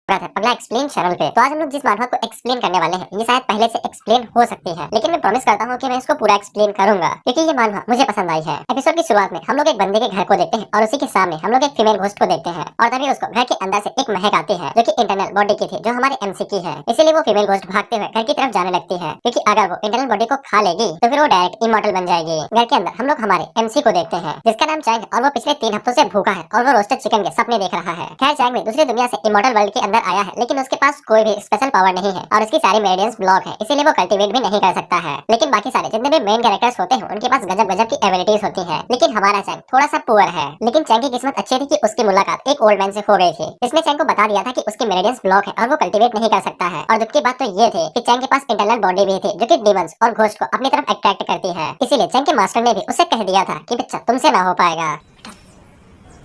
अगला explain channel पे। तो आज हम लोग जिस मानव को एक्सप्लेन करने वाले हैं ये शायद पहले से एक्सप्लेन हो सकती है, लेकिन मैं प्रॉमिस करता हूँ कि मैं इसको पूरा एक्सप्लेन करूंगा क्योंकि ये मानव मुझे पसंद आई है। एपिसोड की शुरुआत में हम लोग एक बंदे के घर को देखते हैं और उसी के सामने हम लोग एक फीमेल घोस्ट को देखते हैं और तभी उसको घर के अंदर से एक महक आती है जो कि इंटरनल बॉडी की थी, जो हमारे एमसी की है। इसीलिए वो फीमेल घोस्ट भागते हुए घर की तरफ जाने लगती है क्योंकि अगर वो इंटरनल बॉडी को खा लेगी तो फिर वो डायरेक्ट इमॉर्टल बन जाएगी। घर के अंदर हम लोग हमारे एमसी को देखते हैं जिसका नाम चैंग है और वो पिछले 3 हफ्तों से भूखा है और वो रोस्टेड चिकन के सपने देख रहा है। खैर चैंग भी दूसरी दुनिया से इमॉर्टल वर्ल्ड के अंदर आया है, लेकिन उसके पास कोई भी स्पेशल पावर नहीं है और उसकी सारी मेडियंस ब्लॉक है, इसीलिए वो कल्टीवेट भी नहीं कर सकता है। लेकिन बाकी सारे जितने भी मेन कैरेक्टर्स होते हैं उनके पास गजब गजब की एबिलिटीज होती है, लेकिन हमारा चैंग थोड़ा सा पुअर है। लेकिन चैंग की किस्मत अच्छी थी कि उसकी मुलाकात एक ओल्ड मैन से हो गई थी जिसने चैंग को बता दिया था कि उसकी मेडियंस ब्लॉक है और वो कल्टीवेट नहीं कर सकता है। और दुख की बात तो ये थी कि चैंग के पास इंटरनल बॉडी भी थी जो कि डीमंस और घोस्ट को अपनी तरफ अट्रैक्ट करती है। इसीलिए चैंग के मास्टर ने भी उसे कह दिया था कि बच्चा तुमसे ना हो पाएगा,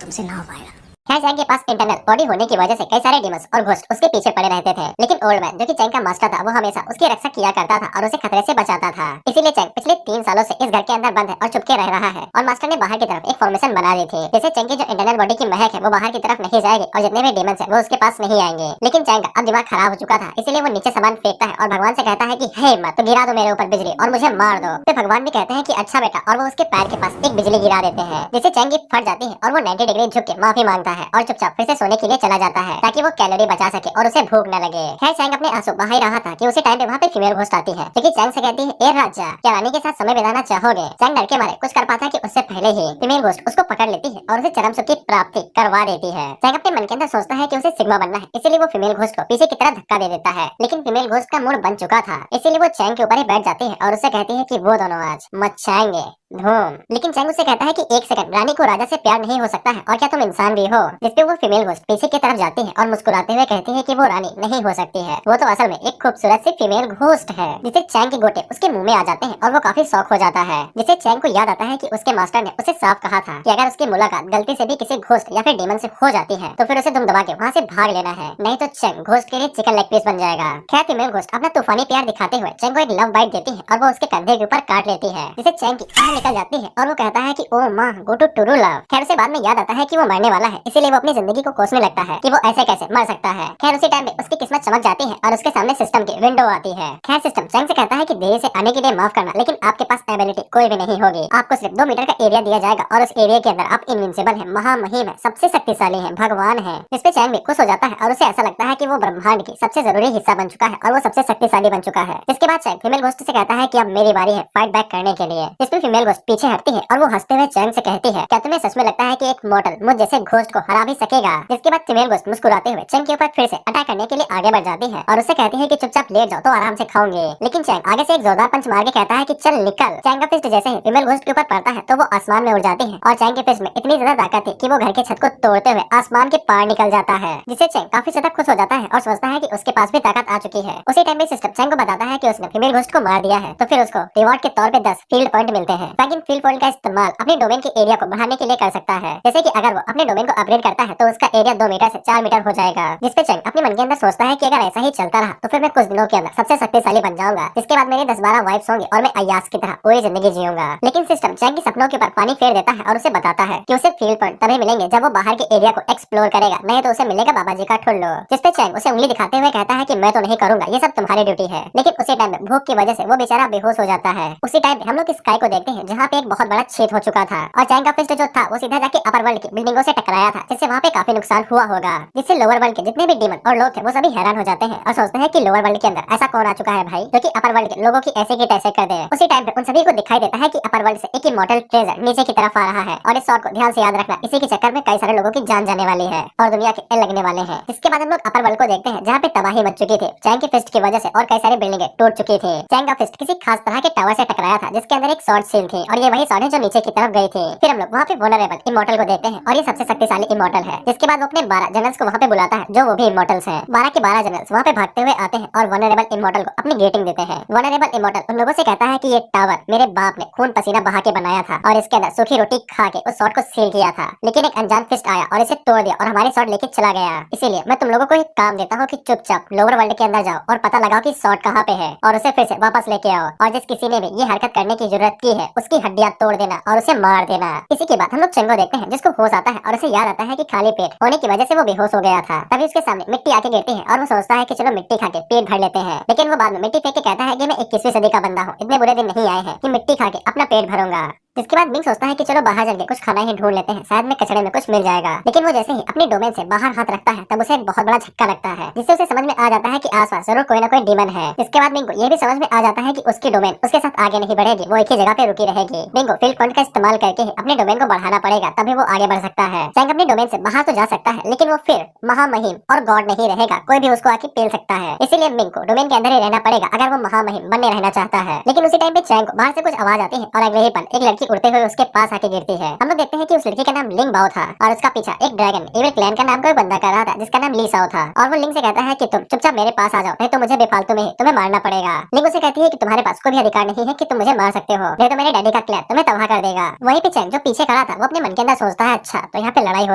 तुमसे ना हो पाएगा। खैर चैंग के पास इंटरनल बॉडी होने की वजह से कई सारे डिमंस और घोस्ट उसके पीछे पड़े रहते थे, लेकिन ओल्ड मैन जो कि चैंग का मास्टर था वो हमेशा उसकी रक्षा किया करता था और उसे खतरे से बचाता था। इसीलिए चैंग पिछले 3 सालों से इस घर के अंदर बंद है और चुपके रह रहा है और मास्टर ने बाहर की तरफ एक फॉर्मेशन बना दी थी जैसे चैंग की जो इंटरनल बॉडी की महक है वो बाहर की तरफ नहीं जाएगी और जितने भी डिमंस है वो उसके पास नहीं आएंगे। लेकिन चैंग का अब दिमाग खराब हो चुका था, इसीलिए वो नीचे सामान फेंकता है और भगवान से कहता है कि हे मत तो गिरा दो मेरे ऊपर बिजली और मुझे मार दो। फिर भगवान भी कहते हैं कि अच्छा बेटा, और वो उसके पैर के पास एक बिजली गिरा देते हैं जिससे चैंग की फट जाती है और वो 90 डिग्री झुक के माफी मांगता है और चुपचाप फिर से सोने के लिए चला जाता है ताकि वो कैलोरी बचा सके और उसे भूख न लगे। खैर चैंग अपने आंसू बहा ही रहा था कि उसी टाइम पे वहाँ पे फीमेल घोस्ट आती है जो कि चैंग से कहती है, ए राजा, क्या रानी के साथ समय बिताना चाहोगे? चैंग डर के मारे कुछ कर पाता है कि उससे पहले ही फीमेल घोस्ट उसको पकड़ लेती है और उसे चरम सुख की प्राप्ति करवा देती है। चैंग अपने मन के अंदर सोचता है कि उसे सिग्मा बनना है, इसीलिए वो फीमेल घोस्ट को पीछे की तरफ धक्का दे देता है, लेकिन फीमेल घोस्ट का मूड बन चुका था, इसीलिए वो चैंग के ऊपर ही बैठ जाती है और उसे कहती है कि वो दोनों आज मचाएंगे धूम। लेकिन चैंग उससे कहता है कि एक सेकंड, रानी को राजा से प्यार नहीं हो सकता है और क्या तुम इंसान भी हो? जिसपे वो फीमेल घोस्ट पीछे की तरफ जाती है और मुस्कुराते हुए कहती है कि वो रानी नहीं हो सकती है, वो तो असल में एक खूबसूरत सी फीमेल घोस्ट है। जिसे चैंग के गोटे उसके मुंह में आ जाते हैं और वो काफी शौक हो जाता है, जिसे चैंग को याद आता है कि उसके मास्टर ने उसे साफ कहा था कि अगर उसकी मुलाकात गलती से भी किसी घोस्ट या फिर डीमन से हो जाती है तो फिर उसे दुम दबा के वहाँ से भाग लेना है, नहीं तो चैंग घोस्ट के लिए चिकन लेग पीस बन जाएगा। खैर फीमेल घोस्ट अपना तूफानी प्यार दिखाते हुए चैंग को एक लव बाइट देती है और वो उसके कंधे के ऊपर काट लेती है, जिसे चैंग की आह निकल जाती है और वो कहता है कि ओ माँ गो टू टुरू लव। खैर उसे बाद में याद आता है कि वो मरने वाला है, इसीलिए वो अपनी जिंदगी को कोसने लगता है कि वो ऐसे कैसे मर सकता है। खैर उसी टाइम में उसकी किस्मत चमक जाती है और उसके सामने सिस्टम की विंडो आती है। खैर सिस्टम चैंग से कहता है कि देरी से आने के लिए माफ करना, लेकिन आपके पास एबिलिटी कोई भी नहीं होगी, आपको सिर्फ 2 मीटर का एरिया दिया जाएगा और उस एरिया के अंदर आप इनविंसिबल है, महामहिम है, सबसे शक्तिशाली है, भगवान है। इस पे चैंग भी खुश हो जाता है और उसे ऐसा लगता है कि वो ब्रह्मांड की सबसे जरूरी हिस्सा बन चुका है और वो सबसे शक्तिशाली बन चुका है। इसके बाद चैंग फीमेल घोस्ट से कहता है कि अब मेरी बारी है फाइट बैक करने के लिए। इसमें फीमेल घोस्ट पीछे हटती है और वो हंसते हुए चैंग से कहती है, क्या तुम्हें सच में लगता है कि एक मॉडल मुझ जैसे घोस्ट को हरा भी सकेगा? जिसके बाद फीमेल घोस्ट मुस्कुराते हुए चैंग के ऊपर फिर से अटैक करने के लिए आगे बढ़ जाती है और उससे कहती है कि चुपचाप लेट जाओ तो आराम से खाऊंगी। लेकिन चैंग आगे से एक जोरदार पंच मार के कहता है कि चल निकल। चैंग का फिस्ट जैसे ही फीमेल घोस्ट के ऊपर पड़ता है तो वो आसमान में उड़ जाती है और चैंग के फिस्ट में इतनी ज्यादा ताकत थी कि वो घर के छत को तोड़ते हुए आसमान के पार निकल जाता है, जिससे चैंग काफी ज्यादा खुश हो जाता है और सोचता है कि उसके पास भी ताकत आ चुकी है। उसी टाइम में सिस्टम चैंग को बताता है कि उसने फीमेल घोस्ट को मार दिया है, तो फिर उसको रिवॉर्ड के तौर पे 10 फील्ड पॉइंट मिलते हैं। लेकिन फील्ड पॉइंट का इस्तेमाल अपने डोमेन के एरिया को बढ़ाने के लिए कर सकता है, जैसे कि अगर वो अपने डोमेन को अपग्रेड करता है तो उसका एरिया 2 मीटर से 4 मीटर हो जाएगा। जिसपे चैंग अपने मन के अंदर सोचता है कि अगर ऐसा ही चलता रहा तो फिर मैं कुछ दिनों के अंदर सबसे शक्तिशाली बन जाऊंगा, जिसके बाद मेरी 10-12 वाइफ्स होंगी और मैं अय्यास की तरह पूरी जिंदगी जीऊंगा। लेकिन सिस्टम चैंग के सपनों के ऊपर पानी फेर देता है और उसे बताता है कि उसे फील्ड पॉइंट तभी मिलेंगे जब वो बाहर के एरिया को एक्सप्लोर करेगा, नहीं तो उसे मिलेगा बाबा जी का ठुल्लो। जिसपे चैंग उसे उंगली दिखाते हुए कहता है कि मैं तो नहीं करूंगा, ये सब तुम्हारी ड्यूटी है। लेकिन उसी टाइम में भूख की वजह से वो बेचारा बेहोश हो जाता है। उसी टाइम पे हम लोग स्काई को देखते हैं जहाँ पे एक बहुत बड़ा छेद हो चुका था और चैंग का फिस्ट जो था वो सीधा जाके अपर वर्ल्ड की बिल्डिंगों से टकराया था, जिससे वहाँ पे काफी नुकसान हुआ होगा, जिससे लोअर वर्ल्ड के जितने भी डीमन और लोग थे वो सभी हैरान हो जाते हैं और सोचते हैं कि लोअर वर्ल्ड के अंदर ऐसा कौन आ चुका है भाई जो कि अपर वर्ल्ड के लोगों की ऐसे की तैसे कर दे। उसी टाइम पे उन सभी को दिखाई देता है कि अपर वर्ल्ड से एक इमॉर्टल ट्रेजर नीचे की तरफ आ रहा है और इस शॉट को ध्यान से याद रखना, इसी के चक्कर में कई सारे लोगों की जान जाने वाली है और दुनिया के एंड लगने वाले हैं। इसके बाद हम लोग अपर वर्ल्ड को देखते हैं जहाँ पे तबाही मच चुकी थी चैंग की फिस्ट की वजह से और कई सारी बिल्डिंगें टूट चुकी थी। चैंग का फिस्ट किसी खास तरह के टावर से टकराया था जिसके अंदर एक शॉर्ट सील थी और ये वही शॉर्ट है जो नीचे की तरफ गई थी। फिर हम लोग वहाँ पे वल्नरेबल इमॉर्टल को देखते हैं और ये सबसे शक्तिशाली इमॉर्टल है। जिसके बाद वो अपने 12 जनरल्स को वहाँ पे बुलाता है जो वो भी इमॉर्टल्स हैं। 12 के 12 जनरल्स वहाँ पे भागते हुए आते हैं और वल्नरेबल इमॉर्टल को अपनी ग्रीटिंग देते हैं। वल्नरेबल इमॉर्टल उन लोगों से कहता है कि ये टावर मेरे बाप ने खून पसीना बहा के बनाया था और इसके अंदर सूखी रोटी खा के उस शॉर्ट को सील किया था, लेकिन एक अनजान फिस्ट आया और इसे तोड़ दिया और हमारी शॉर्ट लेके चला गया। इसीलिए मैं तुम लोगों को एक काम देता हूँ कि चुपचाप लोअर वर्ल्ड के अंदर जाओ और पता लगाओ कि शॉर्ट कहाँ पे है और उसे फिर से वापस लेके आओ और जिस किसी ने भी ये हरकत करने की जरूरत की है उसकी हड्डियां तोड़ देना और उसे मार देना। इसी के बाद हम लोग चैंग को देखते हैं जिसको होश आता है और उसे याद जाता है कि खाली पेट होने की वजह से वो बेहोश हो गया था। तभी उसके सामने मिट्टी आके गिरती है और वो सोचता है कि चलो मिट्टी खा के पेट भर लेते हैं, लेकिन वो बाद में मिट्टी फेंक के कहता है कि मैं 21वीं सदी का बंदा हूँ, इतने बुरे दिन नहीं आए हैं कि मिट्टी खा के अपना पेट भरूंगा। जिसके बाद मिंग सोचता है कि चलो बाहर चल के कुछ खाना ही ढूंढ लेते हैं, शायद में कचड़े में कुछ मिल जाएगा। लेकिन वो जैसे ही अपने डोमेन से बाहर हाथ रखता है तब उसे एक बहुत बड़ा झटका लगता है, जिससे उसे समझ में आ जाता है कि आसपास जरूर कोई ना कोई डीमन है। इसके बाद मिंग को ये भी समझ में आ जाता है कि उसकी डोमेन उसके साथ आगे नहीं बढ़ेगी, वो एक ही जगह पे रुकी रहेगी। मिंग को फील्ड पॉइंट का इस्तेमाल करके ही अपने डोमेन को बढ़ाना पड़ेगा, तभी वो आगे बढ़ सकता है। चैंग अपने डोमेन से बाहर तो जा सकता है, लेकिन वो फिर महामहिम और गॉड नहीं रहेगा, कोई भी उसको आके पेल सकता है। इसीलिए मिंग को डोमेन के अंदर ही रहना पड़ेगा अगर वो महामहिम बनने रहना चाहता है। लेकिन उसी टाइम पे चैंग को बाहर से कुछ आवाज आती है और अगले ही पल एक लड़की उड़ते हुए उसके पास आके गिरती है। हम लोग देखते हैं कि उस लड़की का नाम लिंग बाओ था और उसका पीछा एक ड्रैगन एविल क्लैन का नाम कोई बंदा कर रहा था जिसका नाम ली साओ था। और वो लिंग से कहता है कि तुम चुपचाप मेरे पास आ जाओ, नहीं तो मुझे बेफालतू में ही तुम्हें मारना पड़ेगा। लिंग उसे कहती है कि तुम्हारे पास कोई भी अधिकार नहीं है कि तुम मुझे मार सकते हो, नहीं तो मेरे डैडी का क्लैन तुम्हें तबाह कर देगा। वहीं पे चैंग जो पीछे खड़ा था वो अपने मन के अंदर सोचता है अच्छा तो यहाँ पे लड़ाई हो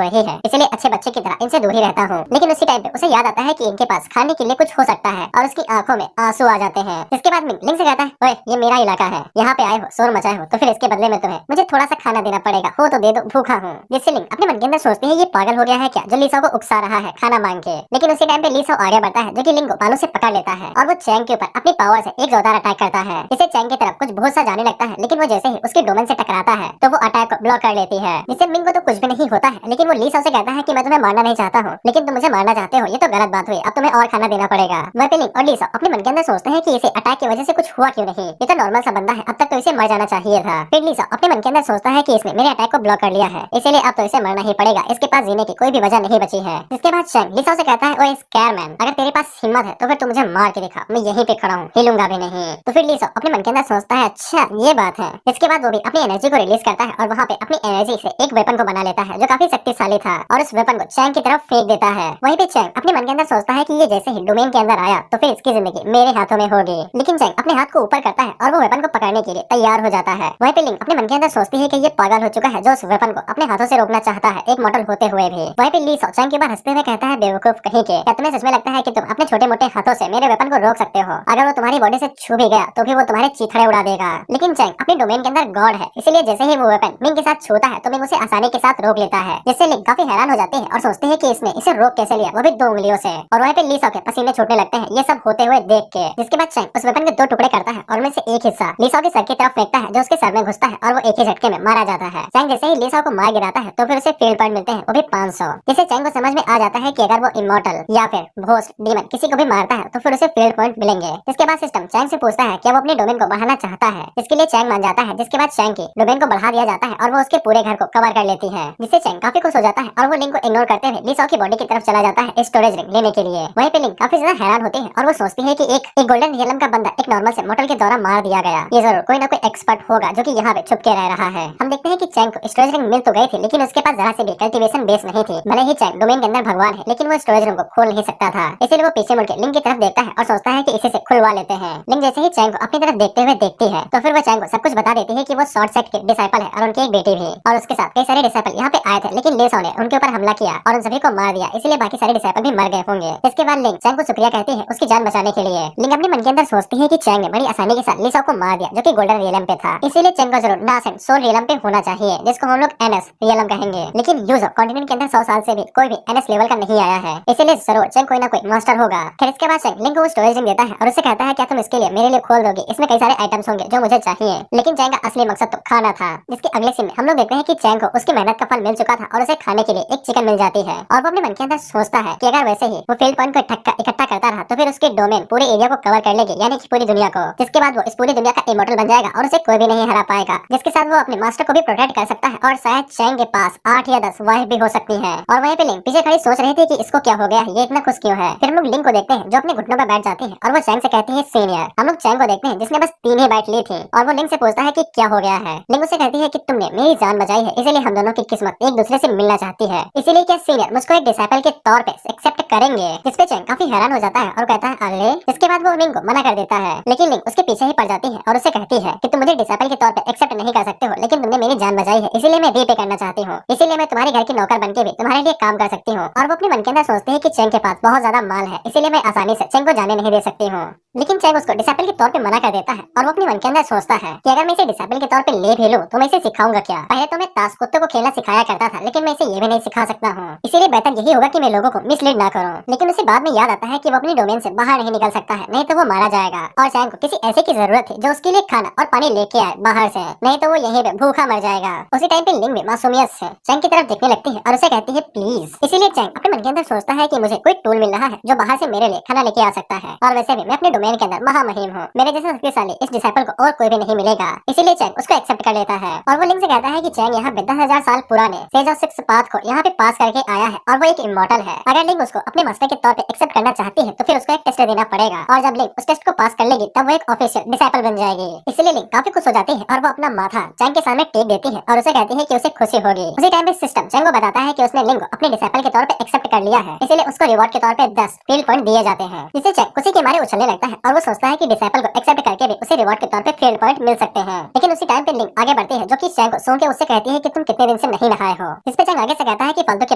रही है, इसलिए अच्छे बच्चे की तरह इनसे दूर ही रहता हूँ। लेकिन उसी टाइम पे उसे याद आता है कि इनके पास खाने के लिए कुछ हो सकता है और उसकी आंखों में आंसू आ जाते हैं। इसके बाद लिंग से कहता है ओए ये मेरा इलाका है, यहाँ पे आए हो शोर मचाए हो तो फिर इसके बदले में तुम्हें मुझे थोड़ा सा खाना देना पड़ेगा, हो तो दे दो, भूखा हूँ। जिससे लिंग अपने मन के अंदर सोचते हैं ये पागल हो गया है क्या जो ली साओ को उकसा रहा है खाना मांग के। लेकिन उसी टाइम पे ली साओ आगे बढ़ता है जो कि लिंग को बालों से पकड़ लेता है और वो चैंग के ऊपर अपनी पावर से एक जोरदार अटैक करता है। इसे चैंग की तरफ कुछ बहुत सा जाने लगता है, लेकिन वो जैसे ही उसके डोमेन से टकराता है तो वो अटैक को ब्लॉक कर लेती है, जिससे मिंग को तो कुछ भी नहीं होता है। लेकिन वो ली साओ से कहता है कि मैं तुम्हें मारना नहीं चाहता हूँ, लेकिन तुम मुझे मारना चाहते हो, ये तो गलत बात हुई, अब तुम्हें और खाना देना पड़ेगा। वह पे लिंग और ली साओ अपने मन के अंदर सोचते हैं कि इसे अटैक की वजह से कुछ हुआ क्यों नहीं, ये तो नॉर्मल सा बंदा है, अब तक तो इसे मर जाना चाहिए था। फिर ली साओ अपने मन के अंदर सोचता है कि इसने मेरे अटैक को ब्लॉक कर लिया है, इसलिए अब तो इसे मरना ही पड़ेगा, इसके पास जीने की कोई भी वजह नहीं बची है। इसके बाद चैंग ली साओ से कहता है ओए स्कैरमैन, अगर तेरे पास हिम्मत है तो फिर तू मुझे मार के दिखा, मैं यहीं पे खड़ा हूँ, हिलूंगा भी नहीं। तो फिर ली साओ अपने मन के अंदर सोचता है अच्छा ये बात है। इसके बाद वो भी अपनी एनर्जी को रिलीज करता है और वहाँ पे अपनी एनर्जी से एक वेपन को बना लेता है जो काफी शक्तिशाली था और उस वेपन को चैंग की तरफ फेंक देता है। वहीं पे चैंग अपने मन के अंदर सोचता है कि ये जैसे ही डोमेन के अंदर आया तो फिर इसकी जिंदगी मेरे हाथों में होगी। लेकिन चैंग अपने हाथ को ऊपर करता है और वो वेपन को पकड़ने के लिए तैयार हो जाता है। वहीं पे लिंग अपने मन के अंदर सोचती है कि ये पागल हो चुका है जो उस वेपन को अपने हाथों से रोकना चाहता है एक मॉडल होते हुए भी। वहीं पे ली साओ चैंग के बार हंसते हुए कहता है बेवकूफ कहीं के, क्या तुम्हें सच में लगता है कि तुम अपने छोटे मोटे हाथों से मेरे वेपन को रोक सकते हो? अगर वो तुम्हारी बॉडी से छू भी गया तो भी वो तुम्हारे चीथड़े उड़ा देगा। लेकिन चैंग अपने डोमेन के अंदर गॉड है, इसलिए जैसे ही वो वेपन मिंग के साथ छूता है तो मिंग उसे आसानी के साथ रोक लेता है, जिससे लिंग काफी हैरान हो जाते हैं और सोचते हैं कि इसने इसे रोक कैसे लिया, वो भी 2 उंगलियों से। और वहीं पे ली साओ के पसीने छूटने लगते हैं ये सब होते हुए देख के। जिसके बाद चैंग उस वेपन के 2 टुकड़े करता है और उनमें से एक हिस्सा ली साओ के सर की तरफ फेंकता है जो उसके सर में घुसता है और वो एक ही झटके में मारा जाता है। चैंग जैसे ही ली साओ को मार गिराता है तो फिर उसे फील्ड पॉइंट मिलते हैं, वो भी 500। जिससे चैंग को समझ में आ जाता है कि अगर वो इमॉर्टल या फिर घोस्ट डीमन किसी को भी मारता है तो फिर उसे फील्ड पॉइंट मिलेंगे। इसके बाद सिस्टम चैंग से पूछता है क्या वो अपने डोमेन को बढ़ाना चाहता है, इसके लिए चैंग मान जाता है। जिसके बाद चैंग की डोमेन को बढ़ा दिया जाता है और वो उसके पूरे घर को कवर कर लेती है, जिससे चैंग काफी खुश हो जाता है और वो लिंग को इग्नोर करते हुए ली साओ की बॉडी की तरफ चला जाता है स्टोरेज रिंग लेने के लिए। वहीं पे लिंग काफी ज्यादा हैरान होती है और वो सोचती है कि एक गोल्डन रियलम का बंदा एक नॉर्मल से मोटल के द्वारा मार दिया गया, ये जरूर कोई ना कोई एक्सपर्ट होगा जो कि यहाँ पे छुप के रह रहा है। हम देखते हैं कि चैंग को स्टोरेज रिंग मिल तो गई थी, लेकिन उसके पास जरा से भी कल्टीवेशन बेस नहीं थी। भले ही चैंग डोमेन के अंदर भगवान है, लेकिन वो स्टोरेज रूम को खोल नहीं सकता था, इसलिए वो पीछे मुड़ के लिंग की तरफ देखता है और सोचता है कि इसे से खुलवा लेते हैं। लिंग जैसे ही चैंग को अपनी तरफ देखते हुए देखती है तो फिर वो चैंग को सब कुछ बता देती है कि वो शॉर्ट सेट के डिसाइपल है और उनकी एक बेटी भी, और उसके साथ कई सारे डिसाइपल यहाँ पे आए थे, लेकिन ली साओ ने उनके ऊपर हमला किया और उन सभी को मार दिया, इसलिए बाकी सारे डिसाइपल भी मर गए होंगे। इसके बाद लिंग चैंग को शुक्रिया कहती है उसकी जान बचाने के लिए। लिंग अपने मन के अंदर सोचती है कि चैंग ने बड़ी आसानी के साथ ली साओ को मार दिया जो कि गोल्डन रियलम पे था, इसीलिए चैंग को जरूर नासेंट सोल रियलम पे होना चाहिए, जिसको हम लोग एनएस रियलम कहेंगे। लेकिन यूजर कॉन्टिनेंट के अंदर 100 साल से भी कोई भी एनएस लेवल का नहीं आया है, इसीलिए जरूर चैंग कोई ना कोई मास्टर होगा। फिर इसके बाद चैंग लिंग को स्टोरेज रिंग देता है और उसे कहता है क्या तुम इसके लिए मेरे लिए खोल दोगे, इसमें कई सारे आइटम्स होंगे जो मुझे चाहिए। लेकिन चैंग का असली मकसद तो खाना था। जिसके अगले सीन में हम लोग देखते हैं कि चैंग को उसकी मेहनत का फल मिल चुका था और उसे खाने के लिए एक चिकन मिल जाती है और वो अपने मन के अंदर सोचता है कि अगर वैसे ही वो फील्ड पॉइंट को इकट्ठा करता रहा तो फिर उसके डोमेन पूरे एरिया को कवर कर लेगी, यानी कि पूरी दुनिया को। जिसके बाद वो इस पूरी दुनिया का इमॉर्टल बन जाएगा और उसे कोई भी नहीं हरा पाएगा, जिसके साथ वो अपने मास्टर को भी प्रोटेक्ट कर सकता है और शायद चैंग के पास 8 या 10 वाइफ भी हो सकती है। और वहीं पे लिंग पीछे खड़ी सोच रही थी कि इसको क्या हो गया, ये इतना खुश क्यों है। फिर हम लोग लिंग को देखते हैं जो अपने घुटनों पर बैठ जाती है और वो चैंग से कहती है सीनियर। हम लोग चैंग को देखते हैं जिसने बस 3 ही बाइट ली थी और वो लिंग से पूछता है कि क्या हो गया है। लिंग उसे कहती है कि तुमने मेरी जान बचाई है, इसीलिए हम दोनों की किस्मत एक दूसरे से मिलना चाहती है, इसीलिए क्या सीनियर मुझको एक डिसाइपल के तौर पे एक्सेप्ट करेंगे। जिस पे चैंग काफी हैरान हो जाता है और कहता है अरे। इसके बाद वो लिंग को मना कर देता है, लेकिन लिंग उसके पीछे ही पड़ जाती है और उसे कहती है कि तुम मुझे डिसाइपल के तौर पे एक्सेप्ट नहीं कर सकते हो, लेकिन तुमने मेरी जान बचाई है, इसीलिए मैं रीपे करना चाहती हूँ, इसीलिए मैं तुम्हारे घर की नौकर बनके भी तुम्हारे लिए काम कर सकती हूँ। और वो अपने मन के अंदर सोचते है कि चैंग के पास बहुत ज्यादा माल है, इसीलिए मैं आसानी से चैंग को जाने नहीं दे सकती हूँ। लेकिन चैंग उसको डिसेबल के तौर पे मना कर देता है और वो अपने मन के अंदर सोचता है कि अगर मैं इसे डिसेबल के तौर पे ले भी लूं तो मैं इसे सिखाऊंगा क्या। पहले तो मैं ताश कुत्तों को खेलना सिखाया करता था, लेकिन मैं इसे ये भी नहीं सिखा सकता हूँ, इसीलिए बेहतर यही होगा कि मैं लोगों को मिसलीड ना करूँ। लेकिन उसे बाद में याद आता है कि वो अपनी डोमेन से बाहर नहीं निकल सकता है, नहीं तो वो मारा जाएगा। और चैंग को किसी ऐसे की जरूरत थी जो उसके लिए खाना और पानी लेके आए बाहर से, नहीं तो वो यहीं पे भूखा मर जाएगा। उसी टाइम पे लिंग भी मासूमियत से चैंग की तरफ देखने लगती है और उसे कहती है प्लीज। इसीलिए चैंग अपने मन के अंदर सोचता है कि मुझे कोई टूल मिल रहा है जो बाहर से मेरे लिए खाना लेके आ सकता है, और वैसे भी मैं अपने डोमेन के अंदर महामहिम हूँ, मेरे जैसा शक्तिशाली इस डिसाइपल को और कोई भी नहीं मिलेगा। इसीलिए चैंग उसको एक्सेप्ट कर लेता है और वो लिंग से कहता है कि चैंग यहाँ 10,000 साल पुराने सेज ऑफ सिक्स पाथ को यहाँ पे पास करके आया है और वो एक इमॉर्टल है। अगर लिंग उसको अपने मास्टर के तौर पे एक्सेप्ट करना चाहती है तो फिर उसको एक टेस्ट देना पड़ेगा, और जब लिंग उस टेस्ट को पास कर लेगी तब वो एक ऑफिशियल डिसाइपल बन जाएगी। इसीलिए लिंग काफी खुश हो जाती है और वो अपना माथा चैंग के सामने टेक देती है और उसे कहती है कि उसे खुशी होगी। उसी टाइम पे सिस्टम चैंग को बताता है कि उसने लिंग को अपने डिसाइपल के तौर पे एक्सेप्ट कर लिया है, इसीलिए उसको रिवॉर्ड के तौर पे 10 फील्ड पॉइंट दिए जाते हैं, जिससे चैंग खुशी के मारे उछलने लगता है और वो सोचता है कि डिसाइपल को एक्सेप्ट करके भी उसे रिवॉर्ड के तौर पे फील्ड पॉइंट मिल सकते हैं। लेकिन उसी टाइम पे लिंग आगे बढ़ती है जो कि चैंग को सूंघ के उससे कहती है कि तुम कितने दिन से नहीं नहाए हो। इस पे चैंग आगे से कहता है कि फालतू की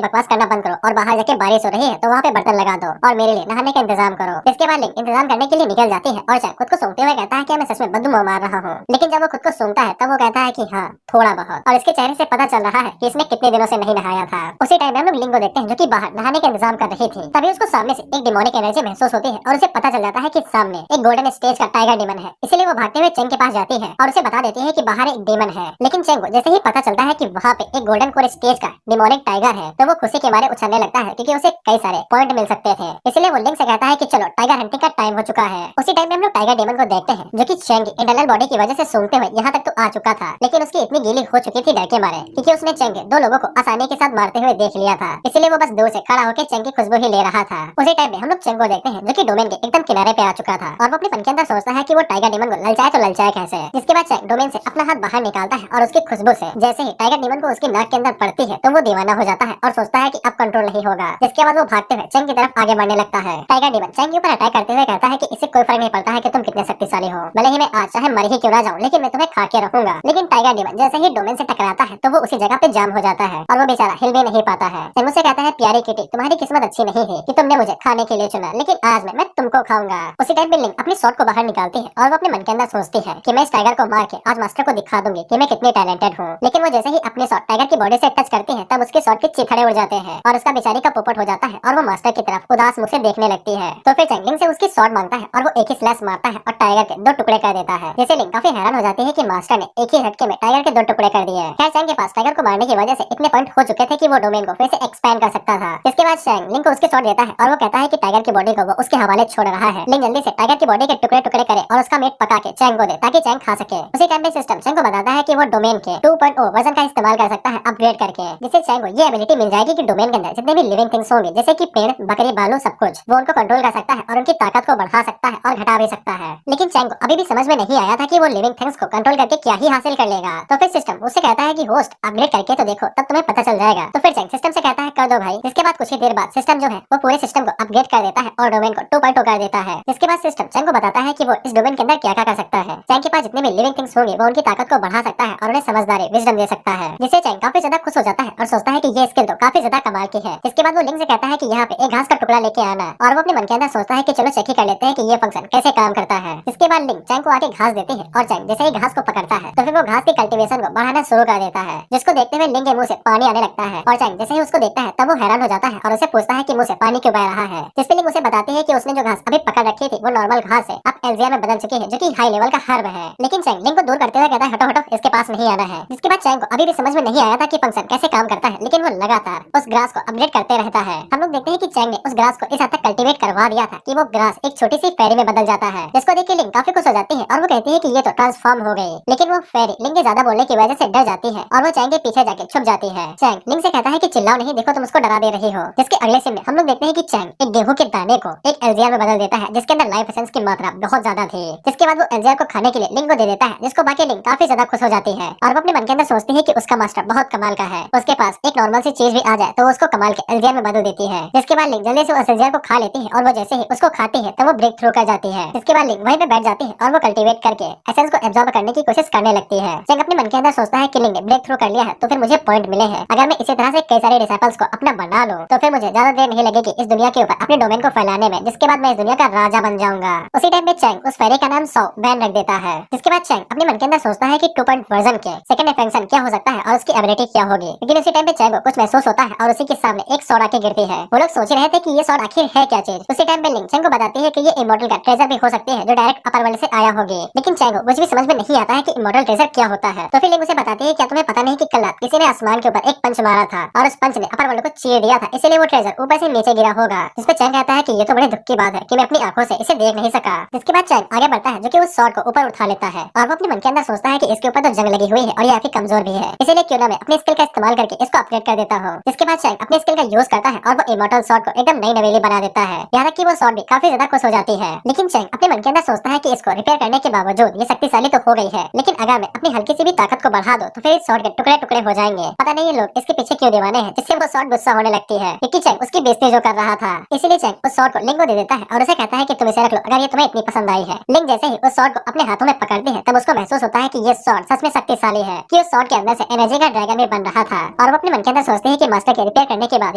बकवास करना बंद करो और बाहर जाके बारिश हो रही है तो वहाँ पे बर्तन लगा दो और मेरे लिए नहाने का इंतजाम करो। इसके बाद लिंग इंतजाम करने के लिए निकल जाती है और चैंग खुद को सूंघते हुए कहता है कि मैं सच में बदबू मार रहा हूँ। लेकिन जब वो खुद को सूंघता है तब वो कहता है कि हाँ थोड़ा बहुत, और इसके चेहरे से पता चल रहा है कि इसने कितने दिनों से नहीं नहाया था। उसी टाइम हम लोग लिंग को देखते हैं जो कि बाहर नहाने का इंतजाम कर रही थी। तभी उसको सामने से एक डिमोनिक एनर्जी महसूस होती है और उसे पता चल जाता है कि सामने एक गोल्डन स्टेज का टाइगर डीमन है। इसीलिए वो भागते हुए चैंग के पास जाती है और उसे बता देती है कि बाहर एक डीमन है। लेकिन चैंग को जैसे ही पता चलता है कि वहाँ पे एक गोल्डन कोर स्टेज का डिमोनिक टाइगर है तो वो खुशी के मारे उछलने लगता है क्योंकि उसे कई सारे पॉइंट मिल सकते थे। इसलिए वो लिंग से कहता है कि चलो टाइगर हंटिंग का टाइम हो चुका है। उसी टाइम पे हम लोग टाइगर डीमन को देखते हैं जो कि चैंग की इंटरनल बॉडी की वजह से सूंघते हुए यहाँ तक तो आ चुका था, लेकिन उसकी इतनी गीली हो चुकी थी डर के मारे क्योंकि उसने चैंग के 2 लोगों को आसानी के साथ मारते हुए देख लिया था। इसलिए वो बस दूर से खड़ा होकर चैंग की खुशबू ही ले रहा था। उसी टाइम पे हम लोग चैंग को देखते हैं जो कि डोमेन के एकदम किनारे पे आ चुका था और वो अपने मन के अंदर सोचता है कि वो टाइगर डीमन को ललचाए तो ललचाए कैसे। जिसके बाद चैंग डोमेन से अपना हाथ बाहर निकालता है और उसकी खुशबू से जैसे ही टाइगर डीमन को उसकी नाक के अंदर पड़ती है तो वो दीवाना हो जाता है और सोचता है कि अब कंट्रोल नहीं होगा। जिसके बाद वो भागते हुए चैंग की तरफ आगे बढ़ने लगता है। टाइगर डीमन चैंग के ऊपर अटैक करते हुए कहता है कि इससे कोई फर्क नहीं पड़ता है कि तुम कितने शक्तिशाली हो, भले ही मैं आज चाहे मर ही क्यों ना जाऊं लेकिन मैं तुम्हें खा के रहूंगा। लेकिन टाइगर डीमन जैसे ही डोमेन से टकराता है तो वो उसी जगह पे जाम हो जाता है और वो बेचारा हिल भी नहीं पाता है। चैंग उसे कहता है प्यारी किटी तुम्हारी किस्मत अच्छी नहीं है कि तुमने मुझे खाने के लिए चुना, लेकिन आज मैं तुमको खाऊंगा। उसी टाइम पे लिंग अपनी शॉट को बाहर निकालती है और वो अपने मन के अंदर सोचती है कि मैं इस टाइगर को मार के आज मास्टर को दिखा दूंगी कि मैं कितनी टैलेंटेड हूँ। लेकिन वो जैसे ही अपने शॉट टाइगर की बॉडी से टच करती है तब उसके शॉट के चिथड़े उड़ जाते हैं और उसका बेचारी का पोपट हो जाता है और वो मास्टर की तरफ उदास मुख से देखने लगती है। तो फिर चैंग लिंग से उसकी शॉट मांगता है और वो एक ही स्लैश मारता है और टाइगर के 2 टुकड़े कर देता है, जिससे लिंग काफी हैरान हो जाती है कि मास्टर ने एक ही झटके में टाइगर के 2 टुकड़े कर दिए। खैर चैंग के पास टाइगर को मारने की वजह से इतने पॉइंट हो चुके थे कि वो डोमेन को फिर से एक्सपैंड कर सकता था। इसके बाद चैंग लिंग को उसके शॉट देता है और वो कहता है कि टाइगर की बॉडी को वो उसके हवाले छोड़ रहा है। लिंग जल्दी से टाइगर की बॉडी के टुकड़े टुकड़े करे और उसका मीट पका के चैंग को दे ताकि चैंग खा सके। उसी टाइम पे सिस्टम चैंग को बताता है कि वो डोमेन के 2.0 वर्जन का इस्तेमाल कर सकता है अपग्रेड करके, जिससे चैंग को ये एबिलिटी मिल जाएगी कि डोमेन के अंदर जितने भी लिविंग थिंग्स होंगे जैसे कि पेड़ बकरी बालू सब कुछ वो उनको कंट्रोल कर सकता है और उनकी ताकत को बढ़ा सकता है और घटा भी सकता है। लेकिन चैंग को अभी भी समझ में नहीं आया था कि वो लिविंग थिंग्स को कंट्रोल करके क्या ही हासिल कर लेगा। तो फिर सिस्टम उससे कहता है कि होस्ट अपग्रेड करके तो देखो तब तुम्हें पता चल जाएगा। तो फिर चैंग सिस्टम से कहता है कर दो भाई। जिसके बाद कुछ ही देर बाद सिस्टम जो है वो पूरे सिस्टम को अपग्रेड कर देता है और डोमेन को 2.0 कर देता है। जिसके बाद सिस्टम चैंग को बताता है कि वो इस डोमेन के अंदर क्या क्या कर सकता है। चैंग के पास जितने भी लिविंग थिंग्स होंगे वो उनकी ताकत को बढ़ा सकता है और उन्हें समझदारी विजडम दे सकता है, जिससे चैंग काफी ज्यादा खुश हो जाता है और सोचता है कि ये स्किल तो काफी ज्यादा कमाल की है। इसके बाद वो लिंग से कहता है कि यहाँ पे एक घास का टुकड़ा लेके आना और वो अपने मन के अंदर सोचता है कि चलो चेक ही कर लेते हैं कि ये फंक्शन कैसे काम करता है। इसके बाद लिंग चैंग को आके घास देती है और चैंग जैसे ही घास को पकड़ता है तो फिर वो घास की कल्टीवेशन को बढ़ाना शुरू कर देता है, जिसको देखते हुए लिंग के मुंह से पानी आने लगता है और चैंग जैसे ही उसको देखता है तब वो हैरान हो जाता है और उसे पूछता है कि मुंह से पानी क्यों बह रहा है। जिसपे लिंग उसे बताती है कि उसने जो घास अभी पकड़ रखी थी वो नॉर्मल घास है, अब एल्जियर में बदल चुकी है जो कि हाई लेवल का हर्ब है। लेकिन चैंग लिंग को दूर करते हुए कहता है हटो हटो इसके पास नहीं आना है। जिसके बाद चैंग को अभी भी समझ में नहीं आया था कि फंक्शन कैसे काम करता है, लेकिन वो लगातार उस ग्रास को अपग्रेड करते रहता है। हम लोग देखते हैं कि चैंग ने उस ग्रास को इस हद तक कल्टीवेट करवा दिया था कि वो ग्रास एक छोटी सी फेरी में बदल जाता है, जिसको देख के लिंग काफी खुश हो जाती है और वो कहती है कि ये तो ट्रांसफॉर्म हो गई। लेकिन वो फेरी लिंग के ज्यादा बोलने की वजह से डर जाती है और वो चैंग के पीछे जाके छुप जाती है। चैंग लिंग से कहता है कि चिल्लाओ नहीं, देखो तुम उसको डरा दे रही हो। जिसके अगले सीन में हम लोग देखते हैं कि चैंग एक गेहूं के दाने को एक एल्जियर में बदल देता है जिसके अंदर लाइफ एसेंस की मात्रा बहुत ज्यादा थी। जिसके बाद वो एल्जियर को खाने के लिए लिंग को दे देता है, जिसको बाकी लिंग काफी ज्यादा खुश हो जाती है और वो अपने मन के अंदर सोचती है कि उसका मास्टर बहुत कमाल का है, उसके पास एक नॉर्मल सी चीज भी आ जाए तो उसको कमाल के एल्जियर में बदल देती है। जिसके बाद लिंग जल्दी से उस एल्जियर को खा लेती है और वो जैसे ही उसको खाती है तो वो ब्रेक थ्रू कर जाती है। जिसके बाद लिंग वहीं पे बैठ जाती है और वो कल्टीवेट करके एसेंस को एब्जॉर्ब करने की कोशिश करने लगती है। चैंग अपने मन के अंदर सोचता है कि लिंग ने ब्रेक थ्रू कर लिया है तो फिर मुझे पॉइंट मिले हैं, अगर मैं इसी तरह से कई सारे डिसाइपल्स को अपना बना लूं तो फिर मुझे ज्यादा देर नहीं लगेगी इस दुनिया के ऊपर अपने डोमेन को फैलाने में, जिसके बाद मैं इस दुनिया का राजा बन जाऊंगा। उसी टाइम पे चैंग उस फेरी का नाम सौ बैन रख देता है। जिसके बाद चैंग अपने मन के अंदर सोचता है कि 2 वर्जन के सेकंड फंक्शन क्या हो सकता है और उसकी एबिलिटी क्या होगी। लेकिन उसी टाइम पे चैंग को कुछ महसूस होता है और उसी के सामने एक स्वॉर्ड आके गिरती है। वो लोग सोच रहे थे कि ये स्वॉर्ड आखिर है क्या चीज। उसी टाइम पे लिंग चैंग को बताती है कि ये इमॉर्टल का ट्रेजर भी हो सकती है जो डायरेक्ट अपर वर्ल्ड से आया होगी। लेकिन चैंग को कुछ भी समझ में नहीं आता है कि इमॉर्टल ट्रेजर क्या होता है। तो फिर लिंग उसे बताती है क्या तुम्हें पता नहीं कि कल रात किसी ने आसमान के ऊपर एक पंच मारा था और उस पंच ने अपर वर्ल्ड को चीर दिया था, इसलिए वो ट्रेजर ऊपर से नीचे गिरा होगा। जिस पे चैंग कहता है कि ये तो बड़े दुख की बात है कि मैं अपनी आंखों से इसे देख नहीं सका। जिसके बाद चैंग आगे बढ़ता है जो कि उस स्वॉर्ड को ऊपर उठा लेता है और वो अपने मन के अंदर सोचता है कि इसके ऊपर तो जंग लगी हुई है और ये काफी कमजोर भी है, इसीलिए क्यों ना मैं अपनी स्किल का इस्तेमाल करके इसको अपग्रेड कर देता हूँ। जिसके बाद चैंग अपनी स्किल का यूज करता है और वो इमॉर्टल स्वॉर्ड को एकदम नई नवेली बना देता है। यहाँ तक कि वो स्वॉर्ड भी काफी ज्यादा खुश हो जाती है। लेकिन चैंग अपने मन के अंदर सोचता है कि इसको रिपेयर करने के बावजूद ये शक्तिशाली तो हो गई है, लेकिन अगर मैं अपनी हल्की सी भी ताकत को बढ़ा दूं तो फिर इस स्वॉर्ड के टुकड़े टुकड़े हो जाएंगे। पता नहीं ये लोग इसके पीछे क्यों दीवाने हैं, जिससे वो स्वॉर्ड गुस्सा होने लगती है क्योंकि चैंग उसकी बेइज्जती जो कर रहा था। इसीलिए चैंग उस स्वॉर्ड को लिंग को दे देता है और उसे कहता है कि तुम इसे रख लो अगर ये तुम्हें इतनी पसंद आई है। लिंग जैसे ही उस स्वॉर्ड को अपने हाथों में पकड़ती है तब उसको महसूस होता है कि ये स्वॉर्ड सच में शक्तिशाली है, कि उस स्वॉर्ड के अंदर से एनर्जी का ड्रैगन भी बन रहा था और वो अपने मन के अंदर सोचते हैं कि मास्टर के रिपेयर करने के बाद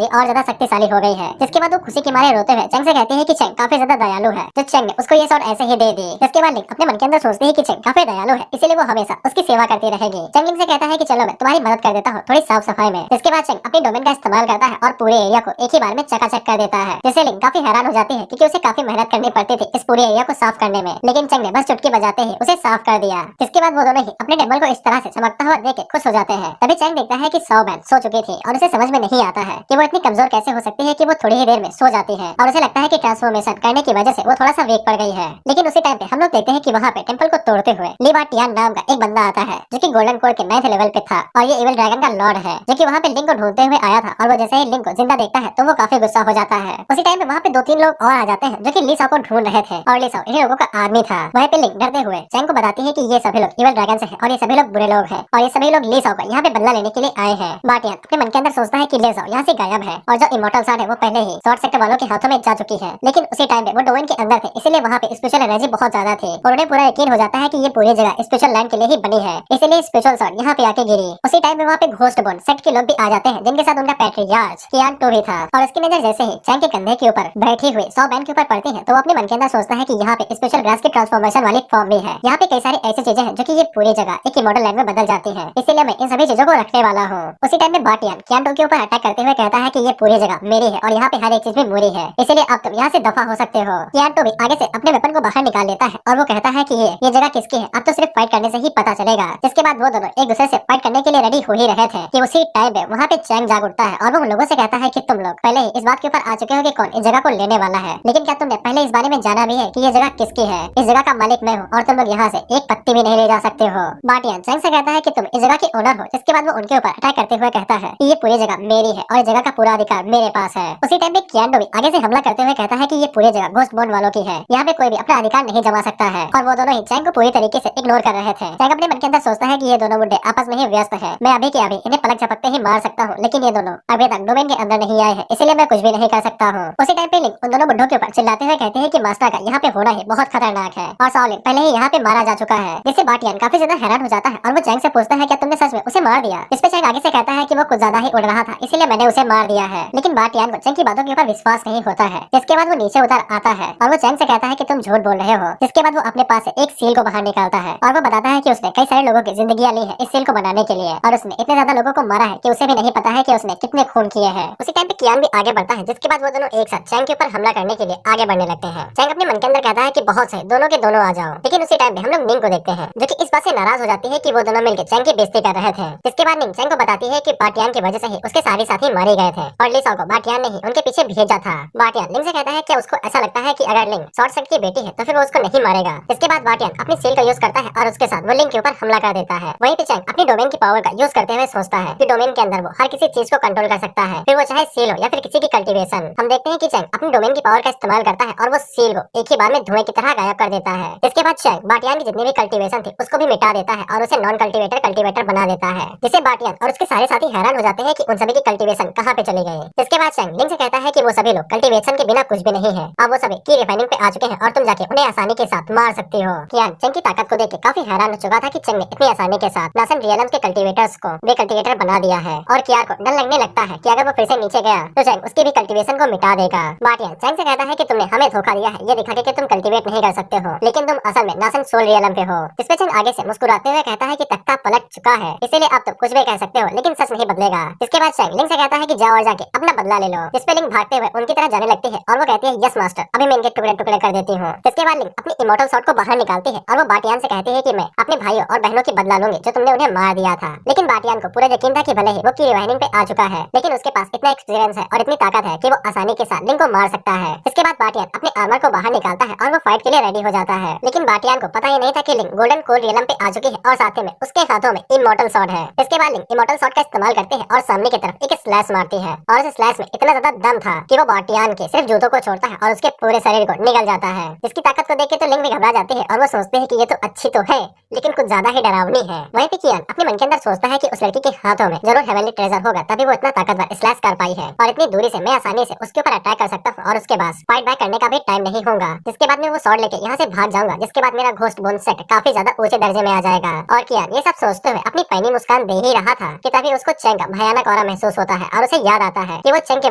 ये और ज्यादा शक्तिशाली हो गई है। जिसके बाद वो खुशी के मारे रोते हुए चैंग से कहते हैं कि चैंग काफी ज्यादा दयालु है, तो चैंग ने उसको ये स्वॉर्ड ऐसे ही दे दी। जिसके बाद लिंग अपने मन के अंदर सोचते हैं कि चैंग काफी दयालु है, इसीलिए वो हमेशा उसकी सेवा करती रहेगी। चैंग लिंग से कहता है कि चलो मैं तुम्हारी मदद कर देता हूँ थोड़ी साफ सफाई में। जिसके बाद चैंग अपनी डोमेन का इस्तेमाल करता है और पूरे एरिया को एक ही बार में चकाचक कर देता है, जिससे लिंग काफी हैरान हो जाती है क्योंकि उसे काफी मेहनत करनी पड़ती थी इस पूरे एरिया को साफ करने में, लेकिन चैंग ने बस चुटकी बजाते ही उसे साफ कर दिया। जिसके बाद वो दोनों ही अपने टेबल को इस तरह से चमकता हुआ देख के खुश हो जाते हैं। तभी चैंग देखता है कि सौ बैन सो चुकी थी और उसे समझ में नहीं आता है कि वो इतनी कमजोर कैसे हो सकती है कि वो थोड़ी ही देर में सो जाती है और उसे लगता है कि ट्रांसफॉर्मेशन करने की वजह से वो थोड़ा सा वीक पड़ गई है। लेकिन उसी टाइम पे हम लोग देखते हैं कि वहाँ पे टेंपल को तोड़ते हुए ली बाटियान नाम का एक बंदा आता है जो कि गोल्डन कोड के 9th लेवल पे था और ये इविल ड्रैगन का लॉर्ड है जो कि वहाँ पे लिंग को ढूंढते हुए आया था और वो जैसे ही लिंग को जिंदा देखता है तो वो काफी गुस्सा हो जाता है। उसी टाइम पे वहाँ पे 2-3 लोग और आ जाते हैं जो कि ली साओ को ढूंढ रहे थे और ली साओ इन लोगों का आदमी था। वहीं पे लिंग डरते हुए चैंग को बताती है कि ये सभी लोग इविल ड्रैगन से है और ये सभी लोग बुरे लोग हैं और ये सभी लोग ली साओ का यहाँ पे बदला लेने के लिए आए हैं। बाटियान अपने मन के अंदर सोचता है कि ली साओ यहाँ से गायब है और जो इमॉर्टल स्वॉर्ड है वो पहले ही शॉर्ट सेक्टर वालों के हाथों में जा चुकी है, लेकिन उसी टाइम पे वो डोमेन के अंदर थे इसलिए वहाँ पे स्पेशल एनर्जी बहुत ज्यादा थी और उन्हें पूरा यकीन हो जाता है कि ये पूरी जगह स्पेशल लैंड के लिए ही बनी है, इसलिए स्पेशल स्वॉर्ड यहाँ पे आके गिरी। उसी टाइम पे वहाँ पे घोस्ट बोन सेट के लोग भी आ जाते हैं जिनके साथ उनका पैट्रियार्च कियान टो भी था और उसकी नजर जैसे ही चैंग के कंधे के ऊपर बैठी हुई सौ बैन के ऊपर पड़ती है तो वो अपने मन के अंदर सोचता है कि यहाँ पे स्पेशल ग्रास की ट्रांसफॉर्मेशन वाली फॉर्म भी है। यहाँ पे कई सारी ऐसी चीजें हैं जो कि ये पूरी जगह एक इमॉर्टल लैंड में बदल जाती है, इसीलिए मैं इन सभी चीजों को रखने वाला हूँ। उसी टाइम पे बाटियान कियान टो के ऊपर अटैक करते हुए कहता है कि ये पूरी जगह मेरी है और यहाँ पे हर एक चीज भी मेरी है, इसलिए अब तुम यहाँ से दफा हो सकते हो। कियान टो भी आगे से अपने वेपन को बाहर निकाल लेता है और वो कहता है कि ये जगह किसकी है अब तो सिर्फ फाइट करने से ही पता चलेगा। जिसके बाद वो दोनों एक दूसरे से फाइट करने के लिए रेडी हो ही रहे थे कि उसी टाइम पे वहाँ पे चैंग जाग उठता है और वो उन लोगों से कहता है कि तुम लोग पहले ही इस बात के ऊपर आ चुके हो कि कौन इस जगह को लेने वाला है, लेकिन क्या तुमने पहले इस बारे में जाना भी है कि ये जगह किसकी है? इस जगह का मालिक मैं हूँ और तुम लोग यहाँ से एक पत्ती भी नहीं ले जा सकते हो। बाटियान चैंग से कहता है कि तुम इस जगह के ओनर हो। जिसके बाद वो उनके ऊपर अटैक करते हुए कहता है कि ये पूरी जगह मेरी है और इस जगह का पूरा अधिकार मेरे पास है। उसी टाइम पे कियान टो भी आगे से हमला करते हुए कहता है कि ये पूरी जगह घोस्ट बोन वालों की है, यहाँ पे कोई भी अपना अधिकार नहीं जमा सकता है और वो दोनों ही चैंग को पूरी तरीके से इग्नोर कर रहे थे। चैंग अपने मन के अंदर सोचता है कि ये दोनों बुड्ढे आपस में ही व्यस्त है, मैं अभी के अभी इन्हें पलक झपकते ही मार सकता हूँ, लेकिन ये दोनों अभी तक डोमेन के अंदर नहीं आए हैं इसलिए मैं कुछ भी नहीं कर सकता हूँ। उसी टाइम पे लिंग उन दोनों बुड्ढों के ऊपर चिल्लाते हुए कहते हैं कि मास्टर का यहाँ पे होना ही बहुत खतरनाक है और सॉलिन पहले ही यहाँ पे मारा जा चुका है, जिससे बाटियान काफी ज्यादा हैरान हो जाता है और वो चैंग से पूछता है क्या तुमने सच में उसे मार दिया? जिस पे चैंग आगे से कहता है कि वो कुछ ज्यादा ही उड़ रहा था इसलिए मैंने उसे मार दिया है, लेकिन बाटियान को चैंग की बातों के ऊपर विश्वास नहीं होता है। जिसके बाद वो नीचे उतर आता है और वो चैंग से कहता है कि तुम झूठ बोल रहे हो। जिसके बाद वो अपने पास से एक सील को बाहर निकालता है और वो बताता है कि उसने कई सारे लोगों की जिंदगियां ली है इस सील को बनाने के लिए और उसने इतने ज्यादा लोगों को मारा है कि उसे भी नहीं पता है कि उसने कितने खून किए हैं। उसी टाइम पे कियान भी आगे बढ़ता है, जिसके बाद वो दोनों एक साथ चैंग के ऊपर हमला करने के लिए आगे बढ़ने लगते हैं। चैंग अपने मन के अंदर कहता है कि बहुत सही, दोनों के दोनों आ जाओ, लेकिन उसी टाइम पे हम लोग निंग को देखते हैं जो कि इस बात से नाराज हो जाती है कि वो दोनों मिलकर चैंग की बेइज्जती कर रहे थे। जिसके बाद निंग चैंग को बताती है कि बाटियान की वजह से ही उसके सारे साथी मारे गए थे और ली साओ को बाटियान ने ही उनके पीछे भेजा था। बाटियान लिंग से कहता है कि उसको ऐसा लगता है कि अगर लिंग शॉर्ट सर्किट की बेटी है तो फिर वो उसको नहीं मारेगा। इसके बाद बाटियान अपनी सील का यूज करता है और उसके साथ वो लिंग के ऊपर हमला कर देता है। वहीं पे चैंग अपनी डोमेन की पावर का यूज करते हुए सोचता है कि डोमेन के अंदर वो हर किसी चीज को कंट्रोल कर सकता है, फिर वो चाहे सील हो या फिर किसी की कल्टीवेशन। हम देखते हैं कि चैंग अपनी डोमेन की पावर का इस्तेमाल करता है और वो सील को एक ही बार में धुएं की तरह गायब कर देता है। इसके बाद चैंग बाटियान की जितनी भी कल्टीवेशन थी उसको भी मिटा देता है और उसे नॉन कल्टीवेटर बना देता है, जिससे बाटियान और उसके सारे साथी हैरान हो जाते हैं कि उन सभी की कल्टीवेशन कहाँ पे चली गई। इसके बाद चैंग लिंग से कहता है कि वो सभी लोग कल्टीवेशन के बिना कुछ भी नहीं है, अब वो सभी की रिफाइनिंग पे आ चुके हैं और तुम जाके उन्हें आसानी के साथ मार सकती हो। कियान चैंग की ताकत को देख के काफी हैरान हो चुका था कि चैंग ने इतनी आसानी के साथ नासन रियलम्स के कल्टीवेटर्स को वे कल्टीवेटर बना दिया है और कियार को डर लगने लगता है कि अगर वो फिर से नीचे गया तो चैंग उसकी भी कल्टीवेशन को मिटा देगा। बाटियान चैंग से कहता है कि तुमने हमें धोखा दिया है है ये दिखा के कि तुम कल्टीवेट नहीं कर सकते हो, लेकिन तुम असल में नासन सोल रियलम पे हो। जिसपे चेंग आगे से मुस्कुराते हुए कहता है कि तख्ता पलट चुका है, इसीलिए अब तुम कुछ भी कह सकते हो लेकिन सच नहीं बदलेगा। इसके बाद चेंग लिंग से कहता है कि जाओ और जाके अपना बदला ले लो। जिसपे लिंग भागते हुए उनकी तरह जाने लगती है और वो कहती है यस मास्टर, अभी मैं इनके टुकड़े टुकड़े कर देती हूँ। इसके बाद लिंग अपनी इमोर्टल शॉट को बाहर निकालती है और वो बाटियान से कहती है कि मैं अपने भाइयों और बहनों की बदला लूंगी जो तुमने उन्हें मार दिया था। लेकिन बाटियान को पूरा यकीन था कि भले ही वो की रिवाइनिंग पे आ चुका है, लेकिन उसके पास इतना एक्सपीरियंस है और इतनी ताकत है कि वो आसानी के साथ लिंग को मार सकता है। इसके बाद बाटियान अपने आर्मर को बाहर निकालता है और वो फाइट के लिए रेडी हो जाता है। लेकिन बाटियान को पता ही नहीं था कि लिंग गोल्डन कोर रियलम पे आ चुकी है और साथ में उसके हाथों में इमोर्टल शॉट है। इसके बाद लिंग इमोर्टल शॉट का इस्तेमाल करते हैं और सामने की तरफ एक स्लैश मारती है और उस स्लैश में इतना ज्यादा दम था कि वो बाटियान के सिर्फ जूतों को छोड़ता है और उसके पूरे शरीर को निगल जाता है। इसकी ताकत को देख के तो लिंग भी घबरा जाती है और वो सोचते हैं कि ये तो अच्छी तो है लेकिन कुछ ज्यादा ही डरावनी है। वहीं पे कियान अपने मन के अंदर सोचता है कि उस लड़की के हाथों में जरूर हेवनली ट्रेजर होगा, तभी वो इतना ताकतवर स्लैश कर पाई है और इतनी दूरी से मैं आसानी से उसके ऊपर अटैक कर सकता हूँ और उसके बाद फाइट बैक करने का भी टाइम नहीं होगा। जिसके बाद में वो स्वॉर्ड लेके यहाँ से भाग जाऊंगा, जिसके बाद मेरा घोस्ट बोन सेट काफी ज्यादा ऊंचे दर्जे में आ जाएगा। और कियान ये सब सोचते हुए अपनी पैनी मुस्कान दे ही रहा था कि तभी उसको चेंग का भयानक ऑरा महसूस होता है और उसे याद आता है कि वो चेंग के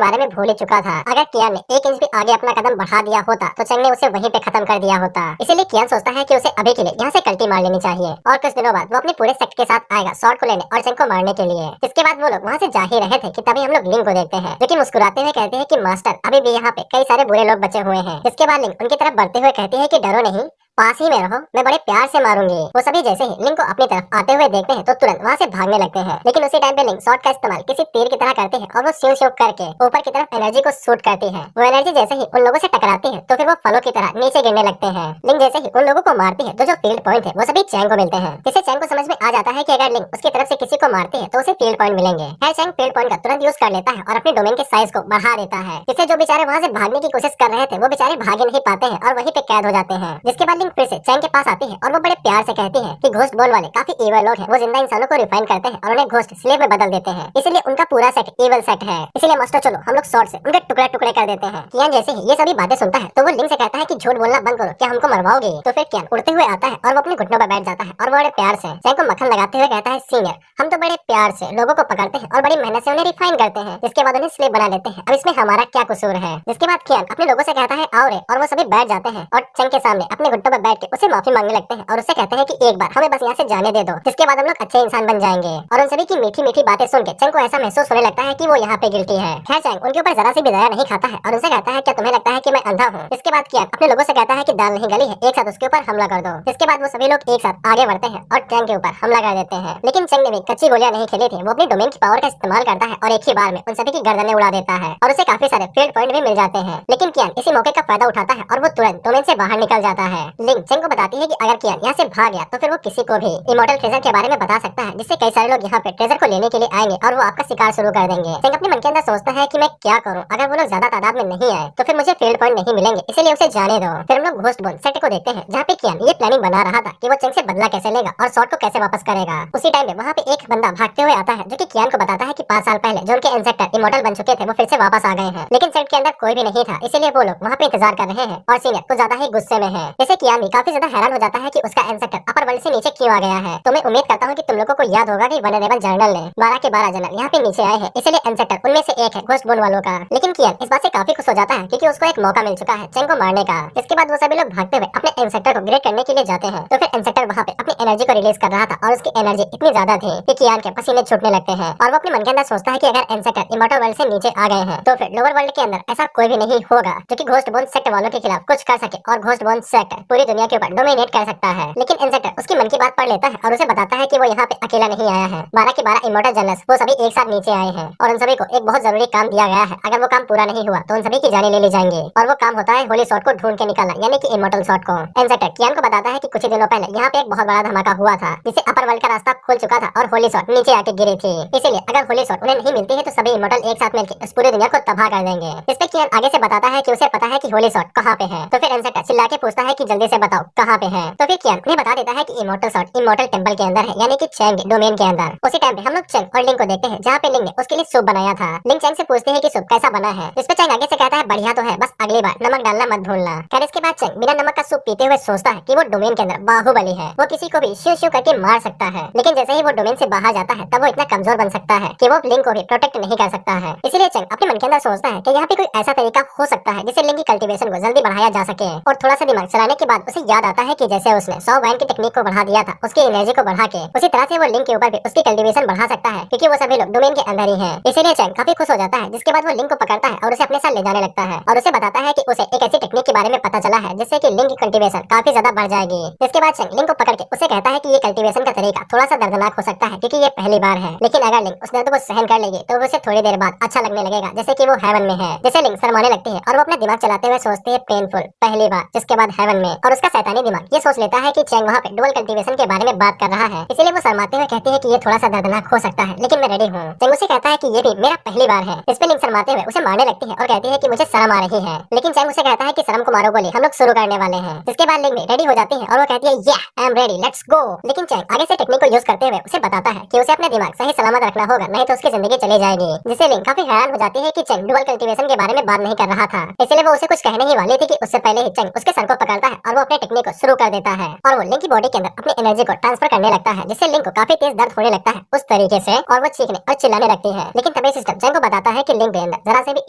बारे में भूल ही चुका था। अगर कियान ने 1 इंच भी आगे अपना कदम बढ़ा दिया होता तो चेंग ने उसे वहीं पे खत्म कर दिया होता। इसीलिए कियान सोचता है कि उसे अभी के लिए यहाँ से कल्टी मार लेनी चाहिए और कुछ दिनों बाद वो अपने पूरे सेट के साथ आएगा स्वॉर्ड को लेने और चेंग को मारने के लिए। इसके बाद वो लोग वहाँ से जा ही रहे थे कि तभी हम लोग लिंग को देखते हैं जो कि मुस्कुराते हुए कहते हैं कि मास्टर अभी भी यहाँ पे कई सारे बुरे लोग बचे हुए हैं। इसके बाद लिंग उनकी तरफ बढ़ते हुए कहती है कि डरो नहीं, पास ही में रहो, मैं बड़े प्यार से मारूंगी। वो सभी जैसे ही लिंग को अपनी तरफ आते हुए देखते हैं तो तुरंत वहाँ से भागने लगते हैं, लेकिन उसी टाइम पे लिंग शॉट का इस्तेमाल किसी तीर की तरह करते हैं और वो स्यू स्यू करके ऊपर की तरफ एनर्जी को शूट करती है। वो एनर्जी जैसे ही उन लोगों से टकराती है तो फिर वो फलों की तरह नीचे गिरने लगते हैं। लिंग जैसे ही उन लोगों को मारती है तो जो फील्ड पॉइंट है वो सभी चैंग को मिलते हैं, जिससे चैंग को समझ में आ जाता है कि अगर लिंग उसकी तरफ से किसी को मारती है तो उसे फील्ड पॉइंट मिलेंगे। खैर चैंग फील्ड पॉइंट का तुरंत यूज कर लेता है और अपने डोमेन के साइज को बढ़ा देता है, जिससे जो बेचारे वहाँ से भागने की कोशिश कर रहे थे वो बेचारे भाग नहीं पाते हैं और वहीं पे कैद हो जाते हैं। जिसके बाद लिंग फिर से चैंग के पास आती है और वो बड़े प्यार से कहती है कि घोस्ट बोन वाले काफी इवल लोग हैं, वो जिंदा इंसानों को रिफाइन करते हैं और उन्हें घोस्ट स्लेव में बदल देते हैं, इसलिए उनका पूरा सेट इवल सेट है। इसलिए मास्टर चलो हम लोग स्वॉर्ड से उनके टुकड़े टुकड़े कर देते हैं। कियान जैसे ही ये सभी बातें सुनता है तो वो लिंग से कहता है कि झूठ बोलना बंद करो, क्या हमको मरवाओगे? तो फिर कियान उड़ते हुए आता है और वो अपने घुटनों पर बैठ जाता है और वो बड़े प्यार से चैंग को मक्खन लगाते हुए कहता है सीनियर, हम तो बड़े प्यार से लोगों को पकड़ते हैं और बड़ी मेहनत से उन्हें रिफाइन करते हैं, जिसके बाद उन्हें स्लेव बना लेते हैं, अब इसमें हमारा क्या कसूर है? जिसके बाद कियान अपने लोगों से कहता है आओ रे, और वो सभी बैठ जाते हैं और चैंग के सामने अपने घुटनों पर बैठ के उसे माफी मांगने लगते हैं और उससे कहते हैं कि एक बार हमें बस यहाँ से जाने दे दो, जिसके बाद हम लोग अच्छे इंसान बन जाएंगे। और उन सभी की मीठी मीठी बातें सुन के चैंग को ऐसा महसूस होने लगता है कि वो यहाँ पे गिल्टी है। खैर चैंग उनके ऊपर जरा सी भी दया नहीं खाता है और उनसे कहता है क्या तुम्हें लगता है कि मैं अंधा हूँ? इसके बाद कियान अपने लोगों से कहता है कि दाल नहीं गली है, एक साथ उसके ऊपर हमला कर दो। इसके बाद वो सभी लोग एक साथ आगे बढ़ते हैं और चैंग के ऊपर हमला कर देते हैं, लेकिन चैंग ने भी कच्ची गोलियां नहीं खेली थी, वो अपनी डोमेन की पावर का इस्तेमाल करता है और एक ही बार में उन सभी की गर्दनें उड़ा देता है और उसे काफी सारे फील्ड पॉइंट भी मिल जाते हैं। लेकिन कियान इसी मौके का फायदा उठाता है और वो तुरंत डोमेन से बाहर निकल जाता है। लिंग चैंग को बताती है कि अगर कियान यहाँ से भाग गया तो फिर वो किसी को भी इमोर्टल ट्रेजर के बारे में बता सकता है, जिससे कई सारे लोग यहाँ पे ट्रेजर को लेने के लिए आएंगे और वो आपका शिकार शुरू कर देंगे। चैंग अपने मन के अंदर सोचता है कि मैं क्या करूँ, अगर वो लोग ज्यादा तादाद में नहीं आए तो फिर मुझे फील्ड पॉइंट नहीं मिलेंगे, इसलिए उसे जाने दो। फिर हम लोग घोस्ट बोन सेट को देखते हैं जहाँ पे कियान ये प्लानिंग बना रहा था कि वो चैंग से बदला कैसे लेगा और स्वॉर्ड को कैसे वापस करेगा। उसी टाइम में वहाँ पे एक बंदा भागते हुए आता है जो कि कियान को बताता है कि 5 साल पहले जो उनके इंसेक्टर इमोर्टल बन चुके थे वो फिर से वापस आ गए हैं, लेकिन सेट के अंदर कोई भी नहीं था, इसीलिए वो लोग वहाँ पे इंतजार कर रहे हैं और सीनियर कुछ ज्यादा ही गुस्से में है। जैसे कियान भी काफी ज्यादा हैरान हो जाता है कि उसका इंसेक्टर अपर वर्ल्ड से नीचे क्यों आ गया है। तो मैं उम्मीद करता हूँ कि तुम लोगों को याद होगा कि वनरेबल जर्नल ने 12 के 12 जनरल यहाँ पे नीचे आए हैं, इसलिए इंसेक्टर उनमें से एक है घोस्ट बोन वालों का। लेकिन कियान इस बात से काफी खुश हो जाता है क्योंकि उसको एक मौका मिल चुका है चैंग को मारने का। इसके बाद वो सभी लोग भागते हुए अपने इंसेक्टर को ग्रेड करने के लिए जाते हैं, तो फिर इंसेक्टर वहाँ पे अपनी एनर्जी को रिलीज कर रहा था और उसकी एनर्जी इतनी ज्यादा थी कि कियान के पसीने छूटने लगते हैं और वो अपने मन के अंदर सोचता है कि अगर इंसेक्टर इमोर्टल वर्ल्ड से नीचे आ गए हैं तो फिर लोअर वर्ल्ड के अंदर ऐसा कोई भी नहीं होगा जो कि घोस्ट बोन सेक्ट वालों के खिलाफ कुछ कर सके और घोस्ट बोन सेक्ट पूरी दुनिया के ऊपर डोमिनेट कर सकता है। लेकिन इंसेक्टर उसकी मन की बात पढ़ लेता है और उसे बताता है कि वो यहाँ पे अकेला नहीं आया है, 12 के 12 इमोर्टल जनरल्स वो सभी एक साथ नीचे आए हैं और उन सभी को एक बहुत जरूरी काम दिया गया है, अगर वो काम पूरा नहीं हुआ तो उन सभी की जानें ले ली जाएंगी और वो काम होता है होली स्वॉर्ड को ढूंढ के निकालना, यानी कि इमोर्टल स्वॉर्ड को। इंसेक्टर कियान को बताता है कि कुछ ही दिनों पहले यहाँ पे एक बहुत बड़ा धमाका हुआ था जिससे अपर वर्ल्ड का रास्ता खुल चुका था और होली स्वॉर्ड नीचे आके गिरी थी, इसीलिए अगर होली स्वॉर्ड उन्हें नहीं मिलती है तो सभी इमोर्टल एक साथ मिलकर इस पूरी दुनिया को तबाह कर देंगे। इस पे कियान आगे से बताता है कि उसे पता है कि होली स्वॉर्ड कहाँ पे है, तो फिर इंसेक्टर चिल्ला के पूछता है कि जल्दी से बताओ कहाँ पे है। तो फिर कियान उन्हें बता देता है कि इमोर्टल सॉर्ड इमोर्टल टेंपल के अंदर है, यानी कि चैंग डोमेन के अंदर। उसी टाइम पे हम लोग चैंग और लिंग को देखते हैं, जहाँ पे लिंग ने उसके लिए सूप बनाया था। लिंग चैंग से पूछते हैं कि सूप कैसा बना है, इस पे चैंग आगे से कहता है बढ़िया तो है, बस अगली बार नमक डालना मत भूलना। खैर इसके बाद चैंग बिना नमक का सूप पीते हुए सोचता है कि वो डोमेन के अंदर बाहुबली है, वो किसी को भी शिव शिव करके मार सकता है। लेकिन जैसे ही वो डोमेन से बाहर जाता है तब वो इतना कमजोर बन सकता है कि वो लिंग को भी प्रोटेक्ट नहीं कर सकता है। इसीलिए चैंग अपने मन के अंदर सोचता है कि यहाँ पे कोई ऐसा तरीका हो सकता है जिससे लिंग की कल्टीवेशन को जल्दी बढ़ाया जा सके। और थोड़ा सा दिमाग चलाने के बाद उसे याद आता है कि जैसे उसने 100 वाइन की टेक्निक को बढ़ा दिया था, उसकी एनर्जी को बढ़ा के, उसी तरह से वो लिंग के ऊपर भी उसकी कल्टीवेशन बढ़ा सकता है, क्योंकि वो सभी लोग डोमेन के अंदर ही हैं। इसीलिए चैंग काफी खुश हो जाता है। जिसके बाद वो लिंग को पकड़ता है और उसे अपने साथ ले जाने लगता है और उसे बताता है कि उसे एक ऐसी टेक्निक के बारे में पता चला है जिससे कि लिंग की कल्टीवेशन काफी ज्यादा बढ़ जाएगी। जिसके बाद चैंग लिंग को पकड़ के उसे कहता है कि ये कल्टीवेशन का तरीका थोड़ा सा दर्दनाक हो सकता है, क्योंकि ये पहली बार है, लेकिन अगर लिंग उस दर्द को सहन कर लेगी तो उसे थोड़ी देर बाद अच्छा लगने लगेगा, जैसे कि वो हेवन में है। जैसे लिंग शर्माने लगती है और वो अपना दिमाग चलाते हुए सोचती है पेनफुल पहली बार, जिसके बाद हेवन में। और उसका शैतानी दिमाग ये सोच लेता है कि चैंग वहाँ पे डुअल कल्टीवेशन के बारे में बात कर रहा है, इसीलिए वो शर्माते हुए कहती है कि ये थोड़ा सा दर्दनाक हो सकता है, लेकिन मैं रेडी हूँ। चैंग उसे कहता है कि ये भी मेरा पहली बार है। इस पे लिंग शर्माते हुए उसे मारने लगती है और कहती है कि मुझे शर्म आ रही है, लेकिन चैंग उसे कहता है कि शर्म को मारो गोली, हम लोग शुरू करने वाले हैं। जिसके बाद लिंग भी रेडी हो जाती है और वो कहती है या I am ready, let's go. लेकिन चैंग आगे से टेक्निक को यूज करते हुए उसे बताता है कि उसे अपना दिमाग सही सलामत रखना होगा, नहीं तो उसकी जिंदगी चली जाएगी। जिससे लिंग काफी हैरान हो जाती है कि चैंग डुअल कल्टीवेशन के बारे में बात नहीं कर रहा था, इसलिए वो उसे कुछ कहने ही वाली थी कि उससे पहले ही चैंग उसके सर को पकड़ता है और वो अपने टेक्निक को शुरू कर देता है और वो लिंग की बॉडी के अंदर अपनी एनर्जी को ट्रांसफर करने लगता है, जिससे लिंग को काफी तेज दर्द होने लगता है उस तरीके से, और वो चीखने और चिल्लाने लगती है। लेकिन तभी सिस्टम चैंग को बताता है कि लिंग के अंदर जरा से भी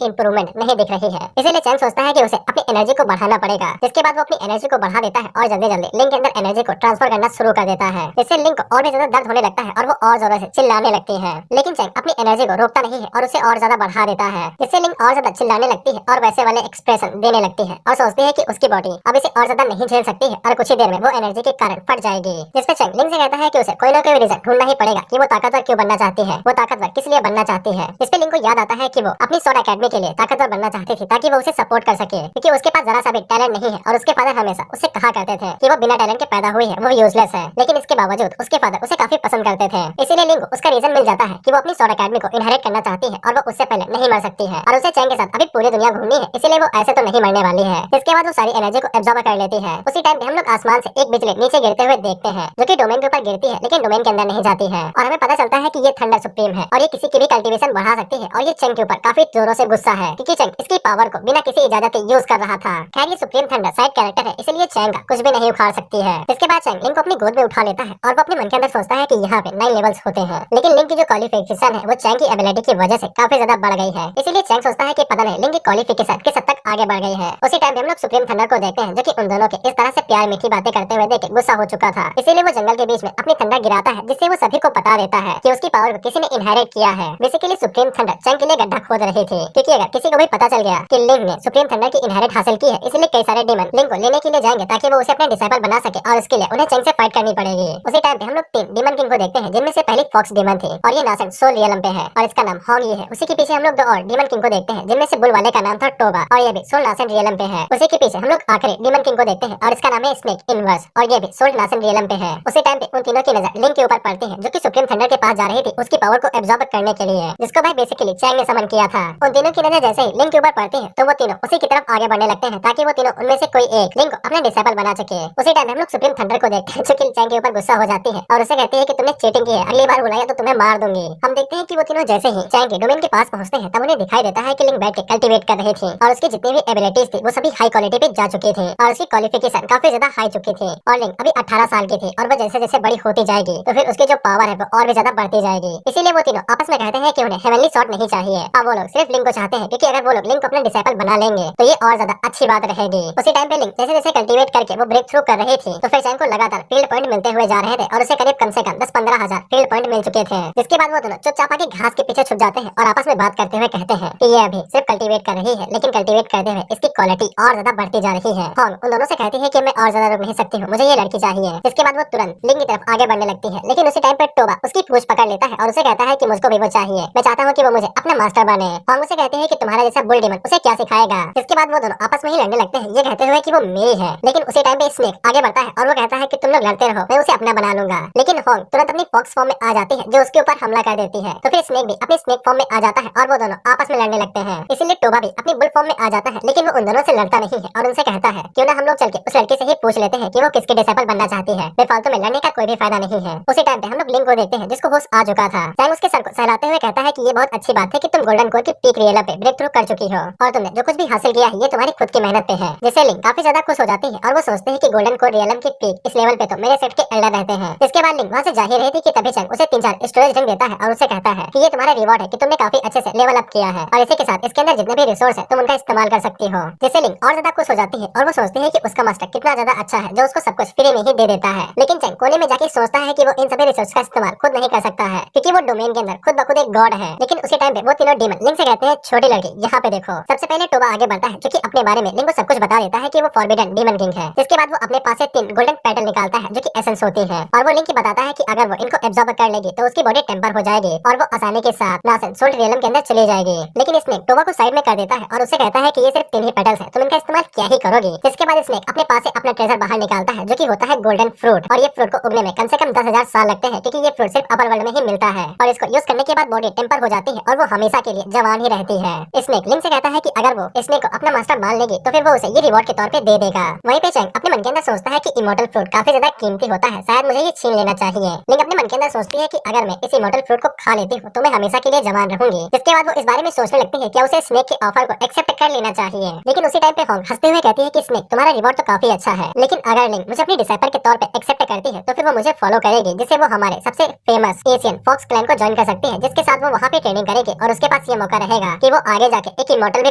इंप्रूवमेंट नहीं दिख रही है, इसीलिए चैंग सोचता है कि उसे अपनी एनर्जी को बढ़ाना पड़ेगा। जिसके बाद वो अपनी एनर्जी को बढ़ा देता है और जल्दी जल्दी लिंग के अंदर एनर्जी को ट्रांसफर करना शुरू कर देता है। इससे लिंग को और भी ज्यादा दर्द होने लगता है और वो और जोरों से चिल्लाने लगती है। लेकिन चैंग अपनी एनर्जी को रोकता नहीं है और उसे और ज्यादा बढ़ा देता है, जिससे लिंग और ज्यादा चिल्लाने लगती है और वैसे वाले एक्सप्रेशन देने लगती है और सोचती है कि उसकी बॉडी अब इसे और ज्यादा नहीं झेल सकती है और कुछ ही देर में वो एनर्जी के कारण फट जाएगी। जिसपे चैंग लिंग से कहता है कि उसे कोई ना कोई रीजन ढूंढना ही पड़ेगा कि वो ताकतवर क्यों बनना चाहती है, वो ताकतवर किस लिए बनना चाहती है। जिसपे लिंग को याद आता है कि वो अपनी स्वॉर्ड एकेडमी के लिए ताकतवर बनना चाहती थी, ताकि वो उसे सपोर्ट कर सके, क्योंकि उसके पास जरा सा भी टैलेंट नहीं है और उसके फादर हमेशा उससे कहा करते थे कि वो बिना टैलेंट के पैदा हुई है, वो यूजलेस है। लेकिन इसके बावजूद उसके फादर उसे काफी पसंद करते थे, इसीलिए लिंग को उसका रीजन मिल जाता है कि वो अपनी स्वॉर्ड एकेडमी को इनहेरिट करना चाहती है और वो उससे पहले नहीं मर सकती है और उसे चैंग के साथ अभी पूरी दुनिया घूमनी है, इसीलिए वो ऐसे तो नहीं मरने वाली है। इसके बाद वो सारी एनर्जी को एब्जॉर्ब कर लेती है। उसी टाइम पे हम लोग आसमान से एक बिजली नीचे गिरते हुए देखते हैं, जो कि डोमेन के ऊपर गिरती है लेकिन डोमेन के अंदर नहीं जाती है, और हमें पता चलता है कि ये थंडर सुप्रीम है और ये किसी की भी कल्टीवेशन बढ़ा सकती है। और ये चैंग के ऊपर काफी जोरों से गुस्सा है, क्योंकि चैंग इसकी पावर को बिना किसी इजाजत के यूज कर रहा था। खैर ये सुप्रीम थंडर साइड कैरेक्टर है, इसलिए चैंग का कुछ भी नहीं उखाड़ सकती है। इसके बाद चैंग लिंग को अपनी गोद में उठा लेता है और वो अपने मन के अंदर सोचता है कि यहाँ पे 9 लेवल्स होते हैं, लेकिन लिंग की जो क्वालिफिकेशन है वो चैंग की एबिलिटी की वजह से काफी ज्यादा बढ़ गई है। इसीलिए चैंग सोचता है कि पता नहीं लिंग की क्वालिफिकेशन किस हद तक आगे बढ़ गई है। उसी टाइम हम लोग सुप्रीम थंडर को देखते हैं, जो कि उन दोनों के इस तरह से प्यार मीठी बातें करते हुए देख के गुस्सा हो चुका था। इसीलिए वो जंगल के बीच में अपनी थंडर गिराता है, जिससे वो सभी को बता देता है कि उसकी पावर को किसी ने इनहेरिट किया है। बेसिकली सुप्रीम थंडर चैंग के लिए गड्ढा खोद रही थी, क्योंकि अगर किसी को भी पता चल गया कि लिंग ने सुप्रीम थंडर की इनहेरिट हासिल की है, इसलिए कई सारे डीमन लिंग को लेने के लिए जाएंगे ताकि वो उसे अपने डिसाइपल बना सके, और इसके लिए उन्हें चैंग से फाइट करनी पड़ेगी। उसी टाइम पे हम लोग 3 डीमन किंग को देखते हैं, जिनमें से पहली फॉक्स डीमन थी और ये नासेंट सोल रियलम पे है और इसका नाम होंग ही है। उसी के पीछे हम लोग 2 और डीमन किंग को देखते हैं, जिनमें से बुल वाले का नाम था टोबा और ये भी सोल नासेंट रियलम पे है। उसी के पीछे हम लोग आखिरी डीमन किंग को देखते हैं और इसका नाम है स्नेक इनवर्स और ये भी सोल नासेंट रियलम पे है। उसी टाइम पे उन तीनों की नजर लिंग के ऊपर पड़ती है, जो कि सुप्रीम थंडर के पास जा रही थी उसकी पावर को एब्जॉर्ब करने के लिए, जिसको भाई बेसिकली चैंग ने समन किया था। उन तीनों की नजर जैसे ही लिंग के ऊपर पड़ती है तो वो तीनों उसी की तरफ आगे बढ़ने लगते हैं, ताकि वो तीनों उनमें से कोई एक लिंग को अपना डिसाइपल बना सके। उसी टाइम हम लोग सुप्रीम थंडर को देखते हैं, जो कि चैंग के ऊपर गुस्सा हो जाती है और उसे कहती है कि तुमने चीटिंग की है, अगली बार बुलाया तो तुम्हें मार दूंगी। हम देखते हैं कि वो तीनों जैसे ही चैंग के डोमेन के पास पहुंचते हैं, तब उन्हें दिखाई देता है कि लिंग बैठ के कल्टीवेट कर रही थी और उसकी जितनी भी एबिलिटीज थी वो सभी हाई क्वालिटी पे जा चुकी थी और उसकी क्वालिफिकेशन काफी ज्यादा हाई चुकी थी। और लिंग अभी 18 साल की थी और वो जैसे जैसे बड़ी होती जाएगी तो फिर उसकी जो पावर है वो और भी ज्यादा बढ़ती जाएगी। इसीलिए वो तीनों आपस में कहते हैं कि उन्हें हेवनली सॉर्ड नहीं चाहिए, अब वो लोग सिर्फ लिंग को चाहते हैं, क्योंकि अगर वो लोग लिंग को अपना डिसाइपल बना लेंगे तो ये और ज्यादा अच्छी बात रहेगी। उसी टाइम पे लिंग जैसे जैसे कल्टीवेट करके वो ब्रेक थ्रू कर रही थी तो फिर चैंग को लगातार फील्ड पॉइंट मिलते हुए जा रहे थे और उसे करीब कम से कम 10-15 हजार फील्ड पॉइंट मिल चुके थे। जिसके बाद वो दोनों चुपचाप आके घास के पीछे छुप जाते हैं और आपस में बात करते हुए कहते हैं कि ये अभी सिर्फ कल्टीवेट कर रही है, लेकिन कल्टीवेट करते हुए इसकी क्वालिटी और ज्यादा बढ़ती जा रही है। होंग उन दोनों से कहती है कि मैं और ज्यादा रुक नहीं सकती हूँ, मुझे ये लड़की चाहिए। इसके बाद वो तुरंत लिंग की तरफ आगे बढ़ने लगती है, लेकिन उसी टाइम पे टोबा उसकी पूंछ पकड़ लेता है और उसे कहता है कि मुझको भी वो चाहिए, मैं चाहता हूँ कि वो मुझे अपना मास्टर बने। होंग उसे कहते हैं कि तुम्हारा जैसा बुल डीमन उसे क्या सिखाएगा। इसके बाद वो दोनों आपस में ही लड़ने लगते हैं, ये कहते हुए कि वो मेरी है। लेकिन उसी टाइम पे स्नेक आगे बढ़ता है और वो कहता है कि तुम लोग लड़ते रहो, मैं उसे अपना बना लूंगा। लेकिन होंग तुरंत अपनी फॉक्स फॉर्म में आ जाती है, जो उसके ऊपर हमला कर देती है। तो फिर स्नेक भी अपनी स्नेक फॉर्म में आ जाता है और वो दोनों आपस में लड़ने लगते हैं। इसीलिए टोबा भी अपनी बुल फॉर्म में आ जाता है, लेकिन वो उन दोनों से लड़ता नहीं है और उनसे कहता है क्यों ना हम लोग चल चल के उस लड़के से ही पूछ लेते हैं कि वो किसके डिसाइपल बनना चाहती है। बेफालतू में लड़ने का कोई भी फायदा नहीं है। उसी टाइम पे हम लोग लिंक को देखते हैं जिसको होश आ चुका था। चैंग उसके सर को सहलाते हुए कहता है कि ये बहुत अच्छी बात है कि तुम गोल्डन कोर की पीक रियल पे ब्रेक थ्रू कर चुकी हो और तुमने जो कुछ भी हासिल किया है ये तुम्हारी खुद की मेहनत पे है। जिससे लिंक काफी ज्यादा खुश हो जाती है और वो सोचते हैं कि गोल्डन कोर रियलम की पीक इस लेवल पे तो मेरे सेट के एल्डर रहते हैं। इसके बाद लिंक वहाँ से जा ही रही थी कि तभी चैंग उसे 3-4 स्टोरेज रिंग देता है और उसे कहता है कि ये तुम्हारा रिवॉर्ड है कि तुमने काफी अच्छे से लेवल अप किया है और इसी के साथ इसके अंदर जितने भी रिसोर्स है तुम उनका इस्तेमाल कर सकती हो। जिससे लिंक और ज्यादा खुश हो जाती है और वो सोचती है कि उसका मास्टर कितना ज्यादा अच्छा है जो उसको सब कुछ फ्री में ही दे देता है। लेकिन चैंग कोने में जाके सोचता है कि वो इन सभी रिसोर्स का इस्तेमाल खुद नहीं कर सकता है क्योंकि वो डोमेन के अंदर खुद ब खुद एक गॉड है। लेकिन उसी टाइम पे वो तीनों डीमन लिंक से कहते हैं छोटी लड़की यहाँ पे देखो। सबसे पहले टोबा आगे बढ़ता है क्योंकि अपने बारे में लिंक को सब कुछ बता देता है कि वो फॉरबिडन डीमन किंग है। जिसके बाद वो अपने पास से 3 गोल्डन पेटल निकालता है जो कि एसेंस होती है और वो लिंक की बताता है कि अगर वो इनको एब्जॉर्ब कर लेगी तो उसकी बॉडी टेम्पर हो जाएगी और वो आसानी के साथ नासन सोल्ट रियलम के अंदर चली जाएगी। लेकिन स्नेक टोबा को साइड में कर देता है और उसे कहता है कि ये सिर्फ 3 ही पेटल्स हैं, तुम इनका इस्तेमाल क्या ही करोगी। जिसके बाद स्नेक अपने पास से अपना ट्रेजर बाहर निकालता है जो कि होता है गोल्डन फ्रूट और ये फ्रूट को उगने में कम से कम 10,000 साल लगते हैं क्योंकि ये फ्रूट सिर्फ अपर वर्ल्ड में ही मिलता है और इसको यूज करने के बाद बॉडी टेम्पर हो जाती है और वो हमेशा के लिए जवान ही रहती है। स्नेक लिंक से कहता है कि अगर वो स्नेक को अपना मास्टर मान लेगी तो फिर वो उसे ये रिवॉर्ड के तौर पे दे देगा। वहीं पे चैंग अपने मन के अंदर सोचता है कि इमोर्टल फ्रूट काफी ज्यादा कीमती होता है, शायद मुझे ये छीन लेना चाहिए। लिंक अपने मन के अंदर सोचती है कि अगर मैं इस इमोर्टल फ्रूट को खा लेती हूँ तो मैं हमेशा के लिए जवान रहूंगी। जिसके बाद वो इस बारे में सोचने लगती है कि उसे स्नेक के ऑफर को एक्सेप्ट कर लेना चाहिए। लेकिन उसी टाइम पे होंग हंसते हुए कहती है कि स्नेक तुम्हारा रिवॉर्ड तो काफी अच्छा है लेकिन अगर लिंक मुझे अपनी डिसाइपल के तौर पे एक्सेप्ट करती है तो फिर वो मुझे फॉलो करेगी जिससे वो हमारे सबसे फेमस एशियन फॉक्स क्लैन को ज्वाइन कर सकती है जिसके साथ वो वहाँ पे ट्रेनिंग करेगी और उसके पास ये मौका रहेगा कि वो आगे जाके एक इमोर्टल भी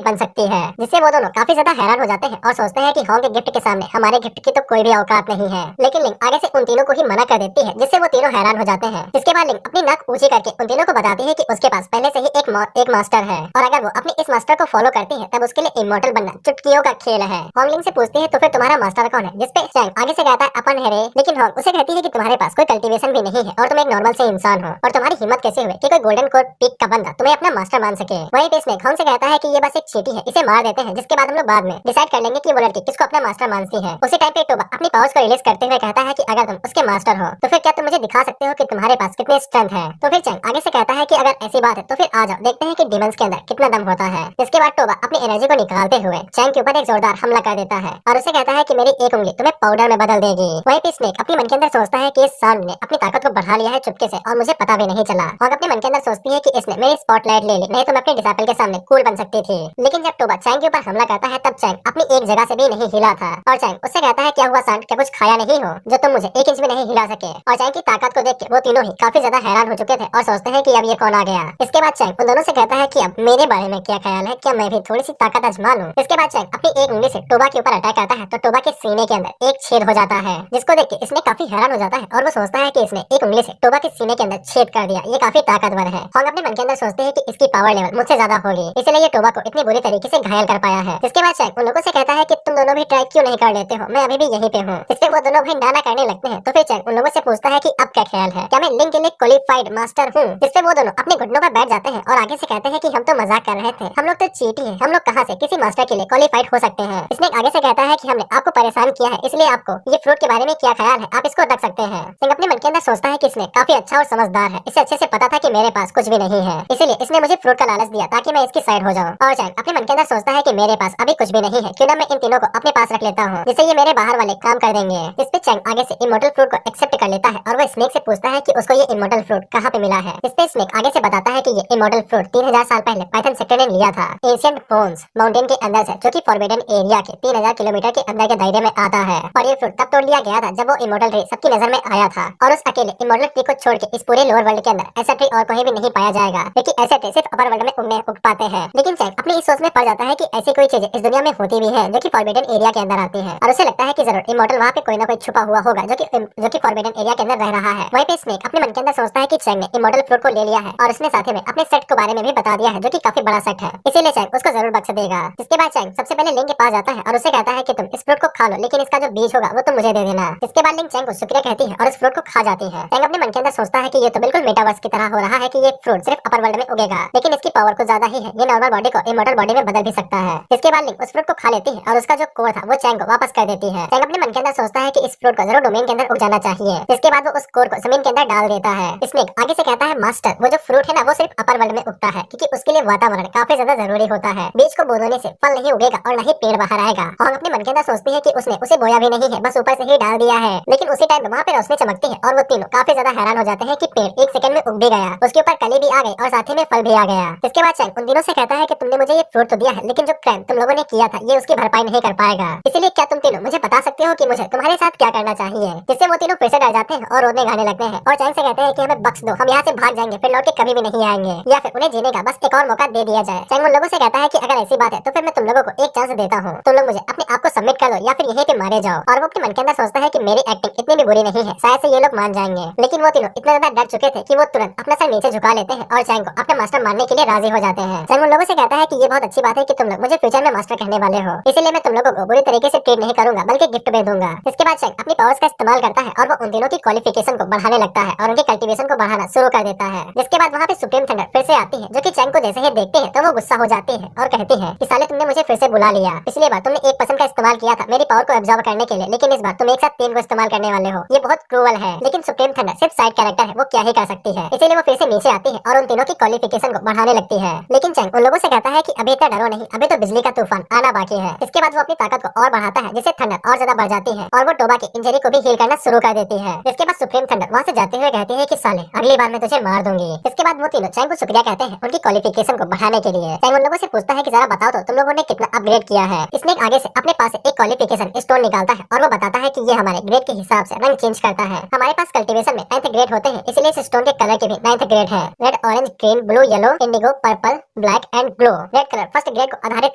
बन सकती है। जिससे वो दोनों काफी ज्यादा हैरान हो जाते हैं और सोचते हैं कि होंग के गिफ्ट के सामने हमारे गिफ्ट की तो कोई भी औकात नहीं है। लेकिन लिंक आगे से उन तीनों को ही मना कर देती है जिससे वो तीनों हैरान हो जाते हैं। इसके बाद लिंक अपनी नाक ऊंची करके उन तीनों को बताती है कि उसके पास पहले से ही एक मास्टर है और अगर वो अपने इस मास्टर को फॉलो करती है तब उसके लिए इमोर्टल बनना चुटकियों का खेल है। होंग लिंक से पूछती है तो फिर तुम्हारा मास्टर कौन है, जिसपे चैंग आगे से कहता है अपन है रे। लेकिन होंग उसे कहती है कि तुम्हारे पास कोई कल्टीवेशन भी नहीं है और तुम एक नॉर्मल से इंसान हो और तुम्हारी हिम्मत कैसे हुई कि कोई गोल्डन कोर पीक का बंदा तुम्हें अपना मास्टर मान सके। वहीं पे स्नेक होंग से कहता है कि ये बस एक चींटी है, इसे मार देते हैं जिसके बाद हम लोग बाद में डिसाइड कर लेंगे कि वो लड़की किसको अपना मास्टर मानती है। उसी टाइम पे टोबा अपनी पावर्स को रिलीज करते हुए कहता है कि अगर तुम उसके मास्टर हो तो फिर क्या तुम मुझे दिखा सकते हो कि तुम्हारे पास कितनी स्ट्रेंथ है। तो फिर चैंग आगे से कहता है कि अगर ऐसी बात है तो फिर आ जाओ देखते हैं कि डीमंस के अंदर कितना दम होता है। इसके बाद टोबा अपनी एनर्जी को निकालते हुए चैंग के ऊपर एक जोरदार हमला कर देता है और उसे कहता है कि मेरी एक उंगली तुम्हें पाउडर में बदल देगी। वहीं पे स्नेक अपने मन के अंदर सोचता है कि इस सांड ने अपनी ताकत को बढ़ा लिया है चुपके से और मुझे पता भी नहीं चला। और अपने मन के अंदर सोचती है कि इसने मेरी स्पॉटलाइट ले ली, नहीं तो मैं अपने डिसाइपल के सामने कूल बन सकती थी। लेकिन जब टोबा चैंग के ऊपर हमला करता है तब चैंग अपनी एक जगह से भी नहीं हिला था और चैंग उससे कहता है क्या हुआ सांड, क्या कुछ खाया नहीं हो जो तुम मुझे 1 इंच भी नहीं हिला सके। और चैंग की ताकत को देख के वो तीनों ही काफी ज्यादा हैरान हो चुके थे और सोचते हैं कि अब ये कौन आ गया। इसके बाद चैंग उन दोनों से कहता है कि अब मेरे बारे में क्या ख्याल है, क्या मैं भी थोड़ी सी ताकत आजमा लूं। इसके बाद चैंग अपनी एक उंगली से टोबा के ऊपर अटैक करता है तो टोबा के सीने के अंदर एक छेद हो जाता है जिसको देख के इसने काफी हैरान हो जाता है और वो सोचता है कि इसने एक उंगली से टोबा के सीने के अंदर छेद कर दिया, ये काफी ताकतवर है। होंग अपने मन के अंदर सोचते हैं कि इसकी पावर लेवल मुझसे ज्यादा होगी इसलिए ये टोबा को इतनी बुरी तरीके से घायल कर पाया है। इसके बाद चैंग उन लोगों से कहता है कि तुम दोनों भी ट्राई क्यों नहीं कर लेते हो, मैं अभी भी यहीं पे हूँ। इससे वो दोनों भाई नाना करने लगते हैं तो फिर चैंग उन लोगों से पूछता है कि अब क्या ख्याल है, क्या मैं लिंक के लिए क्वालिफाइड मास्टर हूँ। जिससे वो दोनों अपने घुटनों पर बैठ जाते हैं और आगे से कहते हैं कि हम तो मजाक कर रहे थे, हम लोग तो चीटी हैं, हम लोग कहाँ से किसी मास्टर के लिए क्वालिफाइड हो सकते हैं। इसने आगे से कहता है कि हमने आपको परेशान किया है इसलिए आपको ये फ्रूट के बारे में क्या ख्याल है, आप इसको रख सकते हैं। सिंह अपने मन के अंदर सोचता है कि इसने काफी अच्छा और समझदार है, इसे अच्छे से पता था कि मेरे पास कुछ भी नहीं है इसलिए इसने मुझे फ्रूट का लालच दिया ताकि मैं इसकी साइड हो जाऊं। और चैंग अपने मन के अंदर सोचता है कि मेरे पास अभी कुछ भी नहीं है, क्यों ना मैं इन तीनों को अपने पास रख लेता हूँ जिससे ये मेरे बाहर वाले काम कर देंगे। इस पे चैंग आगे से इमोर्टल फ्रूट को एक्सेप्ट कर लेता है और वो स्नेक से पूछता है कि उसको ये इमोर्टल फ्रूट कहाँ पे मिला है। इस पे स्नेक आगे से बताता है कि ये इमोर्टल फ्रूट 3000 साल पहले पाइथन सेक्टर ने लिया था एंशिएंट बोन्स माउंटेन के अंदर से, जो कि फॉरबिडन एरिया के 3000 किलोमीटर के अंदर के दायरे में आता है। और ये फ्रूट तब तोड़ लिया गया था जब वो इमोर्टल ट्री सबकी नजर में आया था और उस अकेले इमोर्टल ट्री को छोड़ के इस पूरे लोअर वर्ल्ड के अंदर ऐसा ट्री और कहीं भी नहीं पाया जाएगा क्योंकि ऐसे ट्री सिर्फ अपर वर्ल्ड में उग पाते हैं। लेकिन चैंग अपनी इस सोच में पड़ जाता है कि ऐसी कोई चीजें इस दुनिया में होती भी है जो कि फॉरबिडन एरिया के अंदर आती है और उसे लगता है कि जरूर इमोर्टल वहाँ पे कोई ना कोई छुपा हुआ होगा जो कि फॉरबिडन एरिया के अंदर रह रहा है। वहीं पे स्नेक अपने मन के अंदर सोचता है कि चैंग ने इमोर्टल फ्रूट को ले लिया है और उसने साथ में अपने सेट के बारे में भी बता दिया है जो कि काफी बड़ा सेट है, इसीलिए चैंग उसको जरूर बख्श देगा। इसके बाद चैंग सबसे पहले लिंक के पास जाता है और उसे कहता है कि तुम इस फ्रूट को खा लो लेकिन इसका जो बीज होगा वो तुम मुझे दे देना। इसके बाद लिंक चैंग को शुक्रिया कहती है और इस फ्रूट को खा जाती है। चैंग अपने मन के अंदर सोचता है कि ये तो बिल्कुल मेटावर्स की तरह हो रहा है कि ये फ्रूट सिर्फ अपर वर्ल्ड में उगेगा लेकिन इसकी पावर कुछ ज्यादा ही है, ये नॉर्मल बॉडी को इमोर्टल बॉडी में बदल भी सकता है। इसके बाद लिंक उस फ्रूट को खा लेती है और उसका जो कोर था वो चैंग को वापस कर देती है। चैंग अपने मन के अंदर सोचता है कि इस फ्रूट को जरूर डोमेन के अंदर उग जाना चाहिए। इसके बाद वो उस कोर को जमीन के अंदर डाल देता है। स्नेक आगे से कहता है मास्टर वो जो फ्रूट है ना वो सिर्फ अपर वर्ल्ड में उगता है क्योंकि उसके लिए वातावरण काफी ज्यादा जरूरी होता है, बीज को बोने से फल नहीं उगेगा और न ही पेड़ बाहर आएगा। और अपने मन के अंदर सोचती है कि उसने उसे बोया भी नहीं है, बस ऊपर से ही डाल दिया है। लेकिन उसी टाइम वहाँ पे रोशनी चमकती है और वो तीनों काफी ज्यादा हैरान हो जाते हैं कि पेड़ एक सेकंड में उग भी गया, उसके ऊपर कली भी आ गई और साथ ही में फल भी आ गया। इसके बाद चैंग उन तीनों से कहता है कि तुमने मुझे ये फ्रूट तो दिया है, लेकिन जो क्राइम तुम लोगों ने किया था ये उसकी भरपाई नहीं कर पाएगा। इसीलिए क्या तुम तीनों मुझे बता सकते हो कि मुझे तुम्हारे साथ क्या करना चाहिए? जिससे वो तीनों फिर से डर जाते हैं और रोने गाने लगते हैं और चैंग से कहते हैं कि हमें बख्श दो, हम यहाँ से भाग जाएंगे, फिर लौट के कभी भी नहीं आएंगे, या फिर उन्हें जीने का बस एक और मौका दे दिया जाए। चैंग उन लोगों से कहता है कि अगर ऐसी बात है तो फिर मैं तुम लोगों को एक चांस देता हूँ, तुम लोग मुझे अपने आप को सबमिट कर लो या फिर यहीं पे मारे जाओ। और वो अपने मन के अंदर सोचता है कि मेरी एक्टिंग इतनी भी बुरी नहीं है, शायद से ये लोग मान जाएंगे। लेकिन वो तीनों इतना ज्यादा डर चुके थे कि वो तुरंत अपना सर नीचे झुका लेते हैं और चैंग को अपना मास्टर मानने के लिए राजी हो जाते हैं। चैंग उन लोगों से कहता है कि ये बहुत अच्छी बात है कि तुम लोग मुझे फ्यूचर में मास्टर कहने वाले हो, इसीलिए मैं तुम लोगों को बुरी तरीके से ट्रीट नहीं करूंगा बल्कि गिफ्ट में दूंगा। इसके बाद चैंग अपनी पावर्स का इस्तेमाल करता है और वो उन तीनों की क्वालिफिकेशन को बढ़ाने लगता है और उनके कल्टीवेशन को बढ़ाना शुरू कर देता है। जिसके बाद वहाँ पे सुप्रीम थंडर फिर से आती है, जो कि चैंग को जैसे ही देखते हैं तो वो गुस्सा हो जाती है और कहती है कि साले तुमने मुझे फिर से बुला लिया, पिछली बार तुमने 1% का इस्तेमाल किया था मेरी पावर को एब्जॉर्ब करने के लिए, लेकिन इस बार तुम एक साथ 3 को इस्तेमाल करने वाले हो, ये बहुत क्रूअल है। लेकिन सुप्रीम थंडर सिर्फ साइड कैरेक्टर है, वो क्या ही कर सकती है, इसीलिए वो फिर से नीचे आती है और उन तीनों की क्वालिफिकेशन को बढ़ाने लगती है। लेकिन चैंग उन लोगों से कहता है कि अभी इतना डरो नहीं, अभी तो बिजली का तूफान आना बाकी है। इसके बाद वो अपनी ताकत को और बढ़ाता है, जिससे थंडर और ज्यादा बढ़ जाती है और वो टोबा की इंजरी को भी हील करना शुरू कर देती है। इसके बाद सुप्रीम थंडर वहाँ से जाते हुए कहती है कि साले अगली बार मैं तुझे मार दूंगी। इसके बाद वो तीनों चैंग को शुक्रिया कहते हैं उनकी क्वालिफिकेशन को बढ़ाने के लिए। चैंग उन लोगों से पूछता है कि जरा बताओ तो तुम लोगों ने कितना अपग्रेड किया है। स्नेक आगे से अपने पास एक क्वालिफिकेशन स्टोन निकालता है और वो बताता है कि ये हमारे ग्रेड के हिसाब से रंग चेंज करता है। हमारे पास कल्टीवेशन में 9th ग्रेड होते हैं, इसलिए इस स्टोन के कलर के भी 9th ग्रेड है। Red, orange, green, blue, yellow, Indigo, purple, black and glow. Red colour first grade को आधारित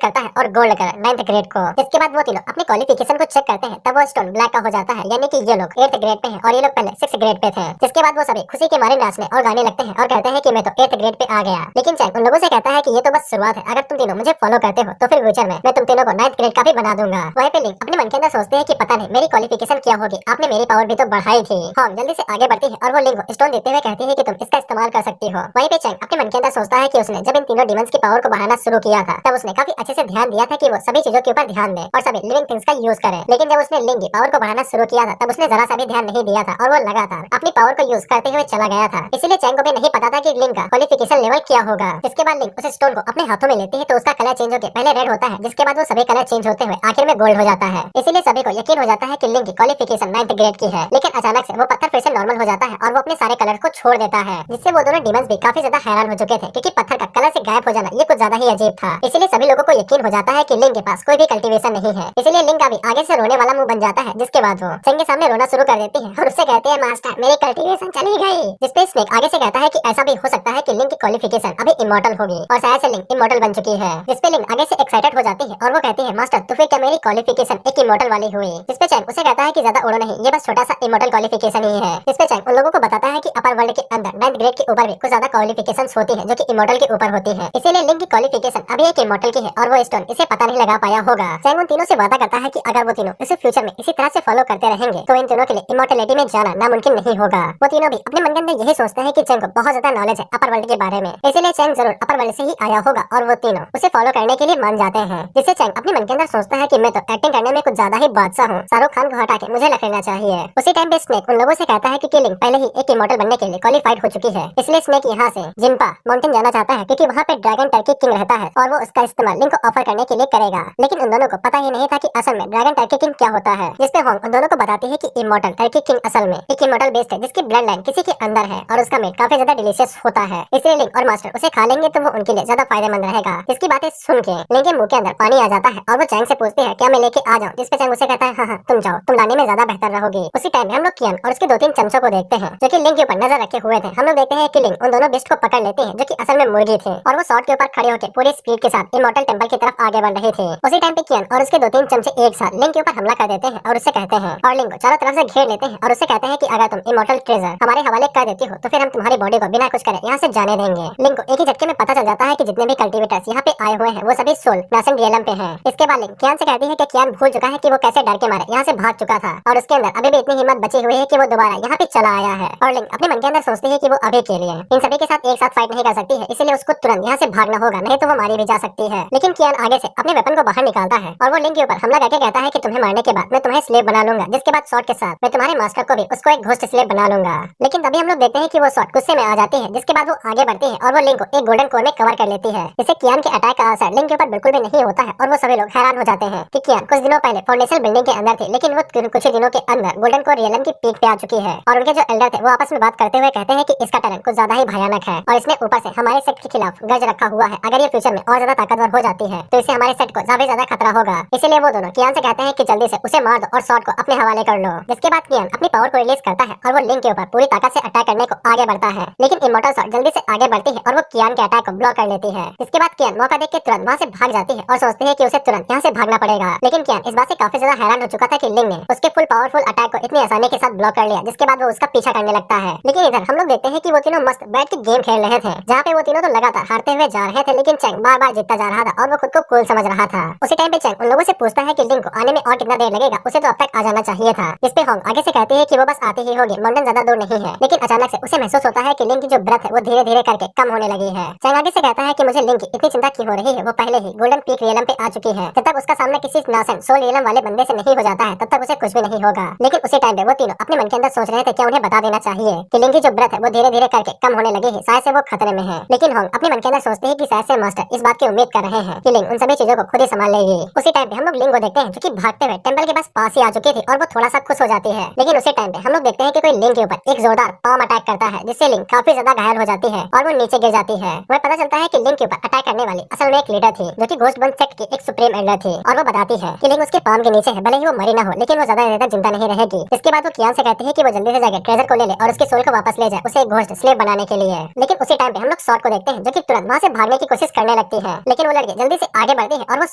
करता है और गोल्ड कलर 9th ग्रेड को। इसके बाद वो तीनों अपने क्वालिफिकेशन को चेक करते हैं, तब वो स्टोन ब्लैक का हो जाता है, यानी कि ये लोग 8th ग्रेड पे हैं और ये लोग पहले 6th ग्रेड पे थे। जिसके बाद वो सभी खुशी के मारे नाचने और गाने लगते हैं और कहते हैं कि मैं तो 8th ग्रेड पे आ गया। लेकिन चैंग उन लोगों से कहता है कि ये तो बस शुरुआत है, अगर तुम तीनों मुझे फॉलो करते हो तो फिर फ्यूचर में मैं तुम तीनों को 9th ग्रेड का भी बना दूंगा। वहीं पे लिंक अपने मन के अंदर सोचते हैं कि पता नहीं मेरी क्वालिफिकेशन क्या होगी, आपने मेरी पावर भी तो बढ़ाई थी। हम जल्दी से आगे बढ़ती है और वो लिंक को स्टोन देते हुए कहती है कि तुम इसका इस्तेमाल कर सकती हो। वहीं पे चैंग अपने मन के अंदर सोचता है कि उसने जब इन तीनों डिमंस की पावर को बढ़ाना शुरू किया था तब उसने काफी अच्छे से ध्यान दिया था कि वो सभी चीजों के ऊपर ध्यान दे और सभी लिविंग थिंग्स का यूज करे। लेकिन जब उसने लिंक की पावर को बढ़ाना शुरू किया था तब उसने जरा सा भी ध्यान नहीं दिया था और वो लगातार अपनी पावर को यूज करते हुए चला गया था। इसीलिए चैंग को भी नहीं पता था कि लिंक का क्वालिफिकेशन लेवल क्या होगा। इसके बाद लिंक उस स्टोन को अपने हाथों में लेती है तो उसका कलर चेंज होकर पहले रेड होता है, जिसके बाद वो सभी कलर चेंज होते हुए आखिर में गोल्ड हो जाता है। इसीलिए सभी को यकीन हो जाता है कि लिंक की क्वालिफिकेशन 9th ग्रेड की है। लेकिन अचानक से वो पत्थर फिर से नॉर्मल हो जाता है और वो अपने सारे कलर को छोड़ देता है, जिससे वो दोनों डिमंस भी काफी ज्यादा हैरान हो चुके थे क्योंकि पत्थर का कलर से गायब हो जाना ये कुछ ज्यादा ही अजीब था। इसीलिए सभी लोगों को यकीन हो जाता है कि लिंक के पास कोई भी कल्टीवेशन नहीं है। इसीलिए लिंक का भी आगे से रोने वाला मुंह बन जाता है, जिसके बाद वो चैंग के सामने रोना शुरू कर देती है और उससे कहते हैं मास्टर मेरी कल्टीवेशन चली गई। जिसपे स्नेक आगे से कहता है कि ऐसा भी हो सकता है कि लिंक की क्वालिफिकेशन अभी इमॉर्टल होगी और शायद से लिंक इमॉर्टल बन चुकी है। जिसपे लिंक आगे से एक्साइटेड हो जाती है और वो कहती है मास्टर तो फिर क्या मेरी क्वालिफिकेशन एक इमॉर्टल वाली हुई। जिसपे चैंग उसे कहता है कि ज्यादा उड़ो नहीं, ये बस छोटा सा इमॉर्टल क्वालिफिकेशन ही है। जिसपे चैंग उन लोगों को बताता है कि अपर वर्ल्ड के अंदर 9th ग्रेड के ऊपर भी कुछ ज्यादा क्वालिफिकेशंस होती है जो कि इमॉर्टल के ऊपर होती है। इसीलिए लिंक की क्वालिफिकेशन अभी एक इमॉर्टल की है और वो स्टोन इसे पता नहीं लगा पाया होगा। चैंग उन तीनों से वादा करता है कि अगर वो तीनों इसे फ्यूचर में इसी तरह से फॉलो करते रहेंगे तो इन तीनों के लिए इमॉर्टलिटी में जाना नामुमकिन नहीं होगा। वो तीनों भी अपने मन के अंदर यही सोचते हैं कि चैंग को बहुत ज्यादा नॉलेज है अपर वर्ल्ड के बारे में, इसीलिए चैंग जरूर अपर वर्ल्ड से ही आया होगा और वो तीनों उसे फॉलो करने के लिए मान जाते हैं। जिससे चैंग अपने मन के अंदर सोचता है कि मैं तो एक्टिंग करने में कुछ ज्यादा ही बादशाह हूँ, शाहरुख खान को हटा के मुझे लग लेना चाहिए। उसी टाइम पे स्नेक उन लोगों से कहता है कि लिंक पहले ही एक इमॉर्टल बनने के लिए क्वालिफाइड हो चुकी है, इसलिए स्नेक यहाँ से जिम्पा माउंटेन जाना चाहता है क्योंकि वहाँ पे ड्रैगन टर्की किंग रहता है और वो उसका इस्तेमाल लिंक को ऑफर करने के लिए करेगा। लेकिन उन दोनों को पता ही नहीं था कि असल में ड्रैगन टर्की किंग क्या होता है। जिसपे होंग उन दोनों को बताती है कि इमॉर्टल टर्की किंग असल में एक इमॉर्टल बेस्ड है जिसकी ब्लड लाइन किसी के अंदर है और उसका मीट काफी ज्यादा डिलीशियस होता है। इसलिए लिंक और मास्टर उसे खा लेंगे तो वो उनके लिए ज्यादा फायदेमंद रहेगा। इसकी बातें सुन के लिंक के मुंह के अंदर पानी आ जाता है और वो चैंग से पूछती है क्या मैं लेके आ जाऊँ। जिसपे चैंग उसे कहता है हाँ तुम जाओ, तुम लाने में ज्यादा बेहतर रहोगी। उसी टाइम में हम लोग कियान और उसके 2-3 चमचों को देखते हैं जो कि लिंक के ऊपर नजर रखे हुए थे। हम लोग देखते हैं कि लिंक उन दोनों बिस्ट को पकड़ लेते हैं जो कि असल में मुर्गी थे और वो शॉट के ऊपर खड़े होकर पूरी स्पीड के साथ इमॉर्टल टेंपल की तरफ आगे बढ़ रहे थे। उसी टाइम पे कियान और उसके 2-3 चमचे एक साथ लिंक के ऊपर हमला कर देते हैं और उससे कहते हैं और लिंक को चारों तरफ से घेर लेते हैं और उससे कहते हैं कि अगर तुम इमॉर्टल ट्रेजर हमारे हवाले कर देती हो तो फिर हम तुम्हारी बॉडी को बिना कुछ करे यहाँ से जाने देंगे। लिंक को एक ही झटके में पता चल जाता है कि जितने भी कल्टीवेटर्स यहाँ पे आए हुए हैं वो सभी सोल नासन रियलम पे हैं। इसके बाद लिंक कियान से कहती है कि कियान भूल चुका है कि वो कैसे डर के मारे यहाँ से भाग चुका था और उसके अंदर अभी भी इतनी हिम्मत बची हुई है कि वो दोबारा यहाँ पे चला आया है। और लिंक अपने मन के अंदर सोचती है कि वो अभी के लिए इन सभी के साथ एक साथ फाइट नहीं कर सकती है, इसलिए उसको तुरंत यहाँ से भागना होगा, नहीं तो वो मारी भी जा सकती है। लेकिन कियान आगे से अपने वेपन को बाहर निकालता है और वो लिंक के ऊपर हमला करके कहता है कि तुम्हें मारने के बाद मैं तुम्हें स्लेव बना लूंगा, जिसके बाद शॉर्ट के साथ मैं तुम्हारे मास्टर को भी उसको एक घोस्ट स्लेव बना लूंगा। लेकिन तभी हम लोग देखते हैं कि वो शॉर्ट गुस्से में आ जाती है, जिसके बाद वो आगे बढ़ती है और वो लिंक को एक गोल्डन कोर में कवर कर लेती है, जिससे कियान के अटैक का असर लिंक के ऊपर बिल्कुल भी नहीं होता है। और वो सभी लोग हैरान हो जाते हैं कि कियान कुछ दिनों पहले फाउंडेशन बिल्डिंग के अंदर थे, लेकिन वो कुछ ही दिनों के अंदर गोल्डन कोर रियलम की पीक पे आ चुकी है। और उनके जो एल्डर थे वो आपस में बात करते हुए कहते हैं कि इसका टैलेंट कुछ ज्यादा ही भयानक है और इसने ऊपर से हमारे सेट के खिलाफ गर्ज रखा हुआ है। अगर ये फ्यूचर में और ज्यादा ताकतवर हो जाती है तो इससे हमारे सेट को ज्यादा खतरा होगा। इसीलिए वो दोनों कियान से कहते हैं कि जल्दी से उसे मार दो और शॉर्ट को अपने हवाले कर लो। जिसके बाद कियान अपनी पावर को रिलीज करता है और वो लिंक के ऊपर पूरी ताकत से अटैक करने को आगे बढ़ता है, लेकिन इमोर्टल शॉर्ट जल्दी से आगे बढ़ती है और वो कियान के अटैक को ब्लॉक कर लेती है। इसके बाद कियान मौका देख के तुरंत वहाँ से भाग जाती है और सोचती है कि उसे तुरंत यहाँ से भागना पड़ेगा। लेकिन कियान इस बात से काफी ज्यादा हैरान हो चुका था कि लिंक ने उसके फुल पावरफुल अटैक को इतनी आसानी के साथ ब्लॉक कर लिया, जिसके बाद वो उसका पीछा करने लगता है। लेकिन इधर हम लोग देखते हैं कि वो तीनों मस्त बैठ के गेम खेल रहे थे, जहाँ पे वो तीनों तो लगातार हारते हुए जा रहे थे, लेकिन चैंग बार बार जीतता जा रहा था और वो खुद को कूल समझ रहा था। उसी टाइम पे चैंग उन लोगों से पूछता है कि लिंक को आने में और कितना देर लगेगा, उसे तो अब तक आ जाना चाहिए था। जिस पे होंग आगे से कहती है कि वो बस आती ही होगी, लंदन ज्यादा दूर नहीं है। लेकिन अचानक से उसे महसूस होता है कि लिंक की जो ब्रेथ है वो धीरे धीरे करके कम होने लगी है। चैंग आगे से कहता है कि मुझे लिंक की इतनी चिंता क्यों हो रही है, वो पहले ही गोल्डन पीक रियलम पे आ चुकी है। जब तक उसका सामना किसी नासन सोल रियलम वाले बंदे से नहीं हो जाता है तब तक उसे कुछ भी नहीं होगा। लेकिन उसी टाइम पे वो तीनों अपने मन के अंदर सोच रहे थे क्या उन्हें बता देना चाहिए कि लिंक की जो ब्रेथ है वो धीरे धीरे करके कम होने लगी है, शायद से वो खतरे में है। लेकिन होंग अपने मन के अंदर सोचते हैं कि शायद से मास्टर इस बात की उम्मीद कर रहे हैं कि लिंक उन सभी चीजों को खुद ही संभाल लेगी। उसी टाइम पे हम लोग लिंक को देखते हैं जो कि भागते हुए टेंपल के पास ही आ चुकी थी और वो थोड़ा सा खुश हो जाती है। लेकिन उसी टाइम पे हम लोग देखते हैं कि कोई लिंक के ऊपर एक जोरदार पाम अटैक करता है, जिससे लिंक काफी ज्यादा घायल हो जाती है और वो नीचे गिर जाती है। वह पता चलता है कि लिंक के ऊपर अटैक करने वाली असल में एक लीडर थी, जो कि घोस्ट बन सेक्ट की एक सुप्रीम एल्डर थी। और वो बताती है कि लिंक उसके पाम के नीचे है, भले ही वो मरी ना हो लेकिन वो ज्यादा देर तक जिंदा नहीं रहेगी। इसके बाद वो कियान से कहती है कि वो जल्दी से जाकर ट्रेजर को ले ले और उसके सोल को वापस ले जाए उसे एक घोस्ट स्लेव बनाने के लिए। लेकिन उसी टाइम पे हम लोग शॉर्ट को देखते हैं जो कि तुरंत वहाँ से भागने की कोशिश करने लगती है, लेकिन वो लड़की जल्दी से आगे बढ़ती है और वो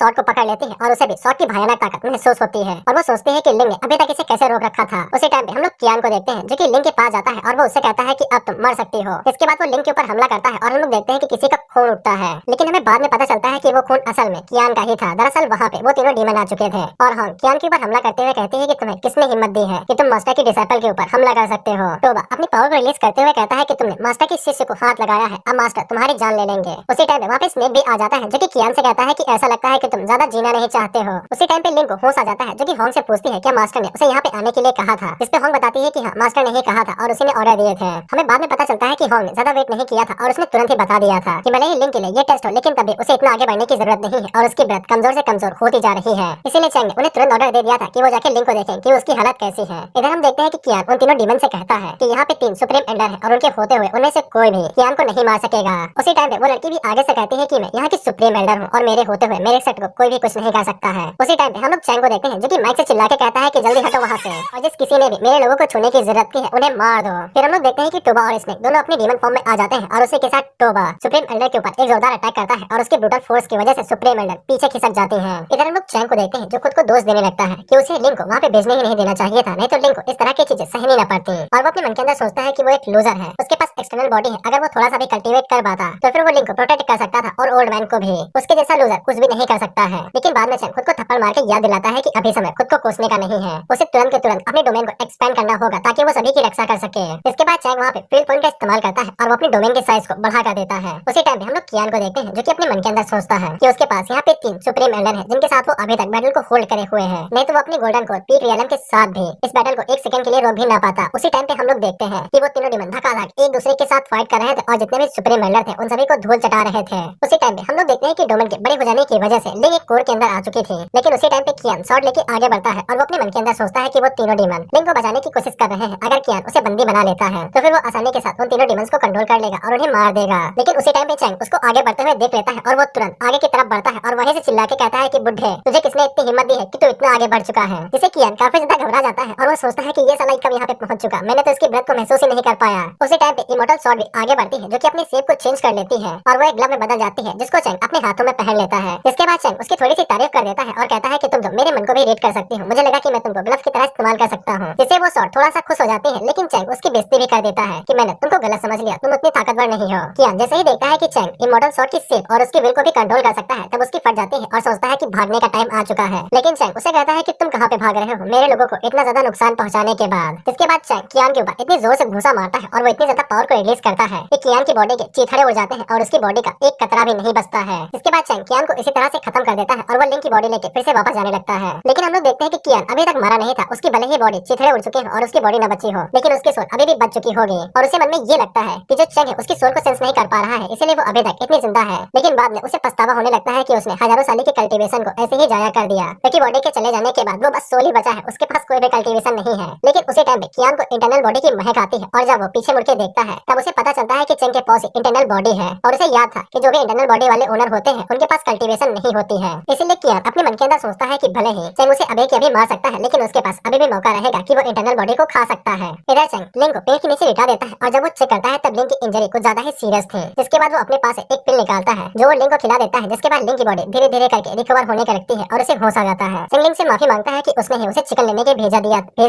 शॉर्ट को पकड़ लेती है और उसे भी शॉर्ट की भयानक ताकत महसूस होती है और वो सोचती है कि लिंक ने अभी तक इसे कैसे रोक रखा था। उसी टाइम पे हम लोग कियान को देखते हैं जो कि लिंक के पास जाता है और वो उससे कहता है कि अब तुम मर सकती हो। इसके बाद वो लिंक के ऊपर हमला करता है और हम लोग देखते हैं कि किसी का खून उठता है, लेकिन हमें बाद में पता चलता है कि वो खून असल में कियान का ही था। दरअसल वहाँ पे वो तीनों डीमन आ चुके थे और हाँ कियान के ऊपर हमला करते हुए कहते हैं कि तुम्हें किसने हिम्मत दी है कि तुम मास्टर की डिसाइपल के ऊपर हमला कर सकते हो। टोबा अपनी पावर को रिलीज करते हुए कहता है कि तुमने मास्टर के शिष्य को हाथ लगाया है, अब मास्टर तुम्हारी जान ले लेंगे। उसी टाइम पे वहाँ पे स्नेक भी आ जाता है जो कि कियान से कहता है कि ऐसा लगता है कि तुम ज्यादा जीना नहीं चाहते हो। उसी टाइम पे लिंक को होश आ जाता है जो कि होंग से पूछती है क्या मास्टर ने उसे यहाँ पे आने के लिए कहा था, जिसपे होंग बताती है कि हाँ मास्टर ने ही कहा था और उसी ने ऑर्डर दिए थे। हमें बाद में पता चलता है कि होंग ने ज्यादा वेट नहीं किया था और उसने तुरंत ही बता दिया था कि भले ही लिंक के लिए ये टेस्ट हो लेकिन तभी उसे इतना आगे बढ़ने की जरूरत नहीं है और उसकी ब्रेथ कमजोर से कमजोर होती जा रही है। इसीलिए चैंग ने उन्हें तुरंत ऑर्डर दे दिया था कि वो जाके लिंक को देखें कि उसकी हालत कैसी है। इधर हम देखते हैं कि कियान उन तीनों डीमन से कहता है कि यहाँ पे 3 सुप्रीम एल्डर है और उनके होते हुए उनमें से कोई भी कियान को नहीं मार सकेगा। उसी टाइम पे वो लड़की भी आगे से कहती है कि मैं यहाँ की सुप्रीम एल्डर हूँ और मेरे होते हुए मेरे सेट को कोई भी कुछ नहीं कर सकता है। उसी टाइम पे हम लोग चैंग को देखते हैं जो कि माइक से चिल्ला के कहता है कि जल्दी हटो वहाँ से और जिस किसी ने भी मेरे लोगों को छूने की जरूरत की है उन्हें मार दो। फिर हम लोग देखते हैं कि टोबा और स्नेक दोनों अपनी डीमन फॉर्म में आ जाते हैं और उसी के साथ टोबा सुप्रीम एल्डर के ऊपर एक जोरदार अटैक करता है और उसके ब्रूटल फोर्स की वजह से सुप्रीम एल्डर पीछे खिसक जाते हैं। इधर हम लोग चैंग को देखते हैं जो खुद को दोष देने लगता है कि उसे लिंक को वहाँ पे भेजने ही नहीं देना चाहिए था, नहीं तो लिंक को इस तरह की चीजें सहनी न पड़ती। और वो अपने मन के अंदर सोचता है कि वो एक लूजर है, उसके पास एक्सटर्नल बॉडी है, अगर वो थोड़ा सा भी कल्टीवेट कर पाता तो फिर वो लिंक को प्रोटेक्ट कर सकता था और ओल्ड मैन को भी। उसके जैसा लूजर कुछ भी नहीं कर सकता है। लेकिन बाद में चैंग खुद को थप्पड़ मार के याद दिलाता है कि अभी समय खुद को कोसने का नहीं है, उसे तुरंत के तुरंत अपने डोमेन को एक्सपेंड करना होगा ताकि वो सभी की रक्षा कर सके। इसके बाद चैंग वहाँ पे फील्ड पॉइंट का इस्तेमाल करता है और वो अपने डोमेन के साइज को बढ़ा कर देता है। उसी टाइम पे हम लोग कियान को देखते हैं जो कि अपने मन के अंदर सोचता है कि उसके पास यहाँ पे 3 सुप्रीम एल्डर है जिनके साथ वो अभी तक बैटल को होल्ड करे हुए हैं, नहीं तो वो अपनी गोल्डन कोर पीक रियलम के साथ भी इस बैटल को 1 सेकंड के लिए रोक भी ना पाता। उसी टाइम पे हम लोग देखते हैं कि वो तीनों डीमन धकाधक एक दूसरे के साथ फाइट कर रहे थे और जितने भी सुप्रीम एल्डर थे उन सभी को धूल चटा रहे थे। उसी टाइम पे हम लोग देखते हैं कि डोमेन के बड़े हो जाने की वजह से लिंक एक कोर के अंदर आ चुकी थी, लेकिन उसी टाइम पे कियान शॉट लेके आगे बढ़ता है और वो अपने मन के अंदर सोचता है कि वो तीनों डीमन लिंक को बचाने की कोशिश कर रहे हैं। अगर कियान उसे बंदी बना लेता है तो फिर वो आसानी के साथ उन तीनों डीमंस को कंट्रोल कर लेगा और उन्हें मार देगा। लेकिन उसी टाइम पे चैंग उसको आगे बढ़ते हुए देख लेता है और वो तुरंत आगे की तरफ बढ़ता है और वहीं से चिल्ला के कहता है कि बुढ़े तुझे किसने इतनी हिम्मत दी है कि तू इतना आगे बढ़ चुका है। जिसे कियान काफी ज्यादा घबरा जाता है और वो सोचता है कि ये साला कब यहाँ पे पहुंच चुका, मैंने तो इसकी ब्रेथ को महसूस ही नहीं कर पाया। उसी टाइम पे इमोर्टल शॉट भी आगे बढ़ती है जो कि अपनी शेप को चेंज कर लेती है और वो एक ग्लव में बदल जाती है जिसको चैंग अपने हाथों में पहन लेता है। इसके बाद चैंग उसकी थोड़ी सी तारीफ कर देता है और कहता है कि तुम तो मेरे मन को भी रीड कर सकती हो, मुझे लगा कि मैं तुमको ग्लव की तरह इस्तेमाल कर सकता हूँ। जिससे वो शॉट थोड़ा सा खुश हो जाती है, लेकिन चैंग उसकी बेइज्जती भी कर देता है कि मैंने तुमको गलत समझ लिया, तुम उतनी ताकतवर नहीं हो। कियान जैसे ही देखता है कि चैंग इमोर्टल शॉट की शेप और उसकी विल को भी कंट्रोल कर सकता है तब उसकी फट जाती है और सोचता है कि भागने का टाइम आ चुका है। लेकिन चैंग उसे कहता है कि तुम कहाँ पे भाग रहे हो मेरे लोगों को इतना ज्यादा नुकसान पहुंचाने के बाद। इसके बाद चैंग कियान के ऊपर इतनी जोर से घूसा मारता है और वो इतनी ज्यादा पावर को रिलीज करता है कि कियान की बॉडी के चीथड़े उड़ जाते हैं और उसकी बॉडी का एक कतरा भी नहीं बचता है। इसके बाद चैंग कियान को इसी तरह से खत्म कर देता है और वो लिंक की बॉडी लेके फिर से वापस जाने लगता है। लेकिन हम लोग देखते हैं कि कियान अभी तक मरा नहीं था। उसकी भले ही बॉडी चिथड़े उड़ चुके हैं और उसकी बॉडी न बची हो, लेकिन उसकी सोल अभी भी बच चुकी होगी और उसे मन में ये लगता है कि जो चेंग है उसकी सोल को सेंस नहीं कर पा रहा है, इसलिए वो अभी तक इतनी जिंदा है। लेकिन बाद में उसे पछतावा होने लगता है कि उसने हजारों साल की कल्टीवेशन को ऐसे ही जाया कर दिया, क्योंकि बॉडी के चले जाने के बाद वो बस सोल ही बचा है, उसके पास कोई भी कल्टीवेशन नहीं है। लेकिन उसी टाइम पे कियान को इंटरनल बॉडी की महक आती है और जब वो पीछे मुड़ के देखता है तब उसे पता चलता है कि चेंग के पास इंटरनल बॉडी है और उसे याद था कि जो भी इंटरनल बॉडी वाले ओनर होते हैं उनके पास कल्टीवेशन नहीं होती है। इसीलिए कियान अपने मन के अंदर सोचता है कि भले ही चेंग उसे अभी के अभी मार सकता है, लेकिन उसके पास अभी भी मौका रहेगा कि वो इंटरनल बॉडी को खा सकता है। इधर चेंग लिंग को पेड़ के नीचे लिटा देता है और जब वो चेक करता है तब लिंग की इंजरी कुछ ज्यादा ही सीरियस थी, जिसके बाद वो अपने पास एक पिल निकालता है जो वो लिंग को खिला देता है, जिसके बाद लिंग की बॉडी धीरे धीरे करके रिकवर होने का लगती है और उसे होश आ जाता है। चेंग लिंग से माफी मांगता है कि उसने ही उसे चिकन लेने के भेज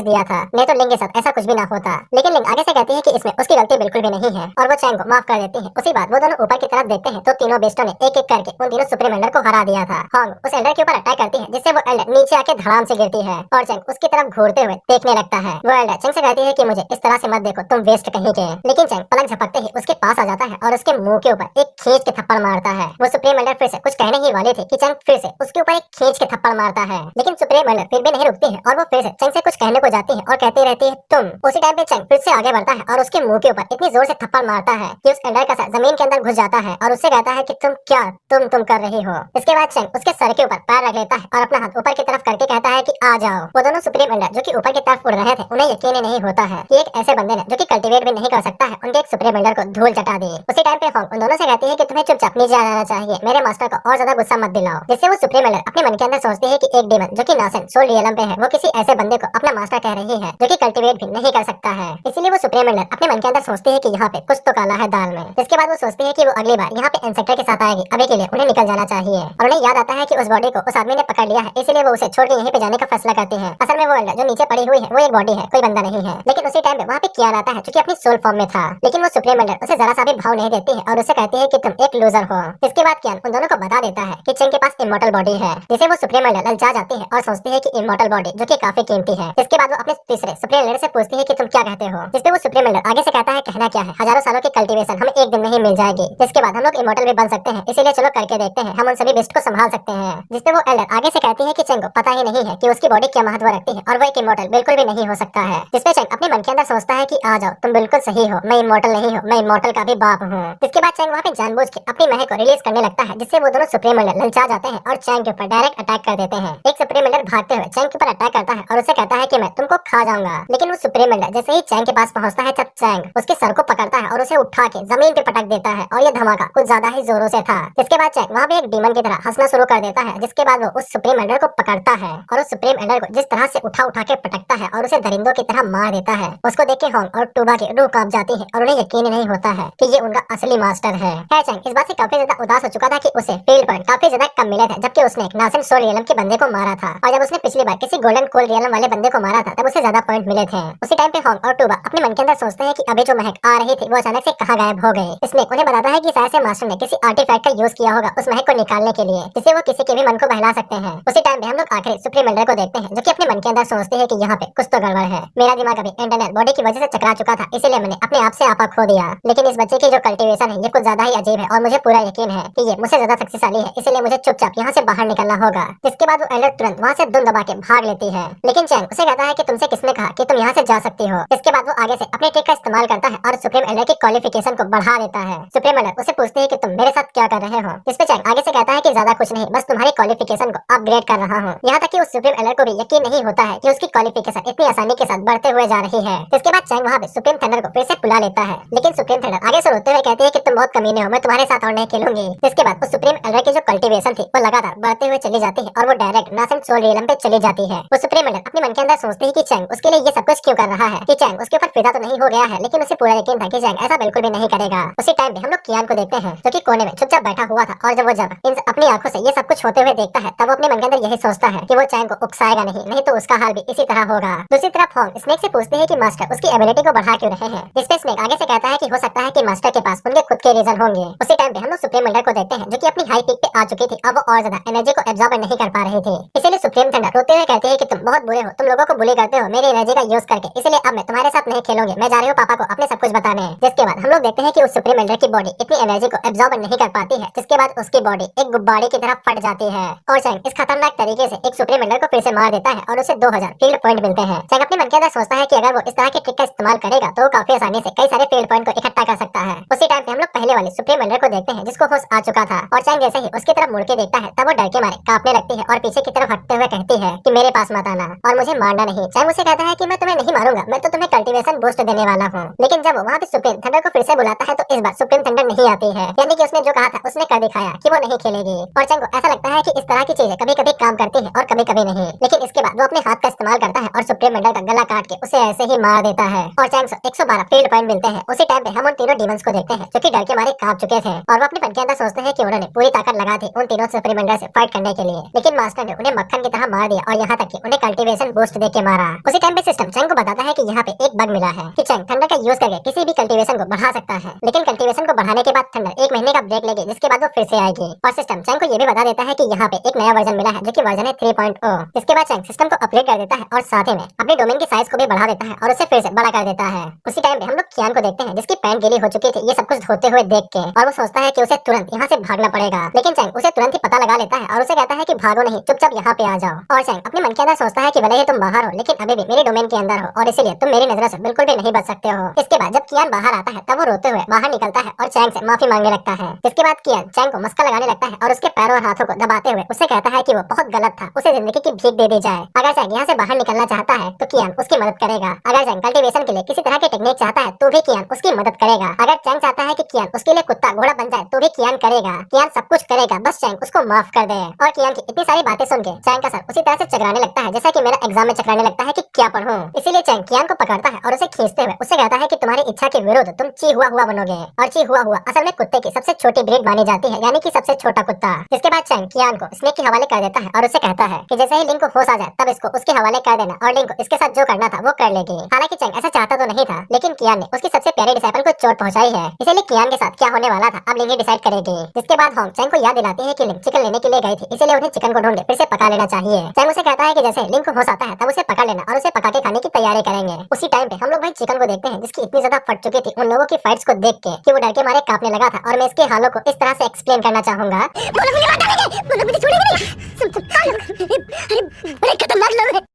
दिया था, नहीं तो लिंग के साथ ऐसा कुछ भी ना होता। लेकिन लिंग आगे से कहती है कि इसमें उसकी गलती बिल्कुल भी नहीं है और वो चेंग को माफ कर देती है। उसी बात वो दोनों ऊपर की तरफ देखते हैं तो तीनों बेस्टों ने एक एक करके उन तीनों सुप्रीम एल्डर को हरा दिया था। होंग उस एल्डर के ऊपर अटैक करती है, जिससे वो एल्डर नीचे आके धड़ाम से गिरती है और चेंग उसकी तरफ घूरते हुए देखने लगता है। वो एल्डर चेंग से कहती है कि मुझे इस तरह से मत देखो, तुम वेस्ट कहीं के। लेकिन चेंग पलक झपकते ही उसके पास आ जाता है और उसके मुंह के ऊपर एक खींच के थप्पड़ मारता है। वो सुप्रीम एल्डर फिर से कुछ कहने ही वाले थे कि चेंग फिर से उसके ऊपर एक खींच के थप्पड़ मारता है, लेकिन सुप्रीम एल्डर फिर भी नहीं रुकती है और वो फिर से चेंग से कुछ कहने को जाती है और कहती रहती है तुम। उसी टाइम पे चेंग फिर से आगे बढ़ता है और उसके मुंह के ऊपर इतनी जोर से थप्पड़ मारता है कि उस एल्डर का सर जमीन के अंदर घुस जाता है और उससे कहता है कि तुम क्या तुम कर रही हो। इसके बाद चेंग उसके सर के ऊपर पैर रख लेता है और अपना हाथ ऊपर की तरफ करके कहता है कि आ जाओ। वो दोनों सुप्रीम एल्डर जो कि ऊपर की तरफ उड़ रहे थे उन्हें यकीन ही नहीं होता है कि एक ऐसे बंदे ने जो कि कल्टीवेट भी नहीं कर सकता है उनके एक सुप्रीम एल्डर को धूल चटा दी। उसी टाइम पे होंग उन दोनों से कहती है कि तुम्हें चुपचाप नीचे आ जाना चाहिए, मेरे मास्टर को और ज्यादा गुस्सा मत दिलाओ। जिससे वो सुप्रीम एल्डर अपने मन के अंदर सोचती है कि एक डीमन जो कि नासन सोल रियलम पे है वो किसी ऐसे बंदे को अपना मास्टर कह रही है जो कि कल्टीवेट भी नहीं कर सकता है। इसीलिए वो सुप्रीम एल्डर अपने मन के अंदर सोचती है कि यहाँ पे कुछ तो काला है दाल में। इसके बाद वो सोचती है कि वो अगली बार यहाँ पे इंसेक्टर के साथ आएगी, अभी के लिए उन्हें निकल जाना चाहिए। और उन्हें याद आता है कि उस बॉडी को उस आदमी ने पकड़ लिया है, इसीलिए वो उसे छोड़ के यहीं पे जाने का फैसला करती है। असल में वो एल्डर जो नीचे पड़ी हुई है वो एक बॉडी है, कोई बंदा नहीं है। लेकिन उसी टाइम पे वहाँ पे कियान आता है जो कि अपनी सोल फॉर्म में था, लेकिन वो सुप्रीम एल्डर उसे जरा सा भी भाव नहीं देती है और उसे कहती है कि तुम एक लूजर हो। इसके बाद कियान उन दोनों को बता देता है कि चेंग के पास इमॉर्टल बॉडी है, जिसे वो सुप्रीम एल्डर ललचा जाती है और सोचती है कि इमॉर्टल बॉडी जो कि काफी कीमती है। इसके बाद वो अपने तीसरे सुप्रीम एल्डर से पूछती है कि तुम क्या कहते हो, जिसपे वो सुप्रीम एल्डर आगे से कहता है कहना क्या है, हजारों सालों की कल्टीवेशन हमें एक दिन में ही मिल जाएगी, जिसके बाद हम लोग इमॉर्टल भी बन सकते हैं, इसीलिए चलो करके देखते हैं, हम उन सभी बेस्ट को संभाल सकते हैं। जिसपे वो एल्डर आगे से कहती है कि चेंग को पता ही नहीं है कि उसकी बॉडी क्या महत्व रखती है और वो एक इमॉर्टल बिल्कुल भी नहीं हो सकता है। जिसपे चेंग अपने मन के अंदर सोचता है कि आ जाओ, तुम बिल्कुल सही हो, मैं इमॉर्टल नहीं हूँ, मैं इमॉर्टल का भी बाप हूँ। जिसके बाद चेंग वहाँ पे जानबूझ के अपनी महक को रिलीज करने लगता है, जिससे वो दोनों सुप्रीम एल्डर ललचा जाते हैं और चेंग के ऊपर डायरेक्ट अटैक कर देते हैं। एक सुप्रीम एल्डर भागते हुए चेंग के ऊपर अटैक करता है और उसे कहता है कि मैं तुमको खा जाऊंगा। लेकिन वो सुप्रीम एल्डर जैसे ही चेंग के पास पहुंचता है तब चेंग उसके सर को पकड़ता है और उसे उठा के जमीन पे पटक देता है और ये धमाका कुछ ज्यादा ही जोरों से था। जिसके बाद चेंग वहाँ पे एक डीमन की तरह हंसना शुरू कर देता है, जिसके बाद वो उस सुप्रीम एल्डर को पकड़ता है और उस सुप्रीम एल्डर को जिस तरह से उठा के पटकता है और उसे दरिंदों की तरह मार देता है, उसको देख के होंग और टूबा की रूह कांप जाती है और उन्हें यकीन नहीं होता है कि ये उनका असली मास्टर है। चेंग इस बात से काफी ज्यादा उदास हो चुका था कि उसे फील्ड पर काफी ज्यादा कम मिले थे, जबकि उसने एक नासन सोल रियलम के बंदे को मारा था और जब उसने पिछली बार किसी गोल्डन कोल रियलम वाले बंदे को मारा था तब उसे ज्यादा पॉइंट मिले थे। उसी टाइम पे होंग और टूबा अपने मन के अंदर सोचते हैं कि अभी जो महक आ रही थी वो अचानक से कहाँ गायब हो गई। स्नेक उन्हें बताता है कि शायद से मास्टर ने किसी आर्टिफैक्ट का यूज किया होगा उस महक को निकालने के लिए, जिससे वो किसी के भी मन को बहला सकते हैं। उसी टाइम पे हम लोग आखिरी सुप्रीम एल्डर को देखते हैं जो कि अपने मन के अंदर सोचते हैं कि यहाँ पे कुछ तो गड़बड़ है, मेरा दिमाग अभी इंटरनल बॉडी की वजह से चकरा चुका था, इसीलिए मैंने अपने आप से आपा खो दिया। लेकिन इस बच्चे की जो कल्टीवेशन है ये कुछ ज्यादा ही अजीब है और मुझे पूरा यकीन है कि ये मुझसे ज्यादा शक्तिशाली है, इसलिए मुझे चुपचाप यहाँ से बाहर निकलना होगा। जिसके बाद वो एल्डर तुरंत वहाँ से दुम दबा के भाग लेती है। लेकिन चेंग उसे कहता है कि तुमसे किसने कहा कि तुम यहाँ से जा सकती हो। इसके बाद वो आगे से अपने ट्रिक का इस्तेमाल करता है और सुप्रीम एल्डर की क्वालिफिकेशन को बढ़ा देता है। सुप्रीम एल्डर उसे पूछते हैं कि तुम मेरे साथ क्या कर रहे हो, जिसपे चेंग आगे से कहता है कि ज्यादा कुछ नहीं, बस तुम्हारी क्वालिफिकेशन को अपग्रेड कर रहा हूँ। यहाँ तक कि उस सुप्रीम एल्डर को भी यकीन नहीं होता है कि उसकी क्वालिफिकेशन इतनी आसानी के साथ बढ़ते हुए जा रही है। इसके बाद चेंग वहाँ पे सुप्रीम थंडर को फिर से बुला लेता है, लेकिन सुप्रीम थंडर आगे से रोते हुए कहती है कि तुम बहुत कमीने हो, मैं तुम्हारे साथ और नहीं खेलूंगी। इसके बाद उस सुप्रीम एल्डर की जो कल्टीवेशन थी वो लगातार बढ़ते हुए चली जाती है और वो डायरेक्ट नासन सोल रियलम पे चली जाती है। वो सुप्रीम एल्डर अपने मन के अंदर सोचती है कि चेंग उसके लिए ये सब कुछ क्यों कर रहा है, कि चेंग उसके ऊपर फिदा तो नहीं हो गया है, लेकिन उसे पूरा यकीन था कि चेंग ऐसा बिल्कुल भी नहीं करेगा। उसी टाइम पे हम लोग कियान को देखते हैं जो कि कोने में चुपचाप बैठा हुआ था और जब वो इन अपनी आंखों से ये सब कुछ होते हुए देखता है तब वो अपने मन के अंदर यही सोचता है कि वो चेंग को उकसाएगा नहीं तो उसका हाल भी इसी तरह होगा। दूसरी तरफ होंग स्नेक से पूछते हैं कि मास्टर उसकी एबिलिटी को बढ़ा क्यों रहे हैं, जिसपे स्नेक आगे से कहता है कि हो सकता है कि मास्टर के पास उनके खुद के रीजन होंगे। उसी टाइम पे हम लोग सुप्रीम एल्डर को देखते हैं जो कि अपनी हाई पीक पे आ चुकी थी, अब वो और ज्यादा एनर्जी को एब्जॉर्ब नहीं कर पा रही थी। इसीलिए सुप्रीम थंडर रोते हुए कहते हैं कि तुम बहुत बुरे हो, तुम लोगों को बुली करते हो मेरी एनर्जी का यूज करके, इसलिए अब मैं तुम्हारे साथ नहीं खेलूंगी। मैं जा रही हूँ पापा को अपने सब कुछ बताने। जिसके बाद हम लोग देखते हैं कि उस सुप्रीम एल्डर की बॉडी इतनी एनर्जी को एब्जॉर्ब नहीं कर पाती है, जिसके बाद उसकी बॉडी एक गुब्बारे की तरह फट जाती है और चैंग इस खतरनाक तरीके से एक सुप्रीम एल्डर को फिर से मार देता है और उसे 2000 फील्ड पॉइंट मिलते हैं। चैंग अपने मन के अंदर सोचता है कि अगर वो इस तरह की ट्रिक का इस्तेमाल करेगा तो वो काफी आसानी से कई सारे फील्ड पॉइंट को इकट्ठा कर सकता है। उसी टाइम पे हम लोग पहले वाले सुप्रीम एल्डर को देखते हैं जिसको होश आ चुका था और चैंग जैसे ही उसकी तरफ मुड़ के देखता है तब वो डर के मारे कांपने लगती है और पीछे की तरफ हटते हुए कहती है कि मेरे पास मत आना और मुझे मारना नहीं। चैंग उसे कहता है कि मैं तुम्हें नहीं मारूंगा, मैं तो तुम्हें कल्टीवेशन बूस्ट देने वाला हूँ। लेकिन जब वो वहाँ पे सुप्रीम थंडर को फिर से बुलाता है तो इस बार सुप्रीम थंडर नहीं आती है, यानी कि उसने जो कहा था उसने कर दिखाया कि वो नहीं खेलेगी। और चैंग को ऐसा लगता है कि इस तरह की चीजें कभी कभी काम करती है और कभी कभी नहीं। लेकिन इसके बाद वो अपने हाथ का इस्तेमाल करता है और सुप्रीम एल्डर का गला काट के उसे ऐसे ही मार देता है और चैंग को 112 फील्ड पॉइंट मिलते हैं। उसी टाइम पे हम उन तीनों डीमंस को देखते हैं जो कि डर के मारे कांप चुके थे और वो अपने मन के अंदर सोचते हैं कि उन्होंने पूरी ताकत लगा दी उन तीनों सुप्रीम एल्डर से फाइट करने के लिए, लेकिन मास्टर ने उन्हें मक्खन की तरह मार दिया और यहाँ तक कि उन्हें कल्टीवेशन बूस्ट देके मारा। उसी टाइम पे सिस्टम चैंग को बताता है कि यहाँ पे एक बग मिला है कि चैंग थंडर का यूज करके किसी भी कल्टीवेशन को बढ़ा सकता है, लेकिन कल्टीवेशन को बढ़ाने के बाद थंडर 1 महीने का ब्रेक लेगी जिसके बाद वो फिर से आएगी। और सिस्टम चैंग को ये भी बता देता है कि यहाँ पे एक नया वर्जन मिला है जो कि वर्जन है 3.0। जिसके बाद चैंग सिस्टम को अपग्रेड कर देता है और साथ ही में अपने डोमेन की साइज को भी बढ़ा देता है और उसे फिर से बड़ा कर देता है। उसी टाइम पे हम लोग कियान को देखते हैं जिसकी पैंट गीली हो चुकी थी ये सब कुछ धोते हुए देख के, और वो सोचता है कि उसे तुरंत यहाँ से भागना पड़ेगा, लेकिन चैंग उसे तुरंत ही पता लगा लेता है और उसे कहता है कि भागो नहीं, चुपचाप यहाँ पे आ जाओ। और चैंग अपने मन के अंदर सोचता है कि भले ही तुम बाहर हो लेकिन अभी भी मेरे डोमेन के अंदर हो और इसीलिए तुम मेरी नजरों से बिल्कुल भी नहीं बच सकते हो। इसके बाद जब कियान बाहर आता है तब वो रोते हुए बाहर निकलता है और चैंग से माफी मांगने लगता है। जिसके बाद कियान चैंग को मस्का लगाने लगता है और उसके पैरों और हाथों को दबाते हुए उससे कहता है कि वो बहुत गलत था, उसे जिंदगी की भीख दे दी जाए। अगर चैंग यहाँ से बाहर निकलना चाहता है तो कियान उसकी मदद करेगा। अगर चैंग कल्टीवेशन के लिए किसी तरह की टेक्निक चाहता है तो भी कियान उसकी मदद करेगा। अगर चैंग चाहता है कि कियान उसके लिए कुत्ता घोड़ा बन जाए तो भी कियान करेगा। कियान सब कुछ करेगा, बस चैंग उसको माफ कर दे। और कियान की इतनी सारी बातें सुन के चैंग का सर उसी तरह से चकराने लगता है जैसा कि मेरा एग्जाम में चकराने लगता है कि क्या पढ़ूं। इसीलिए चैंग कियान को पकड़ता है और उसे खींचते हुए उससे कहता है कि तुम्हारी इच्छा के विरुद्ध तुम ची हुआ हुआ बनोगे। और ची हुआ हुआ असल में कुत्ते की सबसे छोटी ब्रीड मानी जाती है, यानी कि सबसे छोटा कुत्ता। जिसके बाद चैंग कियान को स्नेक के हवाले कर देता है और उसे कहता है कि जैसे ही लिंक को होश आ जाए तब इसको उसके हवाले कर देना और लिंक को इसके साथ जो करना था वो कर लेगी। हालांकि चैंग ऐसा चाहता तो नहीं था, लेकिन कियान ने उसकी सबसे प्यारे डिसाइपल को चोट पहुंचाई है, इसीलिए कियान के साथ क्या होने वाला था अब लिंक डिसाइड करेगी। जिसके बाद होंग चैंग को याद दिलाती है कि लिंक चिकन लेने के लिए गई थी, इसीलिए उन्हें चिकन को ढूंढ के फिर से पका लेना चाहिए। चैंग उसे कहता है कि जैसे लिंक को होश आता है तब उसे पकड़ लेना और उसे पका के खाने की तैयारी करेंगे। उसी टाइम पे हम लोग भाई चिकन को देखते हैं जिसकी इतनी ज्यादा फट चुकी थी उन लोगों की फाइट्स को देख के कि वो डर के मारे कांपने लगा था। और मैं इसके हालों को इस तरह से एक्सप्लेन करना चाहूंगा।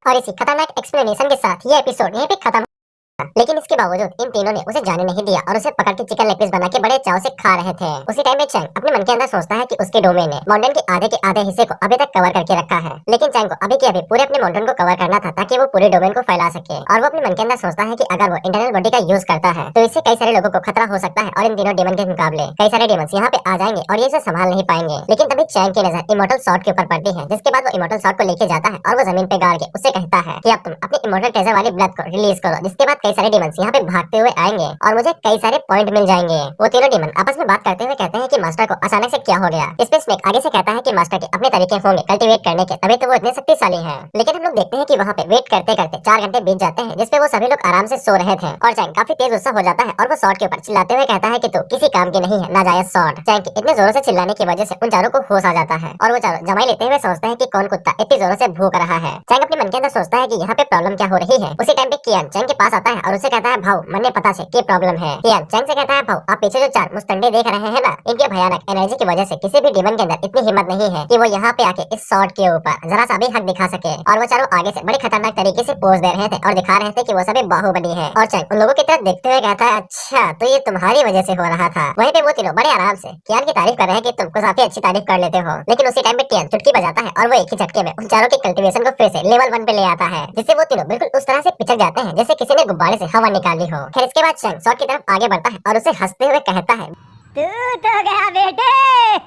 और इसी खतरनाक एक्सप्लेनेशन के साथ ये एपिसोड यहीं पे खत्म। लेकिन इसके बावजूद इन तीनों ने उसे जाने नहीं दिया और उसे पकड़ के चिकन लेग पीस बना के बड़े चाव से खा रहे थे। उसी टाइम में चैंग अपने मन के अंदर सोचता है कि उसके डोमेन ने माउंटेन के आधे हिस्से को अभी तक कवर करके रखा है, लेकिन चैंग को अभी के अभी पूरे अपने माउंटेन को कवर करना था ताकि वो पूरे डोमेन को फैला सके। और वो अपने मन के अंदर सोचता है कि अगर वो इंटरनल बॉडी का यूज करता है तो इससे कई सारे लोगों को खतरा हो सकता है और इन तीनों डेमन के मुकाबले कई सारे डेमंस यहाँ पे आ जाएंगे और ये इसे संभाल नहीं पाएंगे। लेकिन तभी चैंग की नजर इमोर्टल शॉट के ऊपर पड़ती है, जिसके बाद वो इमोर्टल शॉट को लेके जाता है और वो जमीन पे गाड़ के उससे कहता है कि अब तुम अपने इमोर्टल ट्रेजर वाली ब्लड को रिलीज करो। जिसके बाद कई सारे डेमंस यहाँ पे भागते हुए आएंगे और मुझे कई सारे पॉइंट मिल जाएंगे। वो तीनों डीमन आपस में बात करते हुए कहते हैं कि मास्टर को अचानक से क्या हो गया। इस पे स्नेक आगे से कहता है कि मास्टर के अपने तरीके होंगे कल्टीवेट करने के, तभी तो वो इतने शक्तिशाली हैं। लेकिन हम लोग देखते हैं कि वहाँ पे वेट करते करते 4 घंटे बीत जाते हैं, जिसपे वो सभी लोग आराम से सो रहे थे। और चैंग काफी तेज गुस्सा हो जाता है और वो शॉट के ऊपर चिल्लाते हुए कहता है कि तू किसी काम की नहीं है, नाजायज शॉट। चैंग के इतने जोरों से चिल्लाने की वजह से उन चारों को होश आ जाता है और वो चारों जमाई लेते हुए सोचते हैं कि कौन कुत्ता इतनी जोरों से भूख रहा है। चैंग अपने मन के अंदर सोचता है कि यहाँ पे प्रॉब्लम क्या हो रही है। उसी टाइम पे कियान चैंग के पास आता है और उसे कहता है भाव मन्ने पता है क्या प्रॉब्लम है। कियान चैंग से कहता है भाव आप पीछे जो 4 मुस्तंडे देख रहे हैं ना, इनके भयानक एनर्जी की वजह से किसी भी डीमन के अंदर इतनी हिम्मत नहीं है कि वो यहाँ पे आके इस शॉट के ऊपर जरा सा भी हक दिखा सके। और वो चारों आगे से बड़े खतरनाक तरीके से पोज दे रहे थे और दिखा रहे थे कि वो सभी बाहुबली है। और चैंग उन लोगों की तरफ देखते हुए कहता है अच्छा तो ये तुम्हारी वजह से हो रहा था। वहीं पे वो तीनों बड़े आराम से कियान की तारीफ कर रहे हैं कि तुम काफी अच्छी तारीफ कर लेते हो। लेकिन उसी टाइम पे कियान चुटकी बजाता है और वो एक ही झटके में उन चारों की कल्टीवेशन को फिर से लेवल 1 पे ले आता है, जिससे वो तीनों बिल्कुल उस तरह से पिचक जाते हैं जैसे किसी ने गुब्बारे से हवा निकाली हो। फिर इसके बाद चैंग शॉट की तरफ आगे बढ़ता है और उसे हंसते हुए कहता है तू तो गया बेटे।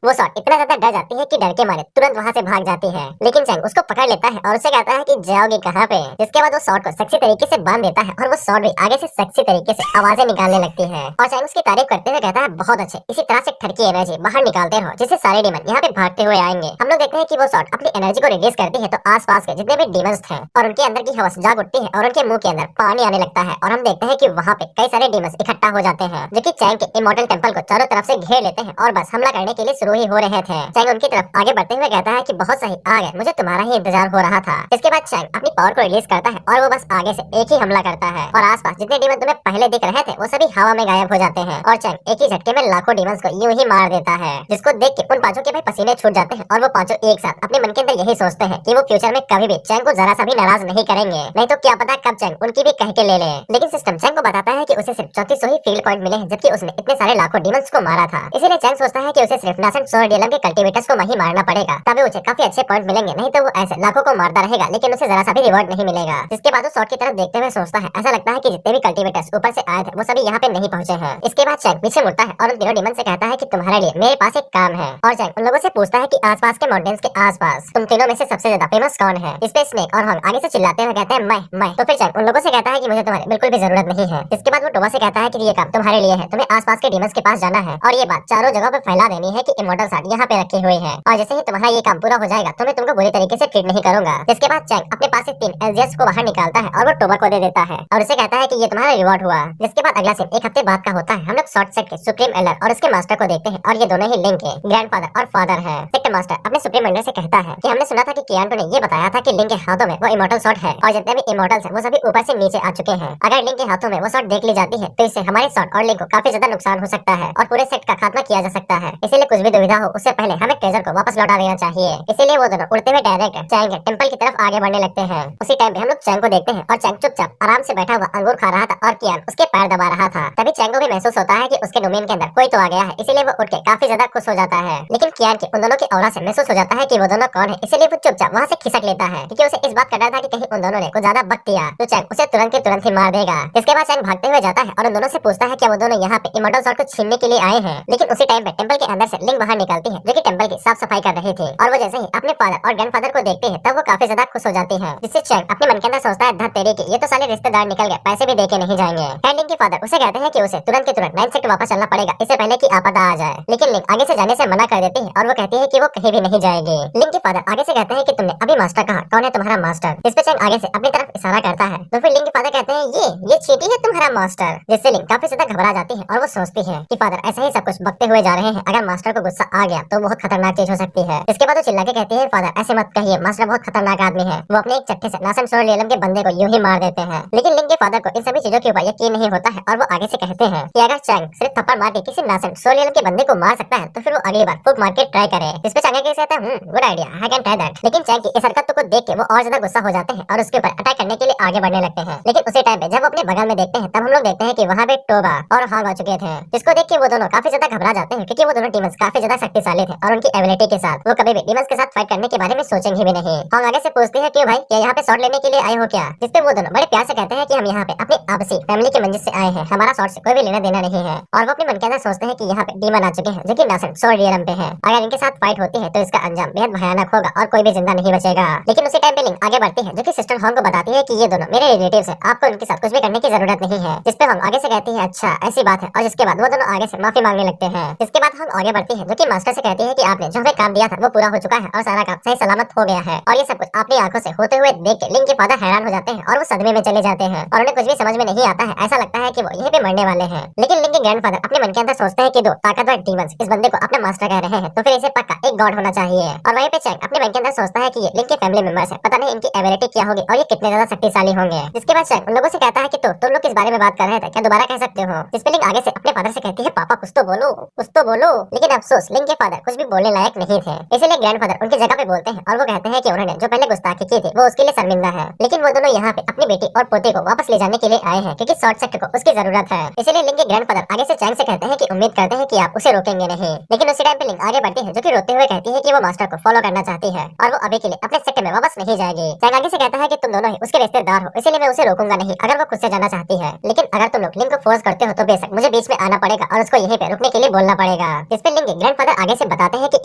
वो शॉट इतना ज्यादा डर जाती है कि डर के मारे तुरंत वहाँ से भाग जाती है, लेकिन चैंग उसको पकड़ लेता है और उसे कहता है कि जाओगे कहाँ पे। जिसके बाद वो शॉट को सेक्सी तरीके से बांध देता है और वो शॉट भी आगे से सेक्सी तरीके से आवाजें निकालने लगती है। और चैंग उसकी तारीफ करते हुए कहता है बहुत अच्छे, इसी तरह से ठरकी एनर्जी बाहर निकालते रहो जिससे सारे डीमन यहाँ पे भागते हुए आएंगे। हम लोग देखते हैं कि वो शॉट अपनी एनर्जी को रिलीज करती है तो आसपास के जितने भी डीमंस थे और उनके अंदर की हवस जाग उठती है और उनके मुंह के अंदर पानी आने लगता है और हम देखते हैं कि वहाँ पे कई सारे डीमंस इकट्ठा हो जाते हैं जो कि चैंग के इमॉर्टल टेंपल को चारों तरफ से घेर लेते हैं और बस हमला करने के लिए शुरू ही हो रहे थे। चैंग उनकी तरफ आगे बढ़ते हुए कहता है कि बहुत सही, आ गए, मुझे तुम्हारा ही इंतजार हो रहा था। इसके बाद चैंग अपनी पावर को रिलीज करता है और वो बस आगे से एक ही हमला करता है और आसपास जितने डीमन तुम्हें पहले दिख रहे थे वो सभी हवा में गायब हो जाते हैं और चैंग एक ही झटके में लाखों डीमंस को यूं ही मार देता है, जिसको देख के उन पांचों के भाई पसीने छूट जाते हैं और वो पांचों एक साथ अपने मन के अंदर यही सोचते हैं कि वो फ्यूचर में कभी भी चैंग को जरा सा भी नाराज नहीं करेंगे, नहीं तो क्या पता कब चैंग उनकी भी कह के ले ले। लेकिन सिस्टम चैंग को बताता है कि उसे सिर्फ 3400 ही फील्ड पॉइंट मिले हैं, जबकि उसने इतने सारे लाखों डीमंस को मारा था। इसीलिए चैंग सोचता है कि उसे सिर्फ नासेंट सोल रियलम के कल्टीवेटर्स को वही मारना पड़ेगा, तभी उसे काफी अच्छे पॉइंट मिलेंगे, नहीं तो वो ऐसे लाखों को मारता रहेगा लेकिन उसे जरा सा भी रिवॉर्ड नहीं मिलेगा। जिसके बाद वो शॉट की तरफ देखते हुए सोचता है, ऐसा लगता है कि जितने भी कल्टीवेटर्स ऊपर से आए थे वो सभी यहाँ पे नहीं पहुंचे हैं। इसके बाद चैंग पीछे मुड़ता है और उन तीनों डीमन से कहता है कि तुम्हारे लिए मेरे पास एक काम है, और चैंग उन लोगों से पूछता है कि आसपास के माउंटेन्स के आसपास तुम तीनों में से सबसे ज्यादा फेमस कौन है। इस पे स्नेक और हॉन्ग आगे से चिल्लाते हुए कहते हैं मैं। तो फिर चैंग उन लोगों से कहता है कि मुझे तुम्हारी बिल्कुल भी जरूरत नहीं है। इसके बाद वो टोबा से कहता है कि ये काम तुम्हारे लिए है, तुम्हें आसपास के डीमंस के पास जाना है और ये बात चारों जगह पे फैला देनी है कि इमॉर्टल सार्ड यहाँ पे रखी हुई है, और जैसे ही तुम्हारा ये काम पूरा हो जाएगा तो मैं तुमको बुरी तरीके से ट्रीट नहीं करूंगा। जिसके बाद चैंग अपने पास से 3 एलजीएस को बाहर निकालता है और वो टोबा को दे देता है और उसे कहता है कि ये तुम्हारा रिवॉर्ड हुआ। जिसके बाद अगला सीन एक हफ्ते बाद का होता है। हम लोग शॉर्ट सेट के सुप्रीम एल्डर और उसके मास्टर को देखते हैं और ये दोनों ही लिंक के ग्रैंडफादर और फादर है। सेक्टर मास्टर अपने सुप्रीम एल्डर से कहता है कि हमने सुना था कि कियानटो ने ये बताया था कि लिंक के हाथों में वो इमॉर्टल शॉट है और जितने भी इमॉर्टल्स हैं वो सभी ऊपर से नीचे आ चुके हैं। अगर लिंक के हाथों में वो शॉट देख ली जाती है तो इससे हमारे शॉट और लिंक को काफी ज्यादा नुकसान हो सकता है और पूरे सेट का खात्मा किया जा सकता है। इसीलिए कुछ भी दुविधा हो उससे पहले हमें ट्रेजर को वापस लौटा देना चाहिए। इसीलिए वो दोनों उड़ते हुए डायरेक्ट चैंग के टेंपल की तरफ आगे बढ़ने लगते हैं। उसी टाइम पे हम लोग चैंग को देखते हैं और चैंग चुपचाप आराम से बैठा हुआ अंगूर खा रहा था और कियान उसके पैर दबा रहा था। तभी चैंग को भी महसूस होता है कि उसके डोमेन के अंदर कोई तो आ गया है, इसीलिए वो उठ के काफी ज्यादा खुश हो जाता है। लेकिन कियान के उन दोनों की औरा से महसूस हो जाता है कि वो दोनों कौन है, इसीलिए वो चुपचाप वहाँ से खिसक लेता है क्योंकि उसे इस बात का डर था कि कहीं उन दोनों ने कुछ ज्यादा बक दिया तो चैंग उसे तुरंत के तुरंत ही मार देगा। इसके बाद चैंग भागते हुए जाता है और उन दोनों से पूछता है क्या वो दोनों यहाँ पे इमॉर्टल शॉट को छीनने के लिए आए हैं। लेकिन उसी टाइम पे टेंपल के अंदर से लिंक बाहर निकलती है जो कि टेंपल की साफ सफाई कर रही थी और वो जैसे ही अपने फादर और ग्रैंडफादर को देखते हैं तब वो काफी ज्यादा खुश हो जाती है। जिससे चैंग अपने मन के अंदर सोचता है, धत तेरे की, ये तो साले रिश्तेदार निकल गए, पैसे भी देके नहीं जाएंगे। एंड लिंक के फादर उसे कहते हैं कि उसे तुरंत के तुरंत 9 सेक्टर वापस चलना पड़ेगा इससे पहले कि आपदा आ जाए। लेकिन लिंक आगे से जाने से मना कर देती है और वो कहती है कि वो कहीं भी नहीं जाएगी। लिंक के फादर आगे से कहते हैं कि तुमने अभी मास्टर कहा, कौन है तुम्हारा मास्टर। इस पे चैंग आगे से अपनी तरफ इशारा करता है तो फिर लिंक के फादर कहते हैं ये चीटी है तुम्हारा मास्टर। जिससे लिंक काफी ज्यादा घबरा जाती है और वो सोचती है कि फादर ऐसे ही सब कुछ बकते हुए जा रहे हैं, अगर मास्टर को गुस्सा आ गया तो बहुत खतरनाक चीज हो सकती है। इसके बाद वो चिल्ला के कहती है, फादर ऐसे मत कहिए, मास्टर बहुत खतरनाक आदमी है, वो अपने एक चट्टे से नासन सोल रियलम के बंदे को यूं ही मार देते हैं। लेकिन लिंक के फादर को इन सभी चीजों के ऊपर यकीन नहीं होता है और वो आगे से कहते हैं कि अगर चैंग सिर्फ थप्पड़ मार के किसी नासन सोल रियलम के बंदे को मार सकता है तो फिर वो अगली बार फूक मार के ट्राई करे। इस पे चैंग कहता है good idea, I can try that. लेकिन चैंग की इस हरकत को देख के वो और ज्यादा गुस्सा हो जाते हैं और उसके ऊपर अटैक करने के लिए आगे बढ़ने लगते हैं। लेकिन उसी टाइम पे जब वो अपने बगल में देखते हैं तब हम लोग देखते हैं कि वहाँ पे टोबा और हॉन्ग आ चुके थे, जिसको देख के वो दोनों काफी ज्यादा घबरा जाते हैं क्योंकि वो दोनों डीमंस काफी ज्यादा शक्तिशाली थे और उनकी एबिलिटी के साथ वो कभी भी डीमंस के साथ फाइट करने के बारे में सोचेंगे भी नहीं। हॉन्ग आगे से पूछती है, क्यों भाई, क्या यहाँ पे शॉट लेने के लिए आए हो क्या। जिस पे वो दोनों बड़े प्यार से कहते हैं कि हम यहाँ पे अपनी आपसी फैमिली की मंजिल से आए हैं, हमारा शॉट से कोई भी लेना देना नहीं है। और वो अपने मन के अंदर सोचते हैं कि यहाँ पे डीमन आ चुके हैं जो कि नासन सोल रियलम पे है, अगर इनके साथ फाइट होती है तो इसका अंजाम बेहद भयानक होगा और कोई भी जिंदा नहीं बचेगा। लेकिन उसी टाइम पे लिंक आगे बढ़ती है जो कि सिस्टर हॉन्ग को बताती है कि ये दोनों मेरे रिलेटिव्स हैं, आपको इनके साथ कुछ भी करने की जरूरत नहीं है। जिस पे हॉन्ग आगे से कहती है, अच्छा ऐसी बात है, और जिसके बाद वो दोनों आगे से माफी मांगने लगते हैं। जिसके बाद हम आगे बढ़ते हैं जो कि मास्टर से कहती है कि आपने जो हमें काम दिया था वो पूरा हो चुका है और सारा काम सही सलामत हो गया है, और ये सब कुछ अपनी आंखों से होते हुए देख के लिंक के फादर हैरान हो जाते हैं और वो सदमे में चले जाते हैं और उन्हें कुछ भी समझ में नहीं आता है, ऐसा लगता है कि वो यहीं पे मरने वाले हैं। लेकिन लिंक के ग्रैंडफादर अपने मन के अंदर सोचते हैं कि दो ताकतवर डीमंस इस बंदे को अपना मास्टर कह रहे हैं तो फिर इसे पक्का एक गॉड होना चाहिए। और वहीं पे चैंग अपने मन के अंदर सोचता है कि ये लिंक के फैमिली मेंबर्स है, पता नहीं इनकी एबिलिटी क्या होगी और ये कितने ज्यादा शक्तिशाली होंगे। जिसके बाद चैंग उन लोगों से कहता है कि तुम लोग किस बारे में बात कर रहे थे, क्या दोबारा कह सकते हो। जिस पे लिंक आगे से अपने फादर से कहती है, पापा कुछ तो बोलो कुछ तो बोलो। लेकिन अफसोस लिंक के फादर कुछ भी बोलने लायक नहीं थे, इसीलिए ग्रैंडफादर उनकी जगह पे बोलते हैं और वो कहते हैं कि उन्होंने जो पहले गुस्ताखी की थी वो उसके लिए शर्मिंदा है। लेकिन वो दोनों यहाँ पे अपनी बेटी और पोते को वापस ले जाने के लिए आए हैं क्योंकि शॉर्ट सेक्टर को उसकी जरूरत है। इसीलिए लिंक के ग्रैंडफादर आगे से चैंग से कहते हैं कि उम्मीद करते हैं कि आप उसे रोकेंगे नहीं। लेकिन उसी टाइम पे लिंक आगे बढ़ती है जो कि रोते हुए कहती है कि वो मास्टर को फॉलो करना चाहती है और वो अभी के लिए अपने सेक्टर में वापस नहीं जाएगी। चैंग आगे से कहता है कि तुम दोनों ही उसके रिश्तेदार हो, इसीलिए मैं उसे रोकूंगा नहीं अगर वो खुद से जाना चाहती है। लेकिन अगर तुम लोग लिंक को फोर्स करते हो तो बेशक मुझे बीच में आना पड़ेगा और उसको यहीं पे रुकने के लिए बोलना पड़ेगा। जिस पे लिंक के ग्रैंडफादर आगे से बताते हैं कि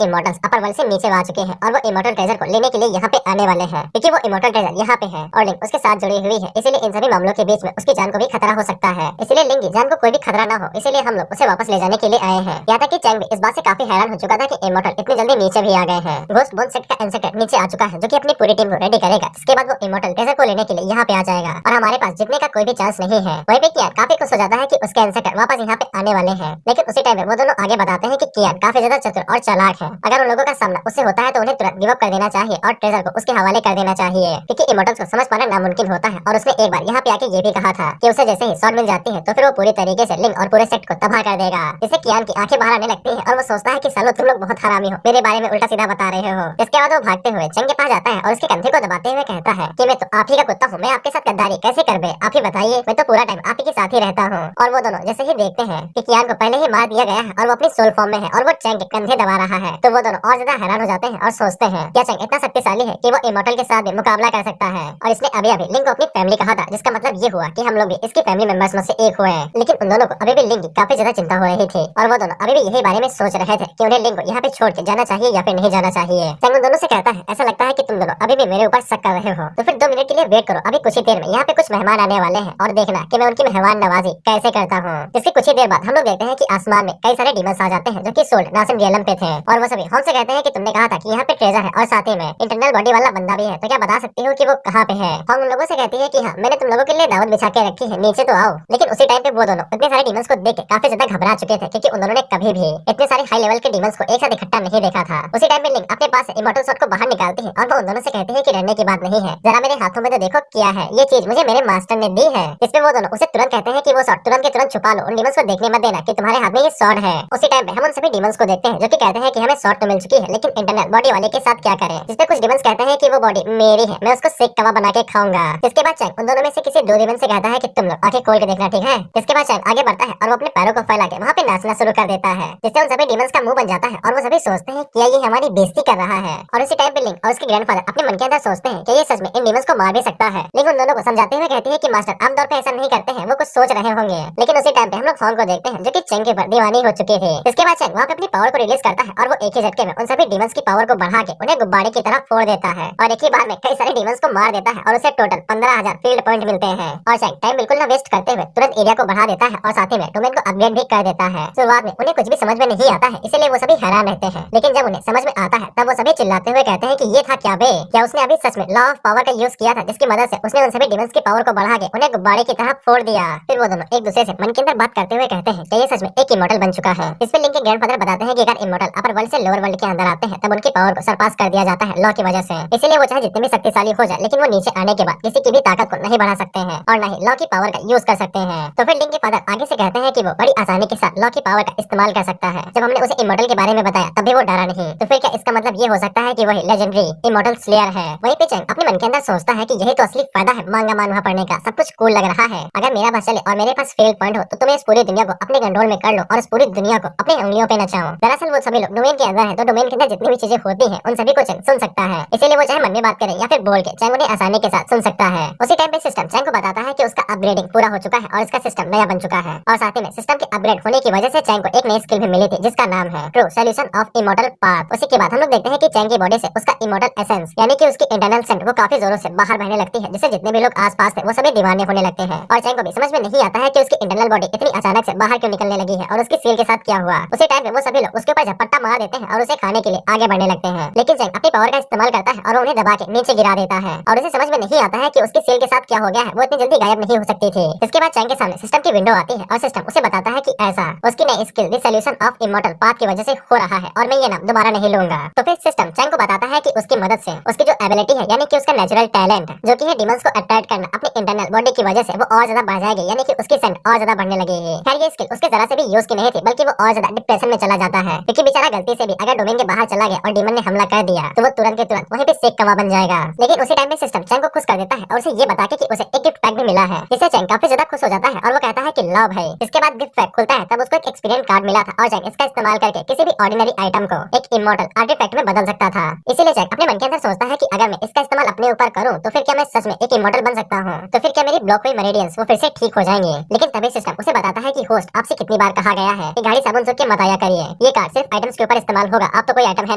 इमॉर्टल्स अपर वर्ल्ड से नीचे आ चुके हैं और वो इमॉर्टल ट्रेजर को लेने के लिए यहाँ पे आने वाले हैं क्योंकि वो इमॉर्टल ट्रेजर यहाँ पे है और लिंक उसके साथ जुड़ी हुई है, इसीलिए इन सभी मामलों के बीच में उसकी जान को भी खतरा हो सकता है। इसीलिए लिंक की जान को कोई भी खतरा ना हो, इसीलिए हम लोग उसे वापस ले जाने के लिए आए हैं। यहाँ तक कि चैंग भी इस बात से काफी हैरान हो चुका था कि इमॉर्टल इतनी जल्दी नीचे भी आ गए हैं। घोस्ट बोन सेट का इंसेक्टर नीचे आ चुका है जो कि अपनी पूरी टीम को रेडी करेगा। इसके बाद वो इमॉर्टल ट्रेजर को लेने के लिए यहाँ पे आ जाएगा और हमारे पास जीतने का कोई भी चांस नहीं है। वहीं पे कियान काफी खुश हो जाता है कि उसके इंसेक्टर वापस यहाँ पे आने वाले हैं। लेकिन लेकिन उसी टाइम पे वो दोनों आगे बताते हैं कि कियान काफी ज्यादा चतुर और चालाक है। अगर उन लोगों का सामना उससे होता है तो उन्हें तुरंत गिव अप कर देना चाहिए और ट्रेजर को उसके हवाले कर देना चाहिए, क्योंकि इमोर्टल्स को समझ पाना नामुमकिन होता है। और उसने एक बार यहाँ पे आके ये भी कहा था कि उसे जैसे ही सॉर्ड मिल जाती है तो फिर वो पूरी तरीके से लिंग और पूरे सेट को तबाह कर देगा। इससे कियान की आंखें बाहर आने लगती है और वो सोचता है कि सालो तुम लोग बहुत हरामी हो, मेरे बारे में उल्टा सीधा बता रहे हो। इसके बाद वो भागते हुए चंग के पास जाता है और उसके कंधे को दबाते हुए कहता है कि मैं तो आप ही का कुत्ता हूँ, मैं आपके साथ गद्दारी कैसे कर बे, आप ही बताइए, मैं तो पूरा टाइम आप ही के साथ ही रहता हूँ। और वो दोनों जैसे ही देखते हैं कि कियान को पहले ही मार दिया गया है और वो अपनी सोल फॉर्म में है और वो चंग के कंधे दबा रहा है, तो वो दोनों और ज्यादा हैरान हो जाते हैं और सोचते हैं क्या चंग इतना शक्तिशाली है कि वो इमोर्टल के साथ भी मुकाबला कर सकता है। और इसने अभी अभी लिंग को अपनी फैमिली कहा था, जिसका मतलब ये हुआ कि हम लोग भी इसकी फैमिली मेंबर्स में से एक हुए हैं। लेकिन उन दोनों को अभी भी लिंग की काफी ज्यादा चिंता हो रही थी और वो दोनों अभी भी यही बारे में सोच रहे थे कि उन्हें लिंग को यहाँ पे छोड़ के जाना चाहिए या फिर नहीं जाना चाहिए। चंग उन दोनों से कहता है ऐसा लगता है कि तुम दोनों अभी भी मेरे ऊपर शक कर रहे हो, तो फिर 2 मिनट के लिए वेट करो, अभी कुछ ही देर में यहाँ पे कुछ मेहमान आने वाले हैं और देखना कि मैं उनकी मेहमान नवाजी कैसे करता हूँ। इसके कुछ ही देर बाद हम लोग देखते हैं कि आसमान में कई सारे डीमंस आ जाते हैं जो कि सोल्ड नासिम रियलम पे थे और वो सभी हम से कहते हैं कि तुमने कहा था कि यहाँ पे ट्रेजर है और साथ ही में इंटरनल बॉडी वाला बंदा भी है, तो क्या बता सकती हो कि वो कहाँ पे है। हम उन लोगों से कहती है कि हाँ मैंने तुम लोगों के लिए दावत बिछा के रखी है, नीचे तो आओ। लेकिन उसी टाइम पे वो दोनों इतने सारे डीमंस को देख के काफी ज्यादा घबरा चुके थे, क्योंकि उन दोनों ने कभी भी इतने सारे हाई लेवल के डीमंस को एक साथ इकट्ठा नहीं देखा था। उसी टाइम पे लिंक अपने पास इमोर्टल स्वॉर्ड को बाहर निकालती है और वो उन दोनों से कहती है कि डरने की बात नहीं है, जरा मेरे हाथों में तो देखो क्या है, ये चीज मुझे मेरे मास्टर ने दी है। इस पे वो दोनों उसे तुरंत कहते हैं कि वो स्वॉर्ड तुरंत के तुरंत छुपा लो, उन डीमंस को देखने मत देना कि तुम्हारे हाथ में ये स्वॉर्ड है। उसी टाइम पे हम उन सभी डीमंस को देखते हैं जो कि कहते हैं कि हमें स्वॉर्ड तो मिल चुकी है, लेकिन इंटरनल बॉडी वाले के साथ क्या करें। जिस पे कुछ डीमंस कहते हैं कि वो बॉडी मेरी है, मैं उसको सेक कबाब बना के खाऊंगा। इसके बाद चैंग उन दोनों में से किसी 2 डीमन से कहता है कि तुम लोग आंखें खोल के देखना, ठीक है। इसके बाद चैंग आगे बढ़ता है और वो अपने पैरों को फैला के वहाँ पे नाचना शुरू कर देता है, जिससे उन सभी डीमंस का मुंह बन जाता है और वो सभी सोचते हैं कि ये हमारी बेइज्जती कर रहा है। और उसी टाइम पे लिंक और उसके ग्रैंडफादर अपने मन के अंदर सोचते हैं कि ये सच में इन डीमंस को मार भी सकता है, लेकिन उन दोनों को समझाते हुए कहती है कि मास्टर आमतौर पे ऐसा नहीं करते हैं, वो कुछ सोच रहे होंगे। लेकिन उसी टाइम पे हम लोग फॉर्म को देखते हैं जो कि चेंग के ऊपर दीवानी हो चुकी थी। इसके बाद चेंग वहाँ पे अपनी पावर को रिलीज करता है और वो एक ही झटके में उन सभी डीमंस की पावर को बढ़ा के उन्हें गुब्बारे की तरह फोड़ देता है और एक ही बार में कई सारे डीमंस को मार देता है और उसे टोटल 15,000 फील्ड पॉइंट मिलते हैं। और चेंग टाइम बिल्कुल ना वेस्ट करते हुए तुरंत एरिया को बढ़ा देता है और साथ ही में डोमेन को अपग्रेड भी कर देता है। शुरुआत में उन्हें कुछ भी समझ में नहीं आता है, इसलिए वो सभी हैरान रहते हैं, लेकिन जब उन्हें समझ में आता है तब वो सभी चिल्लाते हुए कहते हैं कि ये था क्या बे, क्या उसने अभी सच में लॉ ऑफ पावर का यूज किया था, जिसकी मदद से उसने उन सभी डीमंस की पावर को बढ़ा के उन्हें गुब्बारे की तरह फोड़ दिया। फिर वो दोनों एक दूसरे से मन के अंदर बात करते हुए कहते हैं कि ये सच में एक इमोर्टल बन चुका है। इस पे लिंक के ग्रैंडफादर बताते हैं कि अगर इमोर्टल अपर वर्ल्ड से लोअर वर्ल्ड के अंदर आते हैं तब उनकी पावर को सरपास कर दिया जाता है लॉ की वजह से, इसीलिए वो चाहे जितने भी शक्तिशाली हो जाए लेकिन वो नीचे आने के बाद किसी की भी ताकत को नहीं बढ़ा सकते हैं और न ही लॉ की पावर का यूज कर सकते हैं। तो फिर लिंक के फादर आगे से कहते हैं कि वो बड़ी आसानी के साथ लॉ की पावर का इस्तेमाल कर सकता है। जब हमने उसे इमोर्टल के बारे में बताया तब भी वो डरा नहीं, तो फिर क्या इसका मतलब ये हो सकता है कि वही लेजेंडरी इमोर्टल स्लेयर है। वहीं पे चैंग अपने मन के अंदर सोचता है कि यही तो असली फायदा है मांगा मानवा पढ़ने का, सब कुछ कूल लग रहा है। अगर मेरा बस चले और मेरे पास फेल पॉइंट हो तो मैं इस पूरी दुनिया को अपने कंट्रोल में कर लूं और इस पूरी दुनिया को अपनी उंगलियों पे नचाऊं। दरअसल वो सभी लोग डोमेन के अंदर है, तो डोमेन के अंदर जितनी भी चीजें होती हैं उन सभी को चैंग सुन सकता है, इसीलिए वो चाहे मन में बात करे या फिर बोल के चैंग उन्हें आसानी के साथ सुन सकता है। उसी टाइम पे सिस्टम चैंग को बताता है कि उसका अपग्रेडिंग पूरा हो चुका है और इसका सिस्टम नया बन चुका है और साथ ही में सिस्टम के अपग्रेड होने की वजह से चैंग को एक नई स्किल भी मिली थी जिसका नाम है true solution of immortal path. उसी के बाद हम लोग देखते हैं कि चैंग की बॉडी से उसका इमोर्टल एसेंस यानी कि उसकी इंटरनल सेंट वो काफी जोरों से बाहर बहने लगती है, जिससे जितने भी लोग आसपास थे वो सभी दीवाने होने लगते हैं और चैंग को भी समझ में नहीं आता है कि उसकी इंटरनल बॉडी इतनी अचानक से बाहर क्यों निकलने लगी है और उसकी सील के साथ क्या हुआ। उसी टाइम पे वो सभी लोग उसके ऊपर झपट्टा मार देते हैं और उसे खाने के लिए आगे बढ़ने लगते हैं, लेकिन चैंग अपनी पावर का इस्तेमाल करता है और उन्हें दबा के नीचे गिरा देता है और उसे समझ में नहीं आता है कि उसकी सील के साथ क्या हो गया है, वो इतनी जल्दी गायब नहीं हो सकती थी। इसके बाद चैंग के सामने सिस्टम की विंडो आती है और सिस्टम उसे बताता है कि ऐसा उसकी नई skill the solution of immortal path की वजह से हो रहा है और मैं ये नाम दोबारा नहीं लूंगा। तो फिर सिस्टम चैंग को बताता है कि उसकी मदद से उसकी जो एबिलिटी है यानी कि उसका नेचुरल टैलेंट जो कि है डीमंस को अट्रैक्ट करना अपनी इंटरनल बॉडी की वजह से वो और ज्यादा बढ़ जाएगी, यानी कि उसकी सेंट और ज्यादा बढ़ने लगेगी। खैर ये स्किल उसके जरा से भी यूज की नहीं थी, बल्कि वो और ज्यादा डिप्रेशन में चला जाता है, क्योंकि बेचारा गलती से भी अगर डोमेन के बाहर चला गया और डीमन ने हमला कर दिया तो वो तुरंत के तुरंत वहीं पे सेक कबाब बन जाएगा। लेकिन उसी टाइम पे सिस्टम चैंग को खुश कर देता है और उसे ये बता के कि उसे एक गिफ्ट पैक भी मिला है, इससे चैंग काफी ज्यादा खुश हो जाता है और वो कहता है कि लव भाई। इसके बाद गिफ्ट पैक खुलता है तब उसको एक एक्सपीरियंस कार्ड मिला था और चैंग इसका इस्तेमाल करके किसी भी ऑर्डिनरी आइटम को एक इमोर्टल आर्टिफैक्ट में बदल सकता था। इसीलिए चैंग अपने मन के अंदर सोचता है कि अगर मैं इसका इस्तेमाल अपने ऊपर करूं तो फिर क्या मैं सच में एक इमोर्टल बन सकता हूं, तो फिर क्या मेरी ब्लॉक हुई मेरिडियंस वो फिर से ठीक हो जाएंगे। लेकिन तभी सिस्टम उसे बताता है कि होस्ट आपसे कितनी बार कहा गया है कि गाड़ी साबुन से के मत आया करिए, ये कार्ड सिर्फ आइटम्स के ऊपर इस्तेमाल होगा, आप तो कोई आइटम है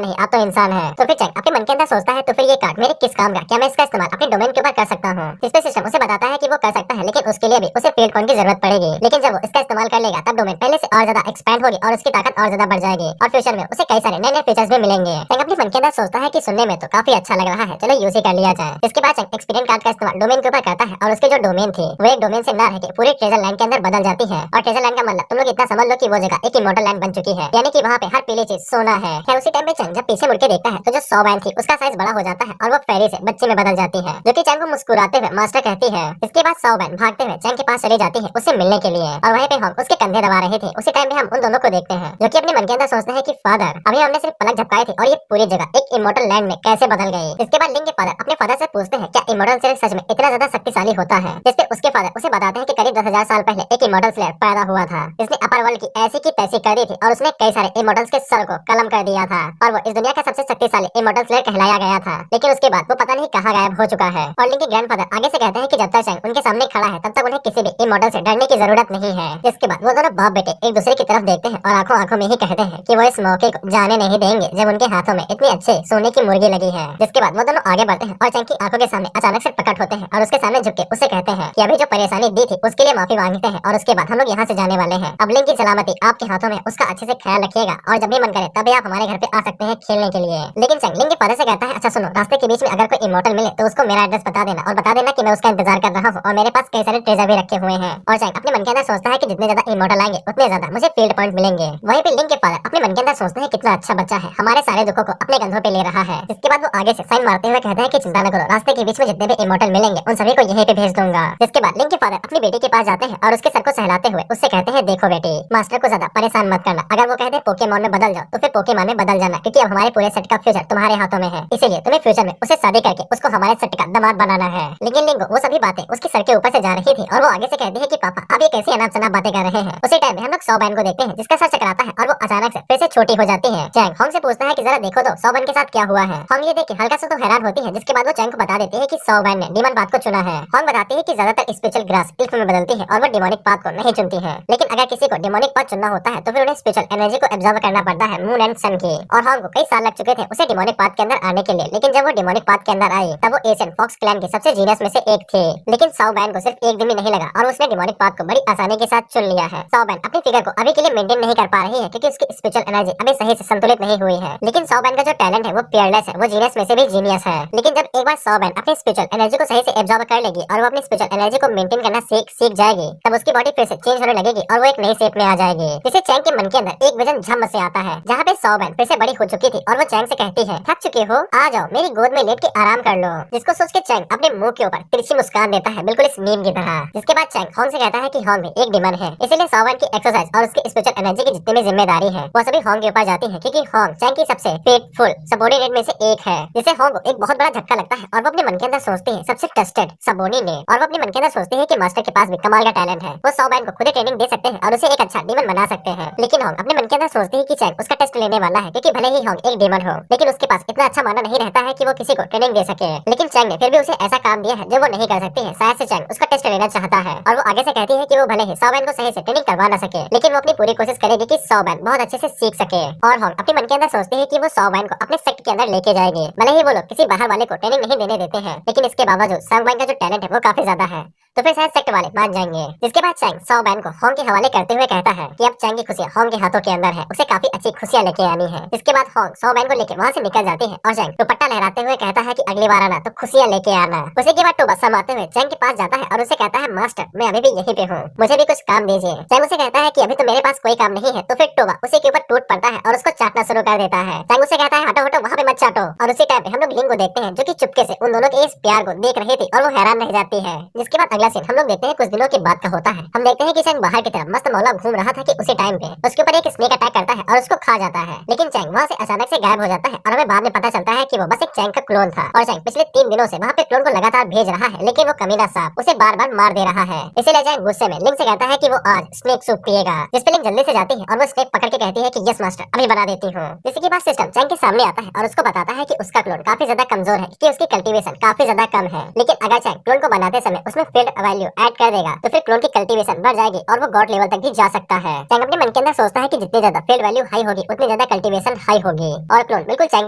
नहीं, आप तो इंसान है। तो फिर चैंग अपने मन के अंदर सोचता है तो फिर ये कार्ड मेरे किस काम का, क्या मैं इसका इस्तेमाल अपने डोमेन के ऊपर कर सकता हूँ। इस पे सिस्टम उसे बताता है कि वो कर सकता है, लेकिन उसके लिए भी उसे फील्ड पॉइंट की जरूरत पड़ेगी। लेकिन जब वो इसका इस्तेमाल कर लेगा तब डोमेन पहले से और ज्यादा एक्सपैंड होगी और उसकी ताकत और ज्यादा बढ़ जाएगी और फ्यूचर में उसे कई सारे नए नए फीचर्स भी मिलेंगे। चैंग अपने मन के अंदर सोचता है कि सुनने में तो काफी अच्छा लग रहा है, चलो यूज ही कर लिया जाए। इसके बाद चैंग एक्सपीरियंस कार्ड का इस्तेमाल डोमेन के ऊपर करता है और उसके जो डोमेन थी वो एक डोमेन से ना रह के पूरे ट्रेजर लैंड के अंदर बदल जाती है। और ट्रेजर लैंड का मतलब तुम लोग इतना समझ लो कि वो जगह एक इमोर्टल लैंड बन चुकी है, यानी कि वहाँ पे हर पीली चीज सोना है। खैर उसी टाइम पे चैंग जब पीछे मुड़ के देखता है तो जो सॉबैन थी उसका साइज बड़ा हो जाता है और वो फेरी से बच्चे में बदल जाती है, जो कि चैंग को मुस्कुराते हुए मास्टर कहती है। इसके बाद सॉबैन भागते हुए चैंग के पास चली जाती है उससे मिलने के लिए, और वहीं पे हम उसके कंधे दबा रहे थे। उसी टाइम पे हम उन दोनों को देखते हैं जो कि अपने मन के अंदर सोचते हैं कि फादर अभी हमने सिर्फ पलक झपकाए थे और ये पूरी जगह एक इमोर्टल लैंड में कैसे बदल गई। इसके बाद लिंक के फादर अपने फादर से पूछते हैं क्या इमोर्टल स्लेयर सच में इतना ज्यादा शक्तिशाली होता है, जिस पे उसके फादर उसे बताते हैं कि करीब 10,000 साल पहले एक इमोर्टल स्लेयर पैदा हुआ था। इसने अपर वर्ल्ड की ऐसी की तैसी कर दी थी और उसने कई सारे इमोर्टल्स के सर को कलम कर दिया था और वो इस दुनिया का सबसे शक्तिशाली इमोर्टल स्लेयर कहलाया गया था। लेकिन उसके बाद वो पता नहीं कहाँ गायब हो चुका है। और लिंक के ग्रैंडफादर आगे से कहते हैं कि जब तक चैंग उनके सामने खड़ा है तब तक उन्हें किसी भी इमोर्टल से डरने की जरूरत नहीं है। इसके बाद वो दोनों बाप बेटे एक दूसरे की तरफ देखते हैं और आंखों आंखों में ही कहते हैं कि वो इस मौके को जाने नहीं देंगे जब उनके हाथों में इतनी अच्छे सोने की मुर्गी लगी है। जिसके बाद वो दोनों आगे बढ़ते हैं और चैंग की आंखों के सामने अचानक से प्रकट होते हैं और उसके सामने झुक के उससे कहते हैं कि अभी जो परेशानी दी थी उसके लिए माफी मांगते हैं और उसके बाद हम लोग यहाँ से जाने वाले हैं। अब लिंक की सलामती आपके हाथों में, उसका अच्छे से ख्याल रखिएगा और जब भी मन करे तभी आप हमारे घर पे आ सकते हैं खेलने के लिए। लेकिन चैंग लिंक के फादर से कहता है अच्छा सुनो, रास्ते के बीच में अगर कोई इमोर्टल मिले तो उसको मेरा एड्रेस बता देना और बता देना कि मैं उसका इंतजार कर रहा हूँ और मेरे पास कई सारे ट्रेजर भी रखे हुए हैं। और चैंग अपने मन के अंदर सोचता है कि जितने ज्यादा इमोर्टल आएंगे उतने ज्यादा मुझे फील्ड पॉइंट मिलेंगे। वहीं पे लिंक के फादर अपने मन के अंदर सोचते हैं कितना अच्छा बच्चा है, हमारे सारे दुखों को अपने कंधों पे ले रहा है। इसके बाद वो आगे से साइन मारते हुए कहते हैं कि चिंता न करो, रास्ते के बीच में जितने भी इमोर्टल मिलेंगे उन सभी को यहीं पे भेज दूंगा। जिसके बाद लिंक के फादर अपनी बेटी के पास जाते हैं और उसके सर को सहलाते हुए उससे कहते हैं देखो बेटी, मास्टर को ज्यादा परेशान मत करना, अगर वो कहते हैं पोकेमॉन में बदल जाओ तो फिर पोकेमॉन में बदल जाना, क्योंकि अब हमारे पूरे सेट का फ्यूचर तुम्हारे हाथों में है, इसीलिए तुम्हें फ्यूचर में उसे शादी करके उसको हमारे सेट का दामाद बनाना है। लेकिन लिंगो वो सभी बातें उसके सर के ऊपर से जा रही थी और वो आगे से कहती है कि पापा आप ये कैसी अनाप शनाप बातें कर रहे हैं। उसी टाइम में हम लोग सॉबैन को देखते हैं जिसका सर चकराता है और वो अचानक से फिर से छोटी हो जाती है। चैंग होंग से पूछता है कि जरा देखो तो सॉबैन के साथ क्या हुआ है। होंग ये देख के हल्का सा तो हैरान होती है, जिसके बाद वो चैंग को बता देती है कि सॉबैन ने डीमन पाथ को चुना है। होंग बताती है कि ज्यादातर स्पिरिचुअल ग्रास इल्फ में बदलती है और वो डिमोनिक पाथ को नहीं चुनती है, लेकिन अगर किसी को डिमोनिक पाथ चुनना होता है तो फिर उन्हें स्पिरिचुअल एनर्जी को एब्जॉर्ब करना पड़ता है मून एंड सन की। और होंग को कई साल लग चुके थे उसे डिमोनिक पाथ के अंदर आने के लिए, लेकिन जब वो डिमोनिक पाथ के अंदर आई तब वो एशियन फॉक्स क्लैन के सबसे जीनियस में से एक थे। लेकिन सॉबैन को सिर्फ एक दिन भी नहीं लगा और उसने डिमोनिक पाथ को बड़ी आसानी के साथ चुन लिया है। सॉबैन अपनी फिगर को अभी के लिए मेंटेन नहीं कर पा रही है क्योंकि उसकी स्पिरिचुअल एनर्जी अभी सही से संतुलित नहीं हुई है। लेकिन सॉबैन का जो टैलेंट है वो पियरलेस है, वो जीनियस में से भी जीनियस है। लेकिन जब एक बार सॉबैन अपनी स्पिरिचुअल एनर्जी को सही से एब्जॉर्ब कर लेगी और वो अपनी स्पिरिचुअल एनर्जी को मेंटेन करना सीख जाएगी, तब उसकी बॉडी फिर से चेंज होने लगेगी और वो एक नई शेप में आ जाएगी। जिससे चैंग के मन के अंदर एक विजन झम से आता है, जहाँ पे सॉबैन फिर से बड़ी हो चुकी थी और वो चैंग से कहती है थक चुकी हो, आ जाओ मेरी गोद में लेट के आराम कर लो। जिसको सोच के चैंग अपने मुंह के ऊपर तिरछी मुस्कान देता है, बिल्कुल इस मीम की तरह। जिसके बाद चैंग होंग से कहता है कि होंग भी एक डिमन है, इसीलिए सॉबैन की एक्सरसाइज और उसकी स्पिरिचुअल एनर्जी की जितनी भी जिम्मेदारी है वो सभी होंग के ऊपर जाती है, क्योंकि होंग चैंग की सबसे फेथफुल सबॉर्डिनेट में से एक है। जिसे होंग को एक बहुत बड़ा झटका लगता है और वो अपने मन के अंदर सोचती है सबसे ट्रस्टेड सबॉर्डिनेट, और वो अपने मन के अंदर सोचती है कि मास्टर के पास भी कमाल का टैलेंट है, वो सॉबैन को खुद ही ट्रेनिंग दे सकते हैं और उसे एक अच्छा डीमन बना सकते हैं। लेकिन होंग अपने मन के अंदर सोचती है कि चैंग उसका टेस्ट लेने वाला है, क्योंकि भले ही होंग एक डीमन हो लेकिन उसके पास इतना अच्छा माना नहीं रहता है कि वो किसी को ट्रेनिंग दे सके। लेकिन चैंग ने फिर भी उसे ऐसा काम दिया है जो वो नहीं कर सकती है, शायद से चैंग उसका टेस्ट लेना चाहता है। और वो आगे से कहती है कि वो भले ही सॉबैन को सही से ट्रेनिंग करवा ना सके, लेकिन वो अपनी पूरी कोशिश करेगी कि सॉबैन बहुत अच्छे से सीख सके। और होंग अपने मन के अंदर सोचती है कि वो सॉबैन को अपने सेक्ट के अंदर लेके जाएगी, भले ही वो लोग किसी बाहर वाले को ट्रेनिंग नहीं देने देते हैं, लेकिन इसके बावजूद सॉबैन का जो टैलेंट है वो काफी ज्यादा है, तो फिर शायद सेक्ट वाले मान जाएंगे। जिसके बाद चैंग सॉबैन को होंग के हवाले करते हुए कहता है कि अब चैंग की खुशियां होंग के हाथों के अंदर है, उसे काफी अच्छी खुशियां लेके आनी है। इसके बाद होंग सॉबैन को लेके वहाँ से निकल जाती है और चैंग दुपट्टा लहराते हुए कहता है कि अगली बार आना तो खुशियां लेके आना। उसी के बाद टोबा समाते हुए चैंग के पास जाता है और उसे कहता है मास्टर मैं अभी भी यहीं पे हूँ, मुझे भी कुछ काम दीजिए। चैंग उसे कहता है कि अभी तो मेरे पास कोई काम नहीं है, तो फिर टोबा उसी के ऊपर टूट पड़ता है और उसको चाटना शुरू कर देता है। चैंग उसे कहता है हटो हटो वहाँ पे मत चाटो। और उसी टाइम पे हम लोग लिंग को देखते हैं जो कि चुपके से उन दोनों के इस प्यार को देख रही थी और वो हैरान रह जाती है। जिसके बाद अगला सीन हम लोग देखते हैं कुछ दिनों के बाद का होता है। हम देखते हैं कि चैंग बाहर की तरफ मस्त मौला घूम रहा था कि उसी टाइम पे उसके ऊपर एक स्नेक अटैक करता है और उसको खा जाता है। लेकिन चैंग वहाँ से अचानक से गायब हो जाता है और हमें बाद में पता चलता है कि वो बस एक चैंग का क्लोन था और चैंग पिछले 3 दिनों से वहाँ पे क्लोन को लगातार भेज रहा है, लेकिन वो कमीना सांप उसे बार बार मार दे रहा है। इसीलिए चैंग गुस्से में लिंग से कहता है कि वो आज स्नेक सूप पिएगा, जिस पे लिंग जल्दी से जाती है और वो स्नेक पकड़ के कहती है कि यस मास्टर अभी बना देती हूँ। इसी के बाद सिस्टम चैंग के सामने आता है और उसको बताता है कि उसका क्लोन काफी ज्यादा कमजोर है, कि उसकी कल्टीवेशन काफी ज्यादा कम है, लेकिन अगर चैंग क्लोन को बनाते समय उसमें फील्ड वैल्यू ऐड कर देगा तो फिर क्लोन की कल्टीवेशन बढ़ जाएगी और वो गॉड लेवल तक भी जा सकता है। चैंग अपने मन के अंदर सोचता है कि जितनी ज्यादा फील्ड वैल्यू हाई होगी उतनी ज्यादा कल्टीवेशन हाई होगी। और क्लोन बिल्कुल चैंग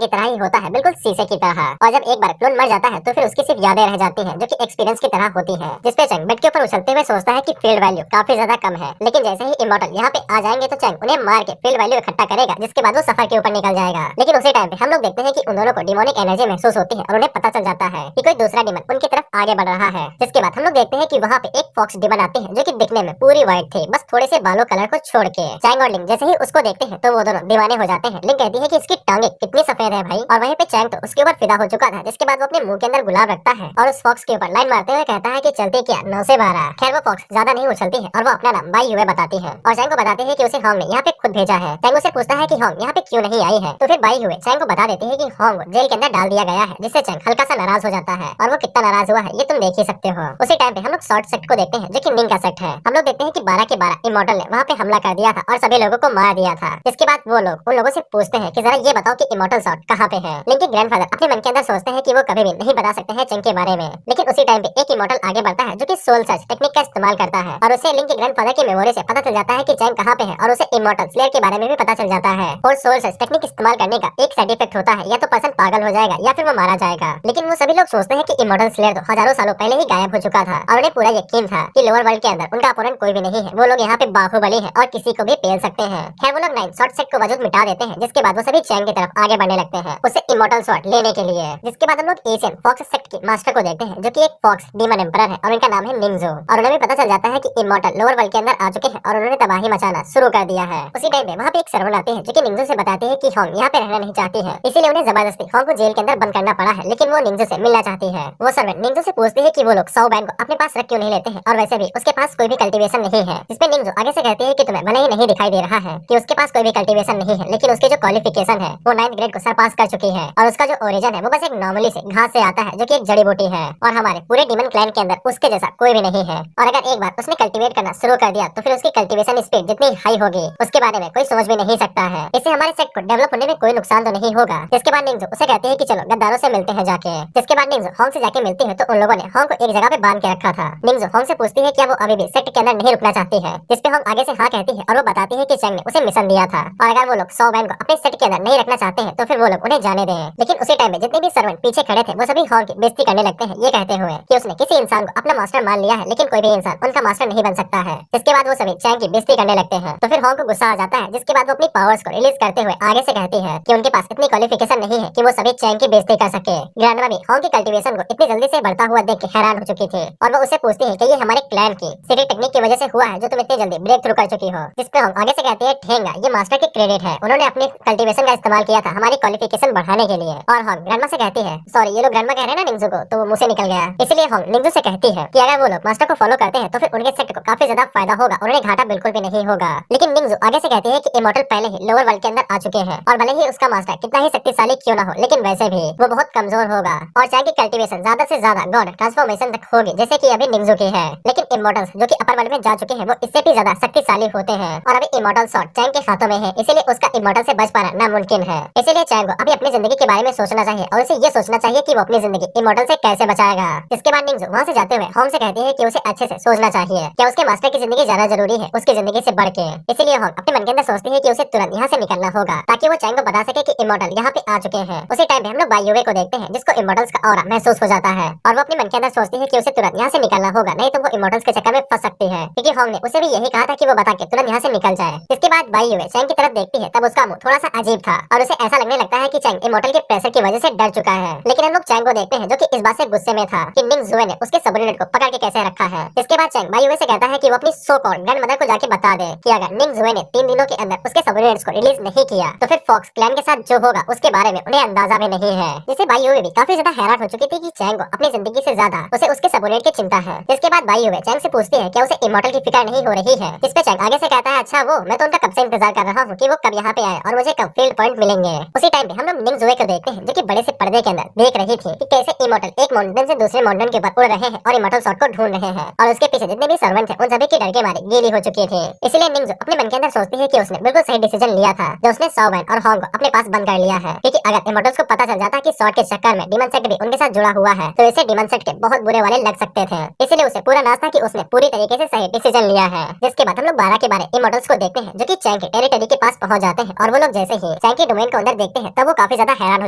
की तरह ही होता है, बिल्कुल शीशे की तरह। और जब एक बार क्लोन मर जाता है तो फिर उसकी सिर्फ यादें रह जाती हैं जो कि एक्सपीरियंस की तरह होती है। जिसपे चैंग बेड के ऊपर उछलते हुए सोचता है कि फील्ड वैल्यू काफी ज्यादा कम है, लेकिन जैसे ही इमॉर्टल यहाँ पे आ जाएंगे तो चैंग उन्हें मार के फील्ड वैल्यू इकट्ठा करेगा, जिसके बाद वो सफर के ऊपर निकल जाएगा। लेकिन उसी टाइम पे हम लोग देखते हैं कि उन दोनों को डिमोनिक एनर्जी महसूस होती है और उन्हें पता चल जाता है कि कोई दूसरा डिमन उनकी तरफ आगे बढ़ रहा है। जिसके बाद हम लोग देखते हैं कि वहाँ पे एक फॉक्स डिमन आती है जो कि दिखने में पूरी व्हाइट थी, बस थोड़े से बालों कलर को छोड़ के। चैंग और लिंग जैसे ही उसको देखते हैं तो वो दोनों दीवाने हो जाते हैं। लिंग कहती है कि इसकी टांगे कितनी सफेद है भाई, और वहीं पे चैंग तो उसके ऊपर फिदा हो चुका था, जिसके बाद वो अपने मुंह के अंदर गुलाब रखता है और उस फॉक्स के ऊपर लाइन मारते हुए कहता है कि चलते क्या 9 से 12। खैर वो फॉक्स ज्यादा नहीं उछलती है और वो अपना नाम बाई युए बताती है और चैंग को बताते हैं कि उसे होंग ने यहाँ पे खुद भेजा है। चैंग उसे पूछता है कि होंग यहाँ पे क्यों नहीं आई है, तो फिर बाई युए चैंग को बता देती है कि होंग जेल के अंदर डाल दिया गया है, जिससे चैंग हल्का सा नाराज हो जाता है और वो कितना नाराज हुआ है ये तुम देख ही सकते हो। उसी टाइम पे हम लोग शॉर्ट सेट को देखते हैं जो कि निंग का सेट है। हम लोग देखते हैं कि 12 के 12 इमॉर्टल ने वहाँ पे हमला कर दिया था और सभी लोगों को मार दिया था। इसके बाद वो लोग उन लोगों से पूछते हैं कि जरा ये बताओ कि इमॉर्टल शॉर्ट कहाँ पे है। लिंग के ग्रैंडफादर अपने मन के अंदर सोचते हैं कि वो कभी भी नहीं बता सकते हैं चैंग के बारे में, लेकिन उसी टाइम पे एक इमॉर्टल आगे बढ़ता है जो कि सोल सर्च टेक्निक का इस्तेमाल करता है और उसे लिंग के ग्रैंडफादर की मेमोरी से पता चल जाता है कि चैंग कहाँ पे है और उसे इमॉर्टल स्लेयर के बारे में भी पता चल जाता है। और सोल सर्च टेक्निक इस्तेमाल करने का एक साइड इफेक्ट होता है, या तो पर्सन पागल हो जाएगा या फिर वो मारा जाएगा। लेकिन वो सभी लोग सोचते हैं कि इमॉर्टल स्लेयर तो हजारों सालों पहले ही गायब हो चुका था और उन्हें पूरा यकीन था कि लोअर वर्ल्ड के अंदर उनका अपोनेंट कोई भी नहीं है, वो लोग यहाँ पे बाहुबली है और किसी को भी पेल सकते हैं। खैर वो लोग 9 शॉर्ट सेट को वजूद मिटा देते हैं, जिसके बाद वो सभी चैंग की तरफ आगे बढ़ने लगते हैं उसे इमॉर्टल शॉट लेने के लिए। जिसके बाद हम लोग एशियन फॉक्स सेट के मास्टर को देखते हैं जो कि एक फॉक्स डीमन एम्परर है और उनका नाम है निंगजो, और उन्हें भी पता चल जाता है कि इमॉर्टल लोअर वर्ल्ड के अंदर आ चुके हैं और उन्होंने तबाही मचाना शुरू कर दिया है। उसी टाइम पे वहाँ पे एक सर्वेंट आते हैं जो कि निंगजो से बताते हैं कि होंग यहाँ पे रहना नहीं चाहती है, इसीलिए उन्हें जबरदस्ती होंग को जेल के अंदर बंद करना पड़ा है, लेकिन वो निंगजो से मिलना चाहती है। वो सर्वेंट निंगजो से पूछती है कि वो लोग 100 बैन को अपने पास रख क्यों नहीं लेते हैं, और वैसे भी उसके पास कोई भी कल्टीवेशन नहीं है। जिसपे निंगजो आगे से कहती है कि तुम्हें भले ही नहीं दिखाई दे रहा है कि उसके पास कोई भी कल्टीवेशन नहीं है, लेकिन उसकी जो क्वालिफिकेशन है वो 9th ग्रेड को सरपास कर चुकी है और उसका जो ओरिजिन है वो बस एक नॉर्मली से घास से आता है जो कि एक जड़ी बूटी है, और हमारे पूरे डीमन क्लैन के अंदर उसके जैसा कोई भी नहीं है। और अगर एक बार उसने कल्टीवेट करना शुरू कर दिया तो फिर उसकी कल्टीवेशन स्पीड जितनी हाई होगी उसके बारे में कोई समझ भी नहीं सकता है। इससे हमारे सेट को डेवलप होने में कोई नुकसान तो नहीं होगा। जिसके बाद निंगजो उसे कहते हैं कि चलो गद्दारों से मिलते हैं जाके। जिसके बाद निंगजो होंग से जाके मिलती है तो उन लोगों ने होंग को एक जगह पे बांध के रखा था। निंगजो होंग से पूछती है क्या वो अभी भी सेट के अंदर नहीं रुकना चाहती है, जिसपे होंग आगे से हाँ कहती है और वो बताती है कि चैंग ने उसे मिशन दिया था और अगर वो लोग 100 बैन को अपने सेट के अंदर नहीं रखना चाहते हैं तो फिर वो लोग उन्हें जाने दें। लेकिन उसी टाइम में जितने भी सर्वेंट पीछे खड़े थे वो सभी होंग की बेइज्जती करने लगते हैं, ये कहते हुए कि उसने किसी इंसान को अपना मास्टर मान लिया है, लेकिन कोई भी इंसान उनका मास्टर नहीं बन सकता है। जिसके बाद वो सभी चैंग की बेइज्जती करने लगते हैं तो फिर होंग को गुस्सा आ जाता है, जिसके बाद वो अपनी पावर्स को रिलीज करते हुए आगे से कहती है कि उनके पास इतनी क्वालिफिकेशन नहीं है कि वो सभी चैंग की बेइज्जती कर सके। ग्रैंडमा भी होंग की कल्टीवेशन को इतनी जल्दी से बढ़ता हुआ देख के हैरान हो चुकी थी और वो उसे पूछती है कि ये हमारे क्लैन की सीक्रेट टेक्निक की वजह से हुआ है जो तुम इतनी जल्दी ब्रेक थ्रू कर चुकी हो। जिसपे होंग आगे से कहती है ठेंगा ये मास्टर की क्रेडिट है, उन्होंने अपनी कल्टीवेशन का इस्तेमाल किया था हमारी क्वालिफिकेशन बढ़ाने के लिए। और होंग ग्रैंडमा से कहती है सॉरी ये लोग ग्रैंडमा कह रहे हैं ना निंगजो को, तो वो मुंह से निकल गया, इसलिए होंग निंगजो से कहती है कि अगर वो लोग मास्टर को फॉलो करते हैं तो फिर उनके सेट को काफी ज्यादा फायदा होगा, उन्हें घाटा बिल्कुल भी नहीं होगा। लेकिन निंगजो आगे से कहती है कि इमॉर्टल पहले ही लोअर वर्ल्ड के अंदर आ चुके हैं और भले ही उसका मास्टर कितना ही शक्तिशाली क्यों ना हो, लेकिन वैसे भी वो बहुत कमजोर होगा और चैंग की कल्टीवेशन ज्यादा से ज्यादा गॉड ट्रांसफॉर्मेशन तक होगी जैसे कि अभी निंगजो की है। लेकिन इमॉर्टल्स जो कि अपर वर्ल्ड में जा चुके हैं वो इससे भी ज्यादा शक्तिशाली होते हैं और अभी इमॉर्टल शॉट चैंग के हाथों में है, इसीलिए उसका इमॉर्टल से बच पाना नामुमकिन है। इसीलिए चैंग को अभी अपनी जिंदगी के बारे में सोचना चाहिए और उसे ये सोचना चाहिए कि वो अपनी जिंदगी इमॉर्टल से कैसे बचाएगा। इसके बाद निंगजो वहाँ से जाते हुए होंग से कहती है कि उसे अच्छे से सोचना चाहिए क्या उसके मास्टर की जिंदगी ज्यादा जरूरी है उसकी जिंदगी से बढ़ के। इसीलिए होंग अपने मन के अंदर सोचती है कि उसे तुरंत यहाँ से निकलना होगा ताकि वो चैंग को बता सके कि इमॉर्टल यहाँ पे आ चुके हैं। उसी टाइम पे हम लोग बाई युए को देखते हैं जिसको इमॉर्टल्स का ऑरा महसूस हो जाता है और वो अपने मन के अंदर सोचती है कि उसे तुरंत यहाँ से निकलना होगा, नहीं तो वो इमॉर्टल्स के चक्कर में फंस सकती है, क्योंकि होंग ने उसे भी यही कहा था कि वो बता के तुरंत यहाँ से निकल जाए। इसके बाद बाई युए चैंग की तरफ देखती है तब उसका मुंह थोड़ा सा अजीब था और उसे ऐसा लगने लगता है कि चैंग इमॉर्टल के प्रेशर की वजह से डर चुका है। लेकिन हम लोग चैंग को देखते हैं जो कि इस बात से गुस्से में था कि निंगजुए ने उसके सबऑर्डिनेट को पकड़ के कैसे रखा है। इसके बाद चैंग बाई युए से कहता है कि वो अपनी सो कॉल्ड ग्रैंडमदर को जाके बता दे कि अगर निंगजुए ने 3 दिनों के अंदर उसके सबऑर्डिनेट्स को रिलीज नहीं किया तो फिर फॉक्स क्लैन के साथ जो होगा उसके बारे में उन्हें अंदाजा भी नहीं है। जिससे बाई युए भी काफी ज्यादा हैरान हो चुकी थी कि चैंग को अपनी जिंदगी से ज्यादा उसे उसके सबऑर्डिनेट की चिंता है। जिसके बाद बाई युए चैंग से पूछती है क्या उसे इमॉर्टल की फिक्र नहीं हो रही है, जिसपे चैंग आगे से कहता है अच्छा वो मैं तो उनका कब से इंतजार कर रहा हूँ कि वो कब यहाँ पे आए और मुझे कब फील्ड पॉइंट मिलेंगे। उसी टाइम पे हम लोग निंगजुए को देखते हैं जो कि बड़े से पर्दे के अंदर देख रही थी कि कैसे इमॉर्टल एक माउंटेन से दूसरे माउंटेन के ऊपर उड़ रहे हैं और इमॉर्टल शॉट को ढूंढ रहे हैं और उसके पीछे जितने भी सर्वेंट थे उन सभी के डर के मारे गीली हो चुकी थी। इसलिए निंगजो अपने मन के अंदर सोचती है कि उसने बिल्कुल सही डिसीजन लिया था जो उसने सौ बैन और होंग को अपने पास बंद कर लिया है, क्योंकि अगर इमॉर्टल्स को पता चल जाता कि शॉट के चक्कर में डीमन सेट भी उनके साथ जुड़ा हुआ है तो इसे डीमन सेट के बहुत बुरे वाले लग सकते थे। इसलिए उसे पूरा नाज था कि उसने पूरी तरीके से सही डिसीजन लिया है। जिसके बाद हम लोग 12 के 12 इमॉर्टल्स को देखते हैं जो कि चैंग के टेरिटरी के पास पहुंच जाते हैं और वो लोग जैसे ही चैंग के डोमेन को अंदर देखते हैं तब वो काफी ज्यादा हैरान हो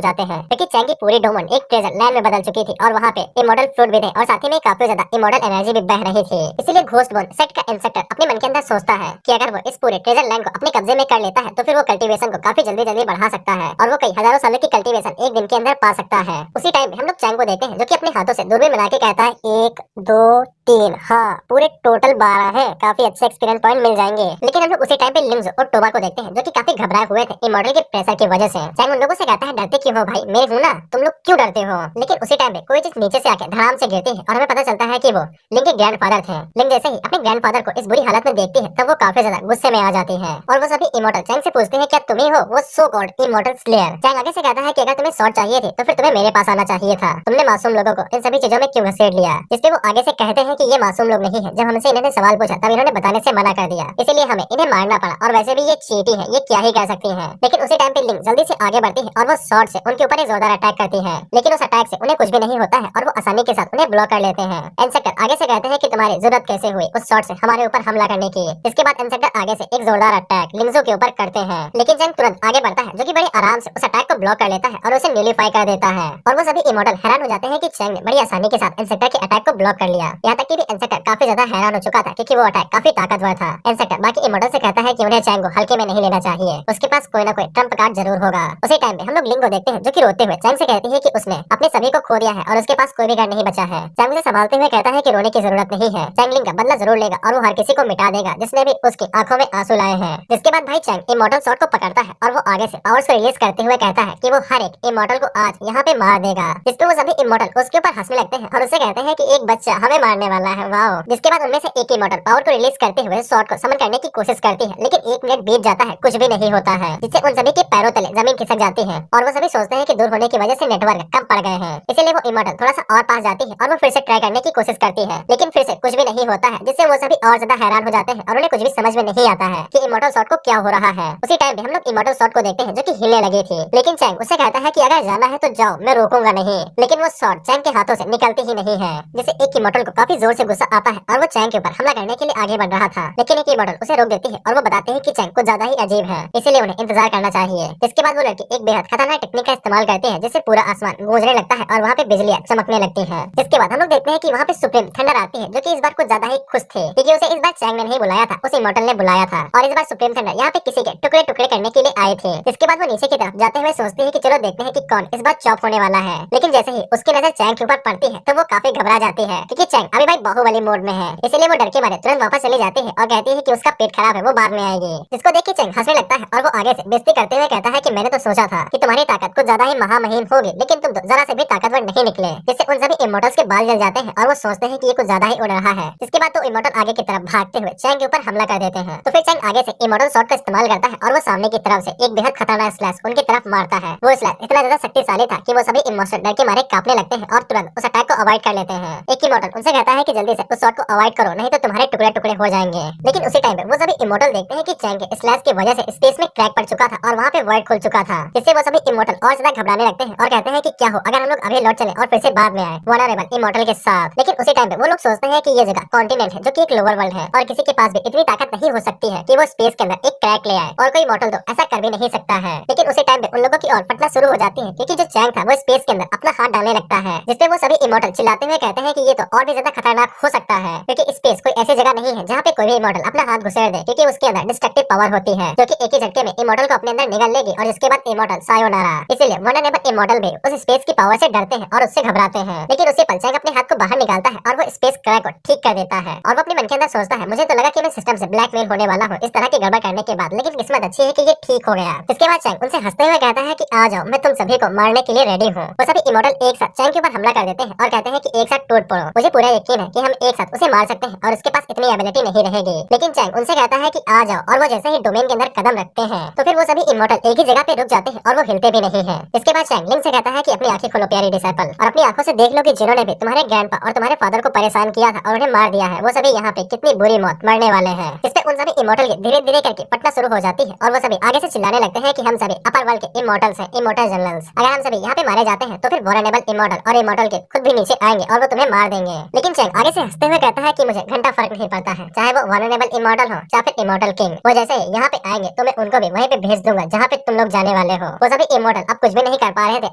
जाते हैं क्योंकि चैंग की पूरी डोमेन एक ट्रेजर लैंड में बदल चुकी थी और वहाँ पे इमॉर्टल फ्रूट भी थे और साथ ही में काफी ज्यादा इमॉर्टल एनर्जी भी बह रही थी। इसलिए घोस्टबोन सेट का इंसेक्टर अपने मन के अंदर सोचता है कि अगर वो इस पूरे ट्रेजर लैंड को अपने कब्जे में कर लेता है तो फिर वो कल्टीवेशन को काफी जल्दी बढ़ा सकता है और वो कई हजारों सालों की कल्टीवेशन एक दिन के अंदर पा सकता है। उसी टाइम हम लोग चैंग को देखते हैं जो कि अपने हाथों से दूरबीन बना के कहता है 1 2 3, हाँ पूरे टोटल 12 है। काफी अच्छे एक्सपीरियंस पॉइंट मिल जाएंगे। लेकिन हम लोग उसी टाइम पे लिंग्स और टोबा को देखते हैं जो कि काफी घबराए हुए थे इमॉर्टल के प्रेशर की वजह से। चैंग उन लोगों से कहता है डरते क्यों हो भाई, मेरे हूं ना, तुम लोग क्यों डरते हो। लेकिन उसी टाइम पे कोई चीज नीचे से आके धड़ाम से गिरती है और हमें पता चलता है कि वो लिंग के ग्रैंडफादर थे। लिंग जैसे ही अपने ग्रैंडफादर को इस बुरी हालत में देखती है तब वो काफी ज्यादा गुस्से में आ जाती है और वो सभी इमॉर्टल चैंग से पूछते हैं क्या तुम ही हो वो so called immortal slayer. Chang आगे से कहता है कि अगर तुम्हें स्वॉर्ड चाहिए थे तो फिर तुम्हें मेरे पास आना चाहिए था, तुमने मासूम लोगों को इन सभी चीजों में क्यों घसीट लिया। जिसपे वो आगे से कहते हैं कि ये मासूम लोग नहीं है, जब हमसे इन्होंने सवाल पूछा तब इन्होंने बताने से मना कर दिया, इसीलिए हमें इन्हें मारना पड़ा और वैसे भी ये चीटी है, ये क्या ही कर सकती है। लेकिन उसी टाइम पे लिंग जल्दी से आगे बढ़ती है और वो स्वॉर्ड से उनके ऊपर एक जोरदार अटैक करती है। लेकिन उस अटैक से उन्हें कुछ भी नहीं होता है और वो आसानी के साथ उन्हें ब्लॉक कर लेते हैं। इंसेक्टर आगे से कहते हैं कि तुम्हारी जरूरत कैसे हुई उस स्वॉर्ड से हमारे ऊपर हमला करने की। इसके बाद इंसेक्टर आगे से एक जोरदार अटैक लिंग्सो के ऊपर करते हैं। लेकिन चैंग तुरंत आगे बढ़ता है जो कि बड़े आराम से उस अटैक को ब्लॉक कर लेता है और उसे न्यूलीफाई कर देता है। और वो सभी इमॉर्टल हैरान हो जाते हैं कि चैंग ने बड़ी आसानी के साथ इंसेक्टर के अटैक को ब्लॉक कर लिया। यहाँ तक कि भी इंसेक्टर काफी ज्यादा हैरान हो चुका था क्योंकि वो अटैक काफी ताकतवर था। इंसेक्टर बाकी इमॉर्टल से कहता है कि उन्हें चैंग को हल्के में नहीं लेना चाहिए, उसके पास कोई ना कोई ट्रम्प कार्ड जरूर होगा। उसी टाइम पे हम लोग लिंग को देखते हैं जो कि रोते हुए चैंग से कहती है कि उसने अपने सभी को खो दिया है और उसके पास कोई भी कार्ड नहीं बचा है। चैंग उसे संभालते हुए कहता है कि रोने की जरूरत नहीं है, चैंग लिंग का बदला जरूर लेगा और वो हर किसी को मिटा देगा जिसने भी उसकी आंखों में आंसू लाए हैं। जिसके बाद भाई चैंग इमॉर्टल स्वॉर्ड को पकड़ता है और वो आगे से पावर्स को रिलीज करते हुए कहता है कि वो हर एक इमॉर्टल को आज यहाँ पे मार देगा। जिसपे वो सभी इमॉर्टल उसके ऊपर हंसने लगते हैं और उससे कहते हैं कि एक बच्चा हमें मारने वाला है, वाओ। जिसके बाद उनमें से एक इमॉर्टल पावर को रिलीज करते हुए स्वॉर्ड को समन करने की कोशिश करती है, लेकिन 1 मिनट बीत जाता है, कुछ भी नहीं होता है, जिससे उन सभी के पैरों तले जमीन खिसक जाती है और वो सभी सोचते हैं कि दूर होने की वजह से नेटवर्क कम पड़ गए हैं। इसीलिए वो इमॉर्टल थोड़ा सा और पास जाती है और वो फिर से ट्राई करने की कोशिश करती है, लेकिन फिर से कुछ भी नहीं होता है, जिससे वो सभी और ज्यादा हैरान हो जाते हैं और उन्हें कुछ भी समझ में नहीं आता है कि इमॉर्टल स्वॉर्ड को क्या हो रहा है। उसी टाइम पे हम लोग इमॉर्टल स्वॉर्ड को देखते हैं जो कि हिलने लगी थी, लेकिन चैंग उससे कहता है कि अगर जाना है तो जाओ, मैं रोकूंगा नहीं। लेकिन वो स्वॉर्ड चैंग के हाथों से निकलती ही नहीं है, जिससे एक इमॉर्टल को काफी जोर से गुस्सा आता है और वो चैंग के ऊपर हमला करने के लिए आगे बढ़ रहा था। लेकिन एक इमॉर्टल उसे रोक देती है और वो बताते हैं कि चैंग कुछ ज्यादा ही अजीब है, इसीलिए उन्हें इंतजार करना चाहिए। इसके बाद वो लड़की एक बेहद खतरनाक टेक्निक का इस्तेमाल करते हैं जिससे पूरा आसमान गूंजने लगता है और वहाँ पे बिजलियां चमकने लगती है। इसके बाद हम लोग देखते हैं कि वहाँ पे सुप्रीम थंडर आती है जो कि इस बार कुछ ज्यादा ही खुश थे क्योंकि उसे इस बार चैंग ने नहीं बुलाया था, उस इमॉर्टल ने बुलाया था और इस बार सुप्रीम थंडर यहाँ पे किसी के टुकड़े टुकड़े करने के लिए आए थे। इसके बाद वो नीचे की तरफ जाते हुए सोचते हैं कि चलो देखते हैं कि कौन इस बार चॉप होने वाला है। लेकिन जैसे ही उसकी नजर चैंग के ऊपर पड़ती है तो वो काफी घबरा जाती है क्योंकि चैंग अभी भाई बाहुबली मोड में है, इसीलिए वो डर के मारे तुरंत वापस चली जाती है और कहती है कि उसका पेट खराब है, वो बाद में आएगी। जिसको देख के चैंग हंसने लगता है और वो आगे से बेइज्जती करते हुए कहता है कि मैंने तो सोचा था कि तुम्हारी ताकत कुछ ज्यादा ही महामहिम होगी, लेकिन तुम तो जरा से भी ताकतवर नहीं निकले। जिससे उन सभी इमॉर्टल्स के बाल जल जाते हैं और वो सोचते हैं कि ये कुछ ज्यादा ही उड़ रहा है। जिसके बाद तो इमॉर्टल आगे की तरफ भागते हुए चैंग के ऊपर हमला कर देते हैं। तो फिर चैंग आगे से इमॉर्टल स्वॉर्ड का इस्तेमाल करता है और वो सामने की तरफ से एक बेहद खतरनाक स्लैश उनकी तरफ मारता है। वो स्लैश इतना ज्यादा शक्तिशाली था कि वो सभी इमॉर्टल डर के मारे कांपने लगते हैं और तुरंत उस अटैक को अवॉइड कर लेते हैं। एक इमॉर्टल उनसे कहता है कि जल्दी से उस स्वॉर्ड को अवॉइड करो, नहीं तो तुम्हारे टुकड़े टुकड़े हो जाएंगे। लेकिन उसी टाइम पे वो सभी इमॉर्टल देखते हैं कि चैंग के स्लैश की वजह से स्पेस में क्रैक पड़ चुका था और वहाँ पे वर्ल्ड खुल चुका था, जिससे वो सभी इमॉर्टल और ज्यादा घबराने लगते हैं और कहते हैं कि क्या हो अगर हम लोग अभी लौट चले और फिर से बाद में आए वनरेबल इमॉर्टल के साथ। लेकिन उसी टाइम पे वो लोग सोचते हैं कि ये जगह कॉन्टिनेंट है जो कि एक लोअर वर्ल्ड है और किसी के पास भी इतनी ताकत नहीं हो सकती है कि वो स्पेस के अंदर एक क्रैक ले आए और कोई इमॉर्टल तो ऐसा कर भी नहीं सकता है। लेकिन उसी टाइम पे उन लोगों की ओर फटना शुरू हो जाती है क्योंकि जो चैंग था वो स्पेस के अंदर अपना हाथ डालने लगता है, जिसपे वो सभी इमॉर्टल चिल्लाते हुए कहते हैं कि ये तो और भी ज्यादा खतरनाक हो सकता है क्योंकि स्पेस कोई ऐसी जगह नहीं है जहाँ पे कोई भी इमॉर्टल अपना हाथ घुसेड़ दे, क्योंकि उसके अंदर डिस्ट्रक्टिव पावर होती है जो कि एक ही झटके में इमॉर्टल को अपने अंदर निगल लेगी और इसके बाद इमॉर्टल सायोनारा। इसीलिए वनरेबल इमॉर्टल भी उस स्पेस की पावर से डरते हैं और उससे घबराते हैं। लेकिन उसी पल चैंग अपने हाथ को बाहर निकालता है और वो स्पेस क्रैक को ठीक कर देता है और वो अपने मन के अंदर सोचता है मुझे तो लगा कि मैं सिस्टम से ब्लैकमेल होने वाला हूँ इस तरह की गड़बड़ करने के बाद, लेकिन किस्मत अच्छी है कि ये ठीक हो गया। इसके बाद चैंग उनसे हंसते हुए कहता है कि आ जाओ, मैं तुम सभी को मारने के लिए रेडी हूँ। वो सभी इमॉर्टल एक साथ चैंग के ऊपर हमला कर देते हैं और कहते हैं कि एक साथ टूट पड़ो। मुझे पूरा यकीन है कि हम एक साथ उसे मार सकते हैं और उसके पास इतनी एबिलिटी नहीं रहेगी। लेकिन चैंग उनसे कहता है कि आ जाओ और वो जैसे ही डोमेन के अंदर कदम रखते हैं तो फिर वो सभी इमॉर्टल एक ही जगह पे रुक जाते हैं और वो हिलते भी नहीं है। इसके बाद चैंग लिंग से कहता है कि अपनी आंखें खोलो प्यारी डिसाइपल और अपनी आंखों से देख लो कि जिन्होंने भी तुम्हारे ग्रैंडपा और तुम्हारे फादर को परेशान किया था और उन्हें मार दिया है वो सभी यहाँ पे कितनी बुरी मौत मरने वाले हैं। इस पे उन सभी इमॉर्टल के धीरे धीरे करके फटना शुरू हो जाती है और वो सभी आगे से चिल्लाने लगते हैं कि हम सभी अपर वर्ल्ड के इमॉर्टल्स हैं, इमॉर्टल जनरल्स। अगर हम सभी यहाँ पे मारे जाते हैं तो फिर वनरेबल इमॉर्टल और इमॉर्टल के खुद भी नीचे आएंगे और वो तुम्हें मार देंगे। लेकिन चैंग आगे से हंसते हुए कहता है कि मुझे घंटा फर्क नहीं पड़ता है, चाहे वो वनरेबल इमॉर्टल हो या फिर इमॉर्टल किंग। वो जैसे यहाँ पे आएंगे तो मैं उनको भी वहीं पे भेज दूंगा जहाँ पे तुम लोग जाने वाले हो। वो सभी इमॉर्टल अब कुछ भी नहीं कर पा रहे थे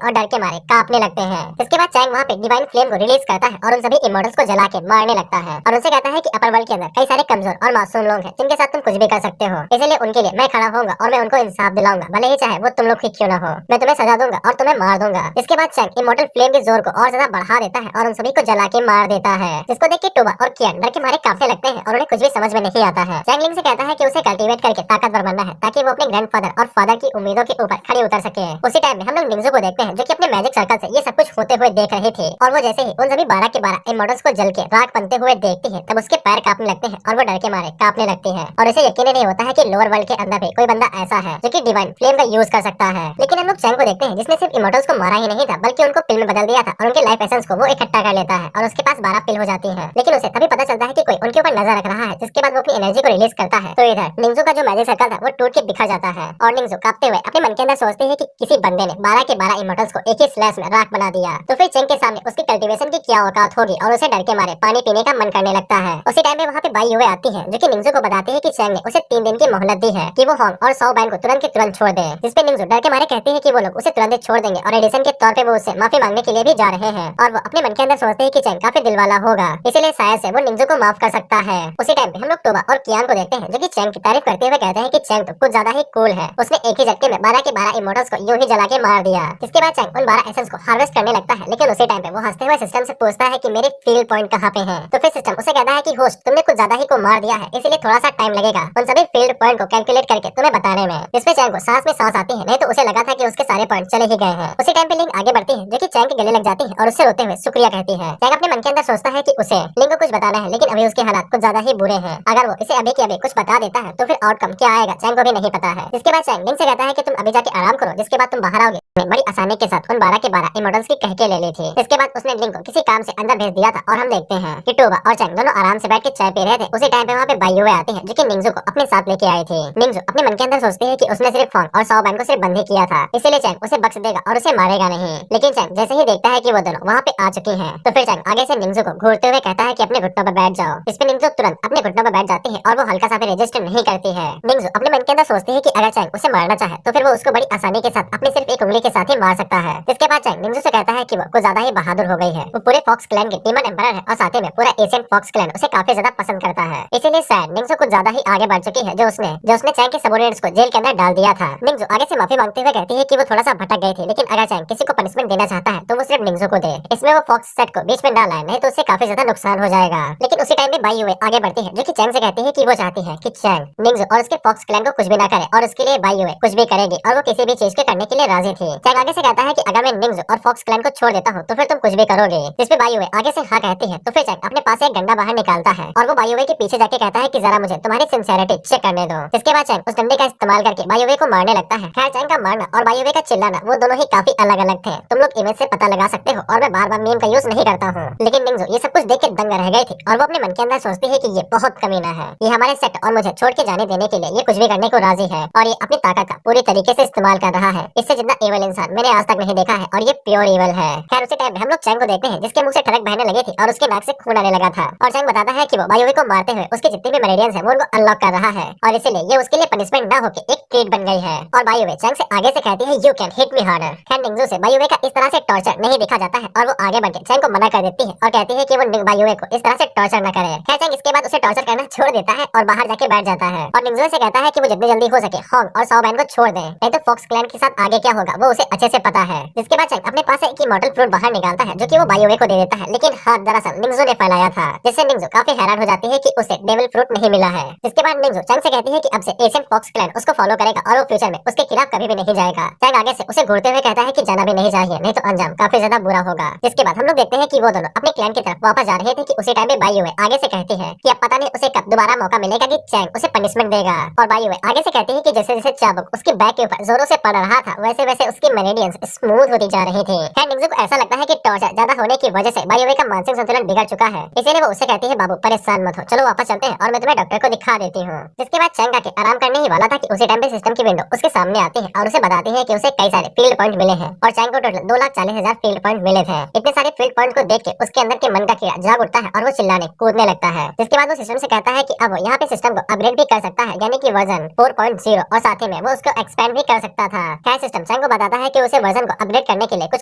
और डर के मारे कांपने लगते हैं। इसके बाद चैंग वहाँ पे डिवाइन फ्लेम को रिलीज करता है और उन सभी इमॉर्टल्स को जला के मारने लगता है और उनसे कहता है कि अपर वर्ल्ड के अंदर कई सारे कमजोर और मासूम लोग हैं जिनके साथ तुम कुछ भी कर सकते हो, इसलिए उनके लिए मैं खड़ा होऊंगा और मैं उनको इंसाफ दिलाऊंगा, भले ही चाहे वो तुम लोग ही क्यों ना हो। मैं तुम्हें सजा दूंगा और तुम्हें मार दूंगा। इसके बाद चैंग इमॉर्टल फ्लेम के जोर को और ज्यादा बढ़ा देता है और उन सभी को जला के मार देता है। जिसको देख के टोबा और कियान डर के मारे कांपने लगते हैं और उन्हें कुछ भी समझ में नहीं आता है। चैंग लिंग से कहता है कि उसे कल्टीवेट करके ताकतवर बनना है ताकि वो अपने ग्रैंडफादर और फादर की उम्मीदों के ऊपर खड़े उतर सके। उसी टाइम में हम लोग निंजो को देखते हैं जो कि अपने मैजिक सर्कल से ये सब कुछ होते हुए देख रहे थे और वो जैसे ही उन सभी 12 के 12 इमॉर्टल्स को जल के राख बनते हुए देखती है तब उसके पैर कांपने लगते हैं और वो डर के मारे कांपने लगती है और इसे यकीन नहीं होता है कि लोअर वर्ल्ड के अंदर भी कोई बंदा ऐसा है जो कि डिवाइन फ्लेम का यूज कर सकता है। लेकिन हम लोग चैंग को देखते हैं जिसने सिर्फ इमॉर्टल्स को मारा ही नहीं था बल्कि उनको पिल में बदल दिया था और उनके लाइफ एसेंस को वो इकट्ठा कर लेता है और उसके पास 12 पिल हो जाती है। लेकिन उसे तभी पता चलता है कि कोई उनके ऊपर नजर रख रहा है जिसके बाद वो अपनी एनर्जी को रिलीज करता है। तो इधर निंजो का जो मैजिक सर्कल था वो टूट के बिखर जाता है और निंजो कांपते हुए अपने मन के अंदर सोचते हैं कि किसी बंदे ने 12 के 12 इमॉर्टल्स को एक ही स्लैश में राख बना दिया। तो फिर चैंग के सामने उसकी कल्टीवेशन की क्या औकात होगी और उसे डर के मारे पानी पीने का मन करने लगता है। उसी टाइम में वहाँ पे बाई युवे आती है जो कि निंजो को बताती है कि चैंग ने उसे 3 दिन की मोहलत दी है कि वो होंग और सौ बैन को तुरंत के तुरंत छोड़ दे। जिसपे निंजो डर के मारे कहते हैं कि वो लोग उसे तुरंत छोड़ देंगे और एडिशन के तौर पे वो उससे माफी मांगने के लिए भी जा रहे हैं और वो अपने मन के अंदर सोचते हैं कि चैंग काफी दिलवाला होगा इसलिए शायद से वो निंजो को माफ कर सकता है। उसी टाइम पे हम लोग टोबा और कियान को देखते हैं जो कि चैंग की तारीफ करते हुए कहते हैं कि चैंग तो कुछ ज्यादा ही कूल है, उसने एक ही झटके में 12 के 12 इमॉर्टल्स को यूं ही जला के मार दिया। जिसके बाद चैंग उन 12 एसेंस को हार्वेस्ट करने लगता है लेकिन उसी टाइम पे वो हंसते हुए सिस्टम से पूछता है कि मेरे फील्ड पॉइंट कहाँ पे हैं। तो फिर सिस्टम उसे कहता है कि होस्ट तुमने कुछ ज्यादा ही को मार दिया है इसलिए थोड़ा सा टाइम लगेगा उन सभी फील्ड पॉइंट को कैलकुलेट करके तुम्हें बताने में। जिसपे चैंग को सांस में सांस आती है, नहीं तो उसे लगा था कि उसके सारे पॉइंट चले ही गए हैं। उसी टाइम पे लिंग आगे बढ़ती है जो कि चैंग के गले लग जाती है और उससे रोते हुए शुक्रिया कहती है। चैंग अपने मन के अंदर सोचता है कि उसे लिंग को कुछ बताना है लेकिन अभी उसके हालात कुछ ज्यादा ही बुरे हैं, अगर वो इसे अभी के अभी कुछ बता देता है तो फिर आउटकम क्या आएगा चैंग को भी नहीं पता है। जिसके बाद चैंग लिंग से कहता है कि तुम अभी जाके आराम करो, जिसके बाद तुम बाहर आओगे। बड़ी आसानी के साथ उन 12 के 12 इमॉर्टल्स की कह के ले ली थी। इसके बाद उसने लिंग को किसी काम से अंदर भेज दिया था और हम देखते हैं कि टोबा और चैंग दोनों आराम से बैठ के चाय पी रहे थे। उसी टाइम पे वहाँ पे बाई युवे आती है जो कि निंजो को अपने साथ लेके आई थी। निंजो अपने मन के अंदर सोचती है कि उसने सिर्फ फोंग और सौ बैन को सिर्फ बंदी किया था इसलिए चैंग उसे बख्श देगा और उसे मारेगा नहीं। लेकिन चैंग जैसे ही देखता है कि वो दोनों वहाँ पे आ चुकी हैं तो फिर चैंग आगे से निंजो को घूरते हुए कहता है कि अपने घुटनों पर बैठ जाओ। इस पे निंजो तुरंत अपने घुटनों पर बैठ जाती है और वो हल्का सा भी रजिस्टर नहीं करती है। निंजो अपने मन के अंदर सोचती है कि अगर चैंग उसे मारना चाहे तो फिर वो उसको बड़ी आसानी के साथ अपनी सिर्फ एक उंगली के साथ ही मार सकता है। इसके बाद चैंग निंजो से कहता है कि वो कुछ ज्यादा ही बहादुर हो गई है, वो पूरे फॉक्स क्लैन के डीमन एम्परर है और साथ ही में पूरा एशियन फॉक्स क्लैन उसे काफी ज्यादा पसंद करता है। इसीलिए शायद निंजो कुछ ज्यादा ही आगे बढ़ चुकी है जो उसने चैंग के सबोर्डिनेट्स को जेल के अंदर डाल दिया था। निंजो आगे से माफी मांगते हुए कहती है कि वो थोड़ा सा भटक गई थी लेकिन अगर चैंग किसी को पनिशमेंट देना चाहता है तो वो सिर्फ निंजो को दे। इसमें वो फॉक्स सेट को बीच में डाला है, नहीं तो उससे काफी ज्यादा नुकसान हो जाएगा। लेकिन उसी टाइम में बाई युवे आगे बढ़ती है जो कि चैंग से कहती है कि वो चाहती है कि चैंग निंजो और उसके फॉक्स क्लैन को कुछ भी ना करे और उसके लिए बाई युवे कुछ भी करेगी और वो किसी भी चीज के करने के लिए राजी थी। चैंग आगे से कहता है कि अगर मैं निंजो और फॉक्स क्लैन को छोड़ देता हूँ तो फिर तुम कुछ भी करोगे। जिसपे बाई युवे आगे से हाँ कहती है तो फिर चैंग अपने पास से एक डंडा बाहर निकालता है और वो बाई युवे के पीछे जाके कहता है कि जरा मुझे तुम्हारी सिंसियरिटी चेक करने दो। जिसके बाद चैंग उस डंडे का इस्तेमाल करके बाई युवे को मारने लगता है। खैर चैंग का मारना और बाई युवे का चिल्लाना वो दोनों ही काफी अलग अलग थे, तुम लोग इमेज से पता लगा सकते हो और मैं बार बार मीम का यूज नहीं करता हूँ। लेकिन निंजो ये सब कुछ देख के दंग रह गई थी और वो अपने मन के अंदर सोचती है कि ये बहुत कमीना है, ये हमारे सेट और मुझे छोड़ के जाने देने के लिए ये कुछ भी करने को राजी है और ये अपनी ताकत का पूरी तरीके से इस्तेमाल कर रहा है। इससे जितना एवल इंसान मैंने आज तक नहीं देखा है और ये प्योर एवल है। खैर उसी टाइम हम लोग चैंग को देखते हैं जिसके मुंह से ठनक बहने लगी थी और उसके नाक से खून आने लगा था और चैंग बताता है कि वो बाई युवे को मारते हुए उसके जितने भी मेरिडियंस हैं वो उनको अनलॉक कर रहा है और इसीलिए ये उसके लिए पनिशमेंट ना होके एक ट्रीट बन गई है। और बाई युवे चैंग से आगे से कहती है you can hit me harder. खैर निंजो से बाई युवे का इस तरह से टॉर्चर नहीं देखा जाता है और वो आगे बढ़कर चैंग को मना कर देती है और कहती है कि वो बाई युवे को इस तरह से टॉर्चर न करे। खैर चैंग इसके बाद उसे टॉर्चर करना छोड़ देता है और बाहर जाके बैठ जाता है और निंजो से कहता है कि वो जितनी जल्दी हो सके होंग और सौ बैन को छोड़ दे, नहीं तो फॉक्स क्लैन के साथ आगे क्या होगा वो उसे अच्छे से पता है। जिसके बाद चैंग अपने पास एक इमॉर्टल फ्रूट बाहर निकालता है जो कि वो बाई युवे को दे देता है, लेकिन हाथ दरअसल निंजो ने फैलाया था जिससे निंजो काफी हैरान हो जाती है कि उसे डेविल फ्रूट नहीं मिला है। जिसके बाद निंजो चैंग से कहती है कि अब से एशियन फॉक्स क्लैन उसको फॉलो करेगा और वो फ्यूचर में उसके खिलाफ कभी भी नहीं जाएगा। चैंग आगे से उसे घूरते हुए कहता है कि जाना भी नहीं चाहिए, नहीं तो अंजाम काफी ज्यादा बुरा होगा। जिसके बाद हम लोग देखते हैं कि वो दोनों अपने क्लैन की तरफ वापस जा रहे थे कि उसी टाइम पे बाई युवे आगे से कहती है कि अब पता नहीं उसे कब दोबारा मौका मिलेगा कि चैंग उसे पनिशमेंट देगा। और बाई युवे आगे से कहती है कि जैसे जैसे चाबुक उसके बैक के ऊपर जोरों से पड़ रहा था वैसे वैसे उसकी मेरिडियंस स्मूथ होती जा रही थी। खैर निंजो को ऐसा लगता है कि टॉर्चर ज्यादा होने की वजह से बाई युवे का मानसिक संतुलन बिगड़ चुका है, इसीलिए वो उससे कहती है बाबू परेशान मत हो, चलो वापस चलते हैं और मैं तुम्हें डॉक्टर को दिखा देती हूँ। जिसके बाद चैंग आके आराम करने ही वाला था कि उसी टाइम पे सिस्टम की विंडो उसके सामने आती है और उसे बताती है कि उसे कई सारे फील्ड पॉइंट मिले हैं और चैंग को टोटल 2,40,000 फील्ड पॉइंट मिले थे। इतने सारे फील्ड पॉइंट को देख के उसके अंदर के मन का कीड़ा जाग उठता है और वो चिल्लाने कूदने लगता है। जिसके बाद वो सिस्टम से कहता है कि अब यहाँ पे सिस्टम को अपग्रेड भी कर सकता है, यानी कि वर्जन 4.0 और साथ ही में वो उसको एक्सपेंड भी कर सकता था। खैर सिस्टम चैंग को बताता बताता है कि उसे वर्जन को अपग्रेड करने के लिए कुछ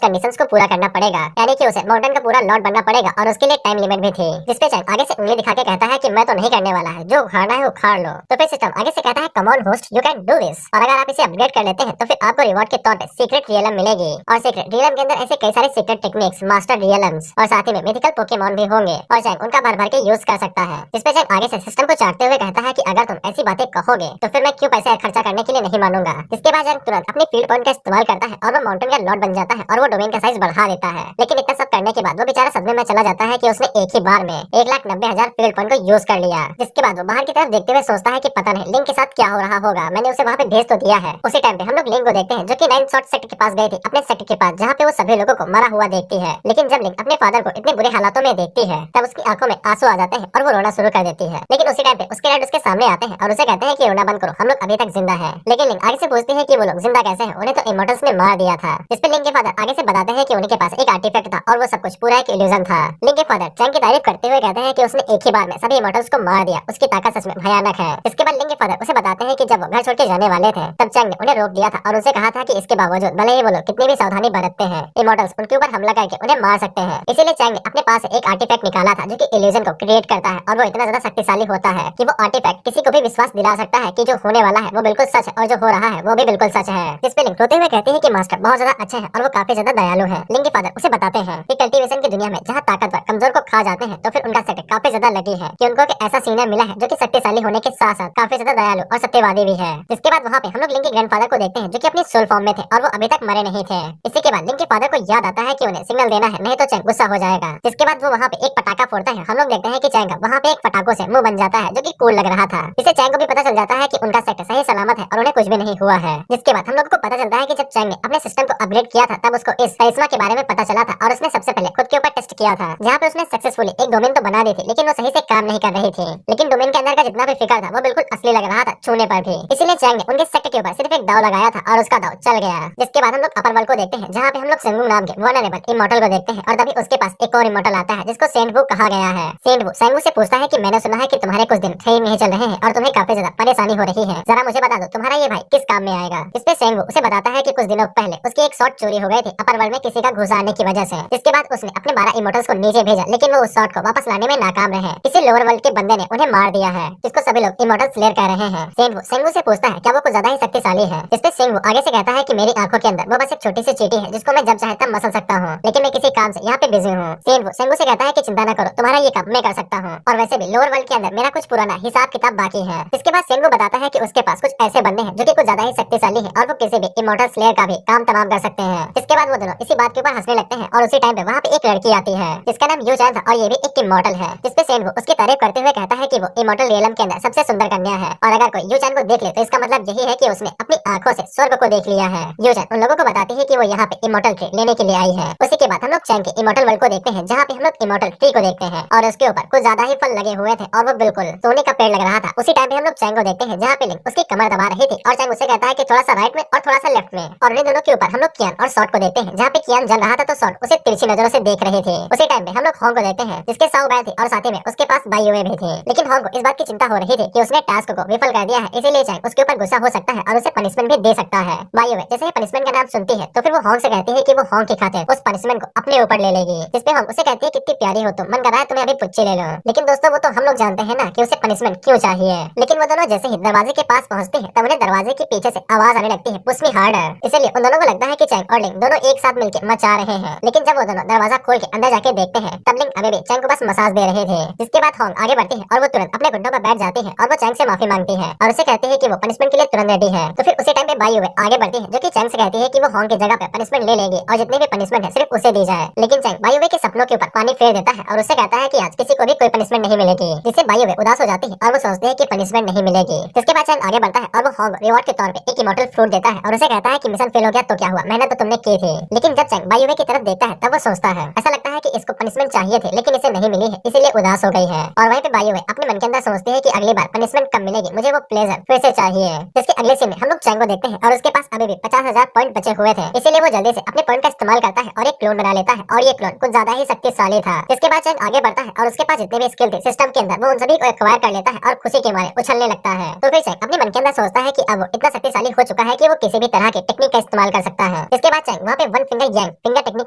कंडीशंस को पूरा करना पड़ेगा, यानी कि उसे माउंटेन का पूरा लॉर्ड बनना पड़ेगा और उसके लिए टाइम लिमिट भी थी। जिसपे चैंग आगे से उंगली दिखा के कहता है कि मैं तो नहीं करने वाला है, जो उखाड़ना है उखाड़ लो। तो फिर सिस्टम आगे से कहता है come on host, you can do this, और अगर आप इसे अपग्रेड कर लेते हैं तो फिर आपको रिवॉर्ड के तौर पे सीक्रेट रियलम मिलेगी, और सीक्रेट रियलम के अंदर ऐसे कई सारे सीक्रेट टेक्निक्स, मास्टर रियलम्स और साथ ही में मिथिकल पोकेमॉन भी होंगे और चैंग उनका भर भर के यूज कर सकता है। जिसपे चैंग आगे से सिस्टम को चाटते हुए कहता है कि अगर तुम ऐसी बातें कहोगे तो फिर मैं क्यों पैसे खर्चा करने के लिए नहीं मानूंगा। जिसके बाद चैंग तुरंत अपनी फील्ड पॉइंट का इस्तेमाल करता है और वो माउंटेन का लॉर्ड बन जाता है और वो डोमेन का साइज बढ़ा देता है। लेकिन इतना सब करने के बाद वो बेचारा सदमे में चला जाता है कि उसने एक ही बार में 1,90,000 फील्ड पॉइंट को यूज कर लिया। जिसके बाद वो बाहर की तरफ देखते हुए सोचता है कि पता नहीं लिंक के साथ क्या हो रहा होगा, मैंने उसे वहाँ पे भेज तो दिया है। उसी टाइम पे हम लोग लिंक को देखते हैं जो कि 9 शॉट सेक्टर के पास गई थी, अपने सेक्टर के पास, जहाँ पे वो सभी लोगों को मरा हुआ देखती है। लेकिन जब लिंक अपने फादर को इतने बुरे हालातों में देखती है तब उसकी आंखों में आंसू आ जाते हैं और वो रोना शुरू कर देती है। लेकिन उसी टाइम पे उसके डैड उसके सामने आते हैं और उसे कहते हैं कि रोना बंद करो, हम लोग अभी तक जिंदा है। लेकिन लिंक आगे से पूछती है कि वो लोग जिंदा कैसे हैं, उन्हें तो इमोर्टल्स ने मार दिया था। जिस पे लिंक के फादर आगे से बताते हैं कि उनके पास एक आर्टिफैक्ट था और वो सब कुछ पूरा एक इल्यूजन था। लिंक के फादर चैंग की तारीफ करते हुए कहते हैं कि उसने एक ही बार में सभी इमोर्टल्स को मार दिया, उसकी ताकत सच में भयानक है। इसके बाद लिंक के फादर उसे बताते हैं कि जब वो घर छोड़ के जाने वाले थे तब चैंग ने उन्हें रोक दिया था और उनसे कहा था कि इसके बावजूद भले ही वो लोग कितनी भी सावधानी बरतते हैं, इमोर्टल्स उनके ऊपर हमला करके उन्हें मार सकते हैं। इसीलिए चैंग ने अपने पास एक आर्टिफैक्ट निकाला था जो कि इल्यूजन को क्रिएट करता है और वो इतना ज्यादा शक्तिशाली होता है कि वो आर्टिफैक्ट किसी को भी विश्वास दिला सकता है कि जो होने वाला है वो बिल्कुल सच है और जो हो रहा है वो भी बिल्कुल सच है। जिस पे लिंक रोते हुए कहते हैं कि मास्टर बहुत ज्यादा अच्छे हैं और वो काफी ज्यादा दयालु हैं। लिंक के फादर उसे बताते हैं कि कल्टीवेशन की दुनिया में जहाँ ताकतवर कमजोर को खा जाते हैं तो फिर उनका सेक्टर काफी ज्यादा लकी है कि उनको एक ऐसा सीनियर मिला है जो कि शक्तिशाली होने के साथ साथ काफी ज्यादा दयालु और सत्यवादी भी है। जिसके बाद वहाँ पे हम लोग लिंक के ग्रैंडफादर को देखते हैं जो कि अपनी सोल फॉर्म में थे और वो अभी तक मरे नहीं थे। इसी के बाद लिंक के फादर को याद आता है कि उन्हें सिग्नल देना है, नहीं तो चैंग गुस्सा हो जाएगा। जिसके बाद वो वहाँ पे एक पटाखा फोड़ता है। हम लोग देखते हैं कि चैंग वहाँ पे एक पटाखों से मुंह बन जाता है जो कि कूल लग रहा था। इससे चैंग को भी पता चल जाता है कि उनका सेक्टर सही सलामत है और उन्हें कुछ भी नहीं हुआ है। जिसके बाद हम लोग को पता चलता है कि जब चैंग ने अपने सिस्टम को अपग्रेड किया था तब उसको इस करिश्मा के बारे में पता चला था और उसने सबसे पहले खुद के ऊपर टेस्ट किया था, जहाँ पे उसने सक्सेसफुली एक डोमेन तो बना दी थी लेकिन वो सही से काम नहीं कर रही थी। लेकिन डोमेन के अंदर का जितना भी फिगर था वो बिल्कुल असली लग रहा था छूने पर भी। इसीलिए चैंग ने उनके सेक्टर के ऊपर सिर्फ एक दाव लगाया था और उसका दाव चल गया। जिसके बाद हम लोग अपर वर्ल्ड को देखते हैं जहाँ पे हम लोग सेंगवू नाम के वल्नरेबल इमॉर्टल को देखते हैं और तभी उसके पास एक और इमॉर्टल आता है जिसको सेंट वू कहा गया है। सेंट वू सेंगवू से पूछता है कि मैंने सुना है कि तुम्हारे कुछ दिन सही नहीं चल रहे हैं और तुम्हें काफी ज्यादा परेशानी हो रही है, जरा मुझे बता दो तुम्हारा ये भाई किस काम में आएगा। इस पे सेंगवू उसे बताता है कि कुछ दिनों पहले उसकी एक शॉट चोरी हो गई थी अपर वर्ल्ड में किसी का घुस आने की वजह से। जिसके बाद उसने अपने 12 इमोर्टल्स को नीचे भेजा लेकिन वो उस शॉट को वापस लाने में नाकाम रहे। इसी लोअर वर्ल्ड के बंदे ने उन्हें मार दिया है जिसको सभी लोग इमोर्टल स्लेयर कह रहे हैं। सेंगवू से पूछता है क्या वो कुछ ज्यादा ही शक्तिशाली है। इस पे सेंगवू आगे से कहता है कि मेरी आंखों के अंदर वो बस एक छोटी सी चींटी है जिसको मैं जब चाहे तब मसल सकता हूँ, लेकिन मैं किसी काम से यहाँ पे बिजी हूँ। सेंगवू से कहता है कि चिंता न करो, तुम्हारा ये काम मैं कर सकता हूँ और वैसे भी लोअर वर्ल्ड के अंदर मेरा कुछ पुराना हिसाब किताब बाकी है। इसके बाद सेंगवू बताता है कि उसके पास कुछ ऐसे बंदे हैं जो कि कुछ ज्यादा ही शक्तिशाली है और वो किसी भी इमॉर्टल स्लेयर का भी काम तमाम कर सकते हैं। इसके बाद वो दोनों इसी बात के ऊपर हंसने लगते हैं और उसी टाइम पे वहाँ पे एक लड़की आती है जिसका नाम यू चैन था और ये भी एक इमॉर्टल है। जिसपे सेंगवू उसकी तारीफ करते हुए कहता है कि वो इमॉर्टल रियलम के अंदर सबसे सुंदर कन्या है और अगर कोई यू चैन को देख ले तो इसका मतलब यही है कि उसने अपनी आंखों से स्वर्ग को देख लिया है। यू चैन उन लोगों को बताती है कि वो यहाँ पे इमॉर्टल ट्री लेने के लिए आई है। उसी के बाद हम लोग चैन के इमॉर्टल वर्ल्ड को देखते हैं जहाँ पे हम लोग इमॉर्टल ट्री को देखते हैं और उसके ऊपर कुछ ज्यादा ही फल लगे हुए थे और वो बिल्कुल सोने का पेड़ लग रहा था। उसी टाइम पे हम लोग चैंग को देखते हैं जहाँ पे लिंक उसकी कमर दबा रही थी और चैंग उसे कहता है कि थोड़ा सा राइट में और थोड़ा सा लेफ्ट में, और उन्हीं दोनों के ऊपर हम लोग कियान और शॉट को देखते हैं जहाँ पे कियान जल रहा था तो शॉट उसे तिरछी नजरों से देख रहे थे। उसी टाइम पे हम लोग होंग को देखते हैं जिसके 100 बैल थे और साथ ही में उसके पास बाईवे भी थे। लेकिन होंग को इस बात की चिंता हो रही थी कि उसने टास्क को विफल कर दिया है, इसीलिए चैंग उसके ऊपर गुस्सा हो सकता है और उसे पनिशमेंट भी दे सकता है। बाईवे जैसे ही पनिशमेंट का नाम सुनती है तो फिर वो होंग से कहती है कि वो होंग की खातिर उस पनिशमेंट को अपने ऊपर ले लेगी। जिसपे होंग उसे कहती है कितनी प्यारी हो तुम, मन कर रहा है तुम्हें अभी पुच्ची ले लो। लेकिन दोस्तों वो तो हम लोग जानते हैं ना कि उसे पनिशमेंट क्यों चाहिए। लेकिन वो दोनों जैसे ही दरवाजे के पास पहुंचते हैं तब उन्हें दरवाजे के पीछे से आवाज आने लगती है पुश मी हार्डर। इसलिए उन दोनों को लगता है कि चैंग और लिंक दोनों एक साथ मिलकर मचा रहे हैं। लेकिन जब वो दोनों दरवाजा खोल के अंदर जाके देखते हैं तब लिंक अभी भी चैंग को बस मसाज दे रहे थे। जिसके बाद होंग आगे बढ़ती है और वो तुरंत अपने घुटनों पर बैठ जाती है और वो चैंग से माफी मांगती है और उसे कहती है कि वो पनिशमेंट के लिए तुरंत रेडी है। तो फिर उसी टाइम पे बाईवे आगे बढ़ती है जो कि चैंग से कहती है कि वो होंग की जगह पे पनिशमेंट ले लेगी और जितनी भी पनिशमेंट है सिर्फ उसे दी जाए। लेकिन चैंग बाईवे के सपनों के ऊपर पानी फेर देता है और उसे कहता है कि आज किसी को भी कोई पनिशमेंट नहीं मिलेगी, जिससे बाईवे उदास हो जाती है और वो सोचते हैं कि पनिशमेंट नहीं मिलेगी। जिसके बाद चैंग आगे बढ़ता है और वो होंग रिवॉर्ड के तौर पे एक इमॉर्टल फ्रूट देता है और उसे कहता है कि मिशन फेल हो गया तो क्या हुआ, मेहनत तो तुमने की थी। लेकिन जब चैंग बाईवे की तरफ देखता है तब वो सोचता है, ऐसा लगता है कि इसको पनिशमेंट चाहिए थे लेकिन इसे नहीं मिली है इसीलिए उदास हो गई है। और वहीं पे बाईवे अपने मन के अंदर सोचती है कि अगली बार पनिशमेंट कब मिलेगी, मुझे वो प्लेजर फिर से चाहिए। जिसके अगले सीन में हम लोग चैंग को देखते हैं और उसके पास अभी भी 50,000 पॉइंट बचे हुए थे, इसीलिए वो जल्दी से अपने पॉइंट का इस्तेमाल करता है और एक क्लोन बना लेता है और ये क्लोन कुछ ज्यादा ही शक्तिशाली था। जिसके बाद चैंग आगे बढ़ता है और उसके पास जितने भी स्किल थे सिस्टम के अंदर वो उन सभी को एक्वायर कर लेता है और खुशी के मारे उछलने लगता है। तो फिर चैंग अपने मन के अंदर सोचता है कि अब वो इतना शक्तिशाली हो चुका है कि वो किसी भी तरह के टेक्निक का का इस्तेमाल कर सकता है। इसके बाद चैंग वहाँ पे वन फिंगर यांग फिंगर टेक्निक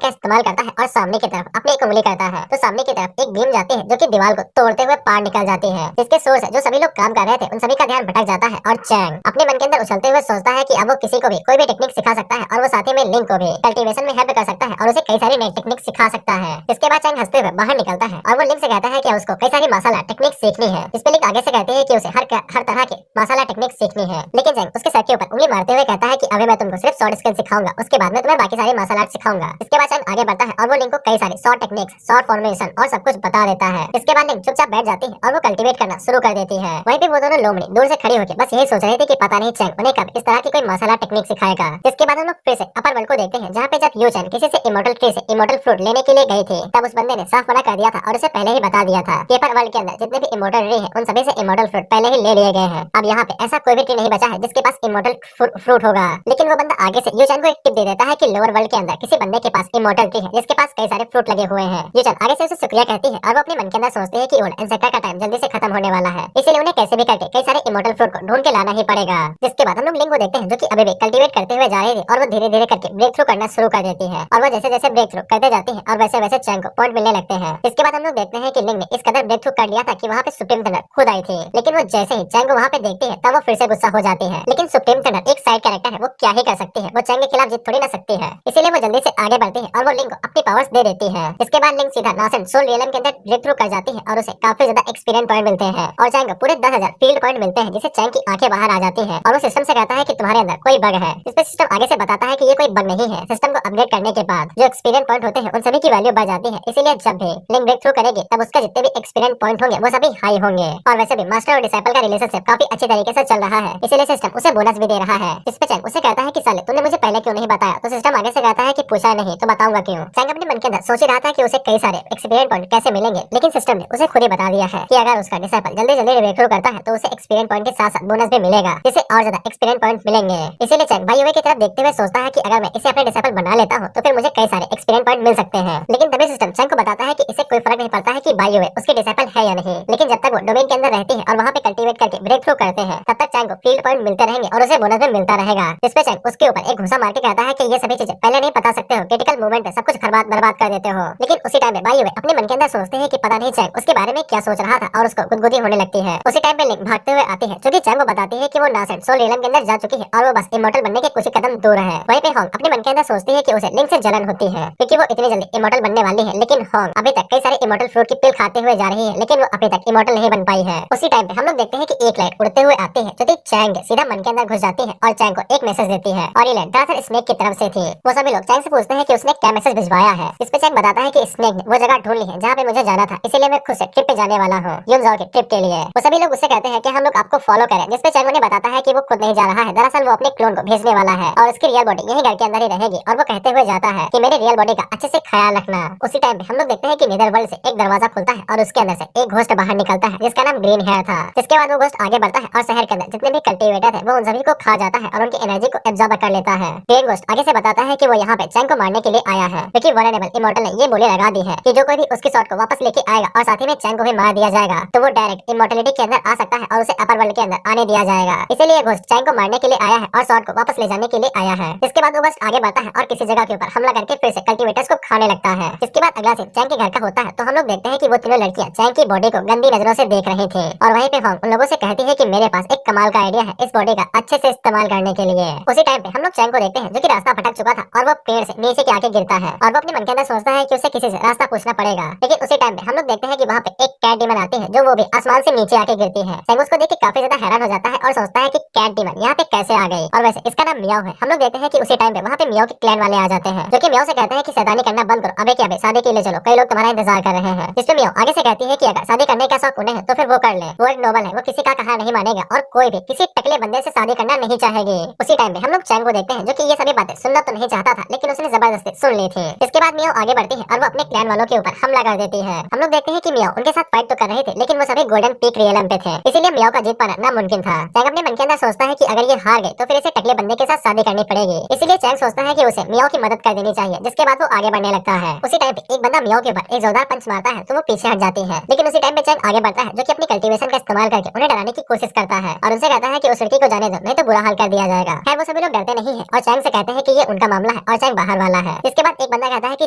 का इस्तेमाल करता है और सामने की तरफ अपनी एक उंगली करता है, तो सामने की तरफ एक बीम जाती है जो कि दीवार को तोड़ते हुए पार निकल जाती है। इसके सोर्स जो सभी लोग काम कर रहे थे उन सभी का ध्यान भटक जाता है और चैंग अपने मन के अंदर उछलते हुए सोचता है कि अब वो किसी को भी कोई भी टेक्निक सिखा सकता है और वो साथ ही में लिंक को भी कल्टीवेशन में हेल्प कर सकता है और उसे कई सारी नई टेक्निक सिखा सकता है। इसके बाद चैंग हंसते हुए बाहर निकलता है और वो लिंक से कहता है कि उसको कई सारी मार्शल आर्ट टेक्निक सीखनी है। इस पे लिंक आगे से कहते हैं कि उसे हर तरह के मार्शल आर्ट टेक्निक सीखनी है, लेकिन चैंग उसके सर के ऊपर उंगली मारते हुए कहता है कि अभी मैं तुमको सिर्फ शॉर्ट स्किल सिखाऊंगा, उसके बाद मैं तुम्हें बाकी सारे मार्शल आर्ट सिखाऊंगा। इसके बाद चैंग आगे बढ़ता है और वो लिंक को कई सारे शॉर्ट टेक्निक्स, शॉर्ट फॉर्मेशन और सब कुछ बता देता है। इसके बाद लिंक चुपचाप बैठ जाती है और वो कल्टीवेट करना शुरू कर देती है। वहीं पे वो दोनों लोमड़ी दूर से खड़ी होकर बस यही सोच रहे थे कि पता नहीं चैंग उन्हें कब इस तरह की कोई मार्शल आर्ट टेक्निक सिखाएगा। इसके बाद हम लोग फिर से अपर वर्ल्ड को देखते हैं, जहाँ पे जब यू चैन किसी से इमोर्टल ट्री से इमोर्टल फ्रूट लेने के लिए गई थी, तब उस बंदे ने साफ मना कर दिया था और उसे पहले ही बता दिया था कि अपर वर्ल्ड के अंदर जितने भी इमोर्टल ट्री है उन सभी से इमोर्टल फ्रूट पहले ही ले लिए गए हैं। अब यहाँ पे ऐसा कोई भी ट्री नहीं बचा है जिसके पास इमोर्टल फ्रूट होगा। लेकिन वो बंदा आगे से यू चैन को एक टिप दे देता है कि लोअर वर्ल्ड के अंदर किसी बंदे के पास इमोर्टल ट्री है जिसके पास कई सारे फ्रूट लगे हुए हैं। यू चैन आगे से उसे शुक्रिया कहती है और वो अपने मन के अंदर सोचते हैं कि ओल्ड एंसेस्टर का टाइम जल्दी से खत्म होने वाला है, इसीलिए उन्हें कैसे भी करके कई सारे इमोर्टल फ्रूट को ढूंढ के लाना ही पड़ेगा। जिसके बाद हम लोग लिंक को देखते हैं जो कि अभी भी कल्टीवेट करते हुए जा रही थी और वो धीरे धीरे करके ब्रेक थ्रू करना शुरू कर देती है और वो जैसे जैसे ब्रेक थ्रू करते जाती है और वैसे वैसे चैंग को पॉइंट मिलने लगते हैं। इसके बाद हम लोग देखते हैं कि लिंक ने इस कदर ब्रेक थ्रू कर लिया था कि वहाँ पे सुप्रीम थंडर खुद आई थी, लेकिन वो जैसे ही चैंग को वहाँ पे देखती है तब वो फिर से गुस्सा हो जाती है। लेकिन सुप्रीम थंडर एक साइड कैरेक्टर है, वो क्या ही कर सकती है, वो चैंग के खिलाफ जीत थोड़ी ना सकती है, इसीलिए वो जल्दी से आगे बढ़ती है और वो लिंक को अपनी पावर्स दे देती है। इसके बाद लिंक सीधा नासेंट सोल रियलम के अंदर ब्रेक थ्रू कर जाती है और उसे काफी ज्यादा एक्सपीरियंस पॉइंट मिलते हैं और चैंग को पूरे 10,000 फील्ड पॉइंट मिलते हैं, जिससे चैंग की आंखें बाहर आ जाती है और वो सिस्टम से कहता है कि तुम्हारे अंदर कोई बग है। इस पे सिस्टम आगे से बताता है कि ये कोई बग नहीं है, सिस्टम को अपडेट करने के बाद जो एक्सपीरियंस पॉइंट होते हैं उन सभी की वैल्यू बढ़ जाती है, इसीलिए जब भी लिंक ब्रेक थ्रू करेगी तब उसका जितने भी एक्सपीरियंस पॉइंट होंगे वो सभी हाई होंगे। और वैसे भी मास्टर और डिसाइपल का रिलेशनशिप काफी अच्छी तरीके से चल रहा है, इसीलिए सिस्टम उसे बोनस भी दे रहा है। इस पे चैंग उसे कहता है कि साले तूने मुझे पहले क्यों नहीं बताया, तो सिस्टम आगे से कहता है कि पूछा नहीं तो बताऊंगा क्यों। चैंग अपने मन के अंदर सोच ही रहा था कि उसे कई सारे एक्सपीरियंस पॉइंट कैसे मिलेंगे, लेकिन सिस्टम ने उसे खुद ही बता दिया है कि अगर उसका डिसाइपल जल्दी जल्दी ब्रेक थ्रू करता है तो उसे एक्सपीरियंस पॉइंट के साथ साथ बोनस भी मिलेगा, जिससे और ज्यादा एक्सपीरियंस पॉइंट मिलेंगे। इसीलिए चैंग भाई की तरफ देखते हुए सोचता है कि अगर मैं इसे अपने डिसाइपल बना लेता हूँ तो फिर मुझे कई सारे एक्सपीरियंस पॉइंट मिल सकते हैं। लेकिन तभी सिस्टम चैंग को बताता है कि इसे कोई फर्क नहीं पड़ता है कि भाई उसके डिसाइपल है या नहीं, लेकिन जब तक वो डोमेन के अंदर रहती है और वहाँ पे कल्टीवेट करके ब्रेक थ्रू करते हैं तब तक चैंग को फील्ड पॉइंट मिलते रहेंगे और उसे बोनस भी मिलता रहेगा। जिस पे चैंग उसके ऊपर एक घुसा मार के कहता है कि ये सभी चीजें पहले नहीं बता सकते हो, क्रिटिकल मोमेंट पे सब कुछ बर्बाद कर देते हो। लेकिन उसी टाइम में भाई अपने मन के अंदर सोचते हैं कि पता नहीं चैंग उसके बारे में क्या सोच रहा था और उसको गुदगुदी होने लगती है। उसी टाइम पे लिंक भागते हुए आती है जो कि चैंग को बताती है कि वो नासेंट सोल रियलम के अंदर जा चुकी है और वो बस इमोर्टल बनने के कुछ ही कदम दूर है। वहीं पे होंग अपने मन के अंदर सोचती है कि उसे लिंक से जलन होती है क्योंकि वो इतनी जल्दी इमोर्टल बनने वाली है, लेकिन होंग अभी तक कई सारे इमोर्टल फ्रूट की पिल खाते हुए जा रही है, लेकिन वो अभी तक इमोर्टल नहीं बन पाई है। उसी टाइम पे हम लोग देखते हैं कि एक लाइट उड़ते हुए आती है जो कि चैंग सीधा मन के अंदर घुस जाती है और चैंग को एक मैसेज देती है और ये लाइट दरअसल स्नेक की तरफ से थी। वो सभी लोग चैंग से पूछते हैं कि उसने क्या मैसेज भिजवाया है। इस पे चैंग बताता है कि स्नेक ने वो जगह ढूंढ ली है जहाँ पे मुझे जाना था, इसीलिए मैं खुद से ट्रिप पे जाने वाला हूँ यूनजाओ के ट्रिप के लिए। वो सभी लोग उससे कहते हैं कि हम लोग आपको फॉलो करें, जिस पे चैंग उन्हें बताता है कि वो खुद नहीं जा रहा है, दरअसल वो अपने क्लोन को भेजने वाला है और उसकी रियल बॉडी यही घर के अंदर ही रहेगी और वो कहते हुए जाता है कि मेरे रियल बॉडी का अच्छे से ख्याल रखना। उसी टाइम पे हम लोग देखते हैं कि नीदर वर्ल्ड से एक दरवाजा खुलता है और उसके अंदर से एक घोस्ट बाहर निकलता है जिसका नाम ग्रीन हेयर था। जिसके बाद वो घोस्ट आगे बढ़ता है और शहर के अंदर जितने भी कल्टीवेटर थे वो उन सभी को खा जाता है और उनकी एनर्जी को एब्जॉर्ब कर लेता है। ग्रीन घोस्ट आगे से बताता है कि वो यहाँ पे चैंग को मारने के लिए आया है, क्योंकि वल्नरेबल इमोर्टल ने ये बोली लगा दी है कि जो कोई भी उसकी शॉट को वापस लेके आएगा और साथ ही में चैंग को भी मार दिया जाएगा तो वो डायरेक्ट इमोर्टलिटी के अंदर आ सकता है और उसे अपर वर्ल्ड के अंदर आने दिया जाएगा। इसीलिए घोस्ट चैंग को मारने के लिए आया है और शॉट को वापस ले जाने के लिए आया है। इसके बाद वो बस आगे बढ़ता है और किसी जगह के ऊपर हमला करके फिर से कल्टीवेटर्स को खाने लगता है। इसके बाद अगला सीन चैंग के घर का होता है तो हम लोग देखते हैं कि वो तीनों लड़कियां चैंग की बॉडी को गंदी नजरों से देख रही थी और वहीं पे होंग उन लोगों से कहती है कि मेरे पास एक कमाल का आइडिया है इस बॉडी का अच्छे से इस्तेमाल करने के लिए। उसी टाइम पे हम लोग चैंग को देखते हैं जो कि रास्ता भटक चुका था और वो पेड़ से नीचे के आके गिरता है और वो अपने मन के अंदर सोचता है कि उसे किसी से रास्ता पूछना पड़ेगा। लेकिन उसी टाइम पे हम लोग देखते हैं कि वहाँ पे एक कैट डीमन आती है जो वो भी आसमान से नीचे आके गिरती है। चैंग उसको देख के काफी ज्यादा हैरान हो जाता है और सोचता है कि कैट डीमन यहाँ पे कैसे आ गई और वैसे इसका नाम मियाओ है। हम लोग देखते हैं कि उसी टाइम पे वहाँ पे मियाओ के क्लैन वाले आ जाते हैं जो कि मियाओ से कहते हैं कि शैतानी करना बंद करो, अबे क्या बे शादी के लिए चलो, कई लोग तुम्हारा इंतजार कर रहे हैं। जिसपे मियाओ आगे से कहती है कि अगर शादी करने का शौक उन्हें है तो फिर वो कर ले, वो एक नोबल है, वो किसी का कहा नहीं मानेगा और कोई भी किसी टकले बंदे से शादी करना नहीं चाहेगी। उसी टाइम पे हम लोग चैंग को देखते हैं जो कि ये सभी बातें सुनना तो नहीं चाहता था लेकिन उसने जबरदस्ती सुन ली थी। इसके बाद मियाओ आगे बढ़ती है और वो अपने क्लैन वालों के ऊपर हमला कर देती है। हम लोग देखते हैं कि मियाओ उनके साथ फाइट तो कर रहे थे लेकिन वो सभी गोल्डन पीक रियलम पे थे, इसीलिए मियाओ का जीत पाना नामुमकिन था। चैंग अपने मन के अंदर सोचता है कि अगर ये हार गए तो फिर इसे टकले बंदे के साथ शादी करनी पड़ेगी, इसीलिए चैंग सोचता है कि उसे मियाओ की मदद कर देनी चाहिए। जिसके बाद वो आगे बढ़ने लगता है। उसी टाइम पे एक बंदा मियाओ के ऊपर एक जोरदार पंच मारता है तो वो पीछे हट जाती है, लेकिन उसी टाइम पे चैंग आगे बढ़ता है जो कि अपनी कल्टीवेशन का इस्तेमाल करके उन्हें डराने की कोशिश करता है और उनसे कहता है कि उस लड़की को जाने दो नहीं तो बुरा हाल कर दिया जाएगा। खैर वो सभी लोग डरते मानते नहीं है और चैंग से कहते हैं कि ये उनका मामला है और चैंग बाहर वाला है। इसके बाद एक बंदा कहता है कि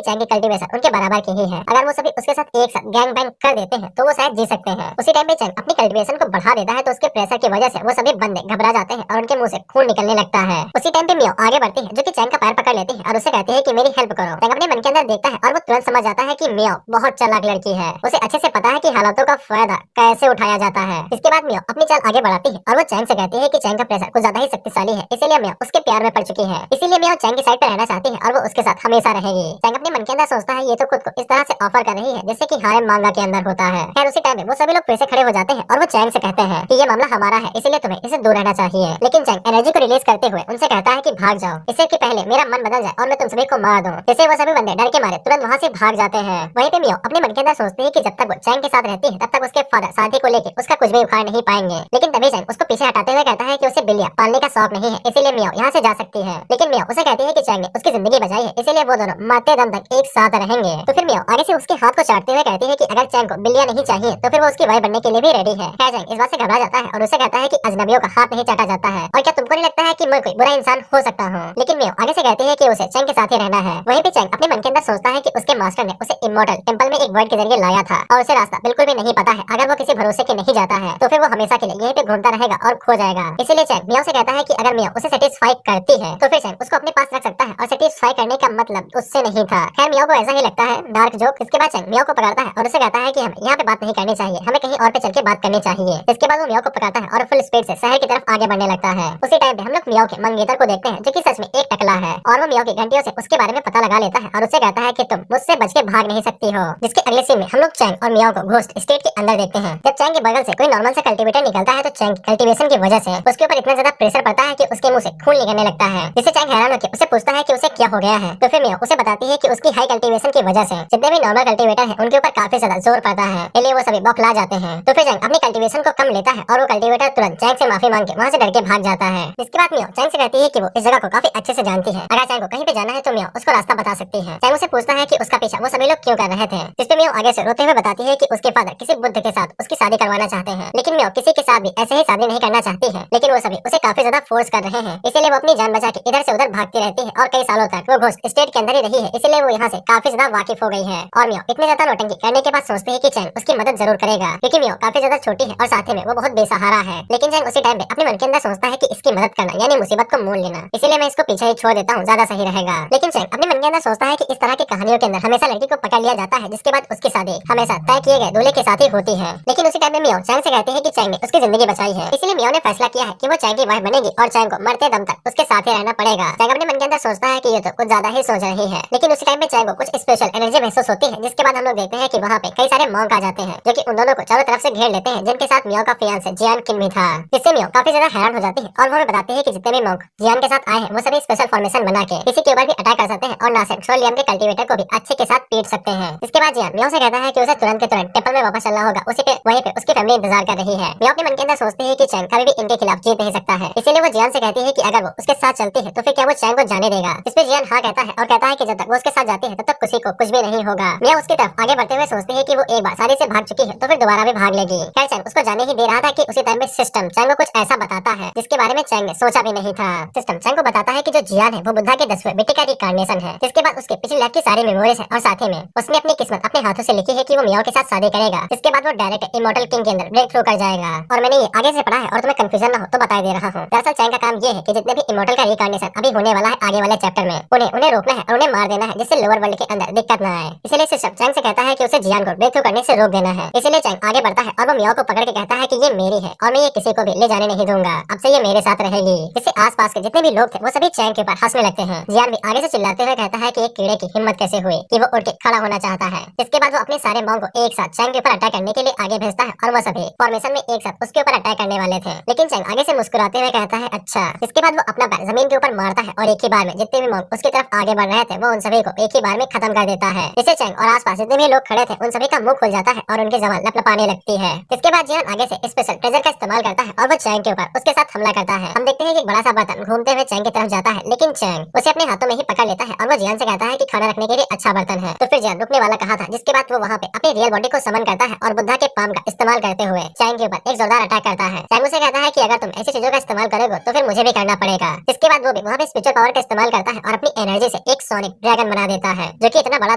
चैंग की कल्टीवेशन उनके बराबर की ही है, अगर वो सभी उसके साथ एक साथ गैंग बैंग कर देते हैं तो वो शायद जी सकते हैं। उसी टाइम पे चैंग अपनी कल्टीवेशन को बढ़ा देता है तो उसके प्रेशर की वजह से वो सभी बंदे घबरा जाते हैं और उनके मुंह से खून निकलने लगता है। उसी टाइम पे मियो आगे बढ़ती है जो कि चैंग का पैर पकड़ लेती है और उसे कहती है कि मेरी हेल्प करो। चैंग अपने मन के अंदर देखता है और वो तुरंत समझ जाता है कि मियो बहुत चालाक लड़की है, उसे अच्छे से पता है कि हालातों का फायदा कैसे उठाया जाता है। इसके बाद मियो अपनी चाल आगे बढ़ाती है और वो चैंग से कहती है कि चैंग का प्रेशर कुछ ज्यादा ही शक्तिशाली है, इसीलिए मियो उसके प्यार में पड़ चुकी है। इसीलिए मियो चैंग की साइड पर रहना चाहती है और वो उसके साथ हमेशा रहेगी। चैंग अपने मन के अंदर सोचता है ये तो खुद को इस तरह से ऑफर कर रही है जैसे कि हारेम मांगा के अंदर होता है। खैर उसी टाइम में वो सभी लोग फिर से खड़े हो जाते हैं और वो चैंग से कहते हैं कि ये मामला हमारा है, इसीलिए तुम्हें इसे दूर रहना चाहिए। लेकिन चैंग एनर्जी को रिलीज करते हुए उनसे कहता है कि भाग जाओ, इससे कि पहले मेरा मन बदल जाए और मैं तुम सभी को मार दूं। जैसे वो सभी बंदे डर के मारे तुरंत वहाँ से भाग जाते हैं। वहीं पे मियो अपने मन के अंदर सोचती है कि जब तक वो चैंग के साथ रहती है तब तक उसके फादर शादी को लेकर उसका कुछ भी उखाड़ नहीं पाएंगे। लेकिन तभी चैंग उसको पीछे हटाते हुए कहता है कि उसे बिल्लियां पालने का शौक नहीं है, इसीलिए मियो यहाँ से जा सकती है। लेकिन मियो उसे कहती है कि चैंग ने उसकी जिंदगी बचाई है, इसीलिए वो दोनों मरते दम तक एक साथ रहेंगे। तो फिर मियो आगे से उसके हाथ को चाटते हुए कहती है कि अगर चैंग को बिल्लियां नहीं चाहिए तो फिर वो उसकी वाइफ बनने के लिए भी रेडी है। चैंग इस बात से घबरा जाता है और उसे कहता है कि अजनबियों का हाथ नहीं चाटा जाता है और क्या तुमको नहीं लगता है कि मैं कोई बुरा इंसान हो सकता हूँ। लेकिन मियो आगे से कहती है कि उसे चैंग के साथ ही रहना है। वहीं पे चैंग अपने मन के अंदर सोचता है कि उसके मास्टर ने उसे इमॉर्टल टेंपल में एक वर्ड के जरिए लाया था और उसे रास्ता बिल्कुल भी नहीं पता है। अगर वो किसी भरोसे के नहीं जाता है तो फिर वो हमेशा के लिए यहीं पे घूमता रहेगा और खो जाएगा। इसीलिए चैंग मियो से कहता है कि अगर मियो उसे सेटिस्फाई करती है तो फिर चैंग उसको अपने पास रख सकता है और सेटिस्फाई करने का मतलब उससे नहीं था। खैर मियो को ऐसा ही लगता है, डार्क जोक। इसके बाद चैंग मियो को पकड़ता है और उसे कहता है कि हमें यहाँ पे बात नहीं करनी चाहिए, हमें कहीं और पे चल के बात करनी चाहिए। इसके बाद वो मियो को पकड़ता है और फुल स्पीड से शहर की तरफ आगे बढ़ने लगता है। उसी टाइम पे हम लोग मियो के मंगेतर को देखते हैं जो कि सच में एक टकला है और वो मियो की घंटियों से उसके बारे में पता लगा लेता है और उसे कहता है कि तुम मुझसे बच के भाग नहीं सकती हो। जिसके अगले सीन में हम लोग चैंग और मियो को घोस्ट स्टेट के अंदर देखते हैं। जब चैंग के बगल से कोई नॉर्मल सा कल्टीवेटर निकलता है तो चैंग कल्टीवेशन की वजह से उसके ऊपर इतना ज्यादा प्रेशर पड़ता है कि उसके मुंह से खून निकलने लगता है। जिससे चैंग हैरान होकर उसे पूछता है कि उसे क्या हो गया है। तो फिर मियो उसे बताती है कि उसकी हाई कल्टीवेशन की वजह से जितने भी नॉर्मल कल्टीवेटर है उनके ऊपर काफी ज्यादा जोर पड़ता है, इसलिए वो सभी बौखला जाते हैं। तो फिर चैंग अपनी कल्टीवेशन को कम लेता है और वो कल्टीवेटर तुरंत चैंग से माफी मांग के वहाँ से डर के भाग जाता है। जिसके बाद मियो चैंग से कहती है कि वो इस जगह को काफी अच्छे से जानती है, अगर चैंग को कहीं पे जाना है तो मियो उसको रास्ता बता सकती है। चैंग उसे पूछता है कि उसका पीछा वो सभी लोग क्यों कर रहे थे। जिसपे मियो आगे से रोते हुए बताती है कि उसके फादर किसी बुद्ध के साथ उसकी शादी करवाना चाहते हैं, लेकिन मियो किसी के साथ भी ऐसे ही शादी नहीं करना चाहती है। लेकिन वो सभी उसे काफी ज्यादा फोर्स कर रहे हैं, इसीलिए वो अपनी जान बचा के इधर से उधर भागती रहती है और कई सालों तक वो घोस्ट स्टेट के अंदर ही रही है, इसीलिए वो यहाँ से काफी ज्यादा वाकिफ हो गई है। और मियो इतने ज्यादा नौटंकी करने के बाद सोचती है कि चैंग उसकी मदद जरूर करेगा, क्योंकि मियो काफी ज्यादा छोटी है और साथ में वो बहुत बेसहारा है। लेकिन चैंग उसी टाइम पे अपने मन के अंदर सोचता है कि इसकी मदद करना यानी मुसीबत को मोल लेना, इसीलिए मैं इसको पीछे ही छोड़ देता हूँ, ज्यादा सही रहेगा। लेकिन चैंग अपने मन के अंदर सोचता है कि इस तरह की कहानियों के अंदर हमेशा लड़की को पकड़ लिया जाता है जिसके बाद उसकी शादी हमेशा तय किए गए दूल्हे के साथ ही होती है। लेकिन उसी टाइम में मियो चैंग से कहते हैं कि चैंग ने उसकी जिंदगी बचाई है, इसलिए मियो ने फैसला किया है कि वो चैंग की वाइफ बनेगी और चैंग को मरते दम तक उसके साथ ही रहना पड़ेगा। चैंग अपने मन के अंदर सोचता है कि ये तो कुछ ज्यादा ही सोच रही है। लेकिन उसी टाइम में चैंग को कुछ स्पेशल एनर्जी महसूस होती है, जिसके बाद हम लोग देखते हैं कि वहाँ पे कई सारे मॉन्क आ जाते हैं जो कि उन दोनों को चारों तरफ से घेर लेते हैं, जिनके साथ मियो का फियांसे जियान किन भी था। जिससे मियो काफी ज्यादा हैरान हो जाती है और वो हमें बताती है कि जितने भी मॉन्क जियान के साथ आए हैं वो सभी स्पेशल फॉर्मेशन बना के किसी के ऊपर भी अटैक कर सकते हैं और ना सिर्फ सोलियम के कल्टीवेटर को भी अच्छे के साथ पीट सकते हैं। इसके बाद जियान मियो से कहता है कि उसे तुरंत के तुरंत टेंपल में वापस चलना होगा, उसी पे वहीं पे उसकी फैमिली इंतजार कर रही है। मियो अपने मन के अंदर सोचती है कि चैंग कभी भी इनके खिलाफ जीत नहीं सकता है, इसीलिए वो जियान से कहती है कि अगर वो उसके साथ चलती है तो फिर क्या वो चैंग को जाने देगा। इस पे जियान हाँ कहता है और कहता है कि जब तक वो उसके साथ जाती है तब तक किसी को कुछ भी नहीं होगा। मियो उसकी तरफ आगे बढ़ते हुए सोचती है कि वो एक बार शादी से भाग चुकी है तो फिर दोबारा भी भाग लेगी। खैर चैंग उसको जाने ही दे रहा था कि उसी टाइम में सिस्टम चैंग को कुछ ऐसा बताता है जिसके बारे में चैंग ने सोचा भी नहीं था। सिस्टम चैंग को बताता है कि जो जियान है वो बुद्धा के 10वें बेटे का रिकार्नेशन है, जिसके बाद उसके पिछली लाइफ की सारी मेमोरीज है और साथ ही में उसने अपनी किस्मत अपने हाथों से लिखी है कि वो मियो के साथ शादी करेगा। इसके बाद वो डायरेक्ट इमॉर्टल किंग के अंदर ब्रेक थ्रू कर जाएगा। और मैंने ये आगे से पढ़ा है और तुम्हें कंफ्यूजन न हो तो बता दे रहा हूँ। दरअसल चैंग का काम ये है कि जितने भी इमॉर्टल का रिकार्नेशन अभी होने वाला है आगे वाले चैप्टर में उन्हें रोकना है और उन्हें मार देना है, जिससे लोअर वर्ल्ड के अंदर दिक्कत न आए। इसलिए सिस्टम चैंग से कहता है कि उसे जियान को ब्रेक थ्रू करने से रोक देना है। इसलिए चैंग आगे बढ़ता है और वो मियो को पकड़ के कहता है कि ये मेरी है और मैं ये किसी को भी ले जाने नहीं दूंगा, अब से ये मेरे साथ रहेगी। इससे आसपास के जितने भी लोग थे वो सभी चैंग के ऊपर हंसने लगते हैं। जियान भी आगे से चिल्लाते हुए कहता है कि एक कीड़े की हिम्मत कैसे हुई कि वो उड़ के खड़ा होना चाहता है। इसके बाद वो अपने सारे मॉन्क को एक साथ चैंग के ऊपर अटैक करने के लिए आगे भेजता है और वो सभी फॉर्मेशन में एक साथ उसके ऊपर अटैक करने वाले थे। लेकिन चैंग आगे से मुस्कुराते हुए कहता है अच्छा। इसके बाद वो अपना पैर जमीन के ऊपर मारता है और एक ही बार में जितने भी मॉन्क उसकी तरफ आगे बढ़ रहे थे वो उन सभी को एक ही बार में खत्म कर देता है। जिससे चैंग और आसपास जितने भी लोग खड़े थे उन सभी का मुंह खुल जाता है और उनकी जबान लपलपाने लगती है। इसके बाद जियान आगे से स्पेशल ट्रेजर का इस्तेमाल करता है और वो चैंग के ऊपर उसके साथ हमला करता है। हम देखते हैं कि एक बड़ा सा बर्तन घूमते हुए चैंग की तरफ जाता है, लेकिन चैंग उसे अपने हाथों में ही पकड़ लेता है और वो जियान से कहता है कि खाना रखने के लिए अच्छा बर्तन है। तो फिर जियान रुकने वाला कहा था, जिसके बाद वो वहाँ पे अपनी रियल बॉडी को समन करता है और बुद्धा के पाम का इस्तेमाल करते हुए चैंग के ऊपर एक जोरदार अटैक करता है। चैंग उसे कहता है कि अगर तुम ऐसी चीजों का इस्तेमाल करोगे तो फिर मुझे भी करना पड़ेगा। इसके बाद वो भी वहाँ पे स्पिरिचुअल पावर का इस्तेमाल करता है और अपनी एनर्जी से एक सोनिक ड्रैगन बना देता है, जो कि इतना बड़ा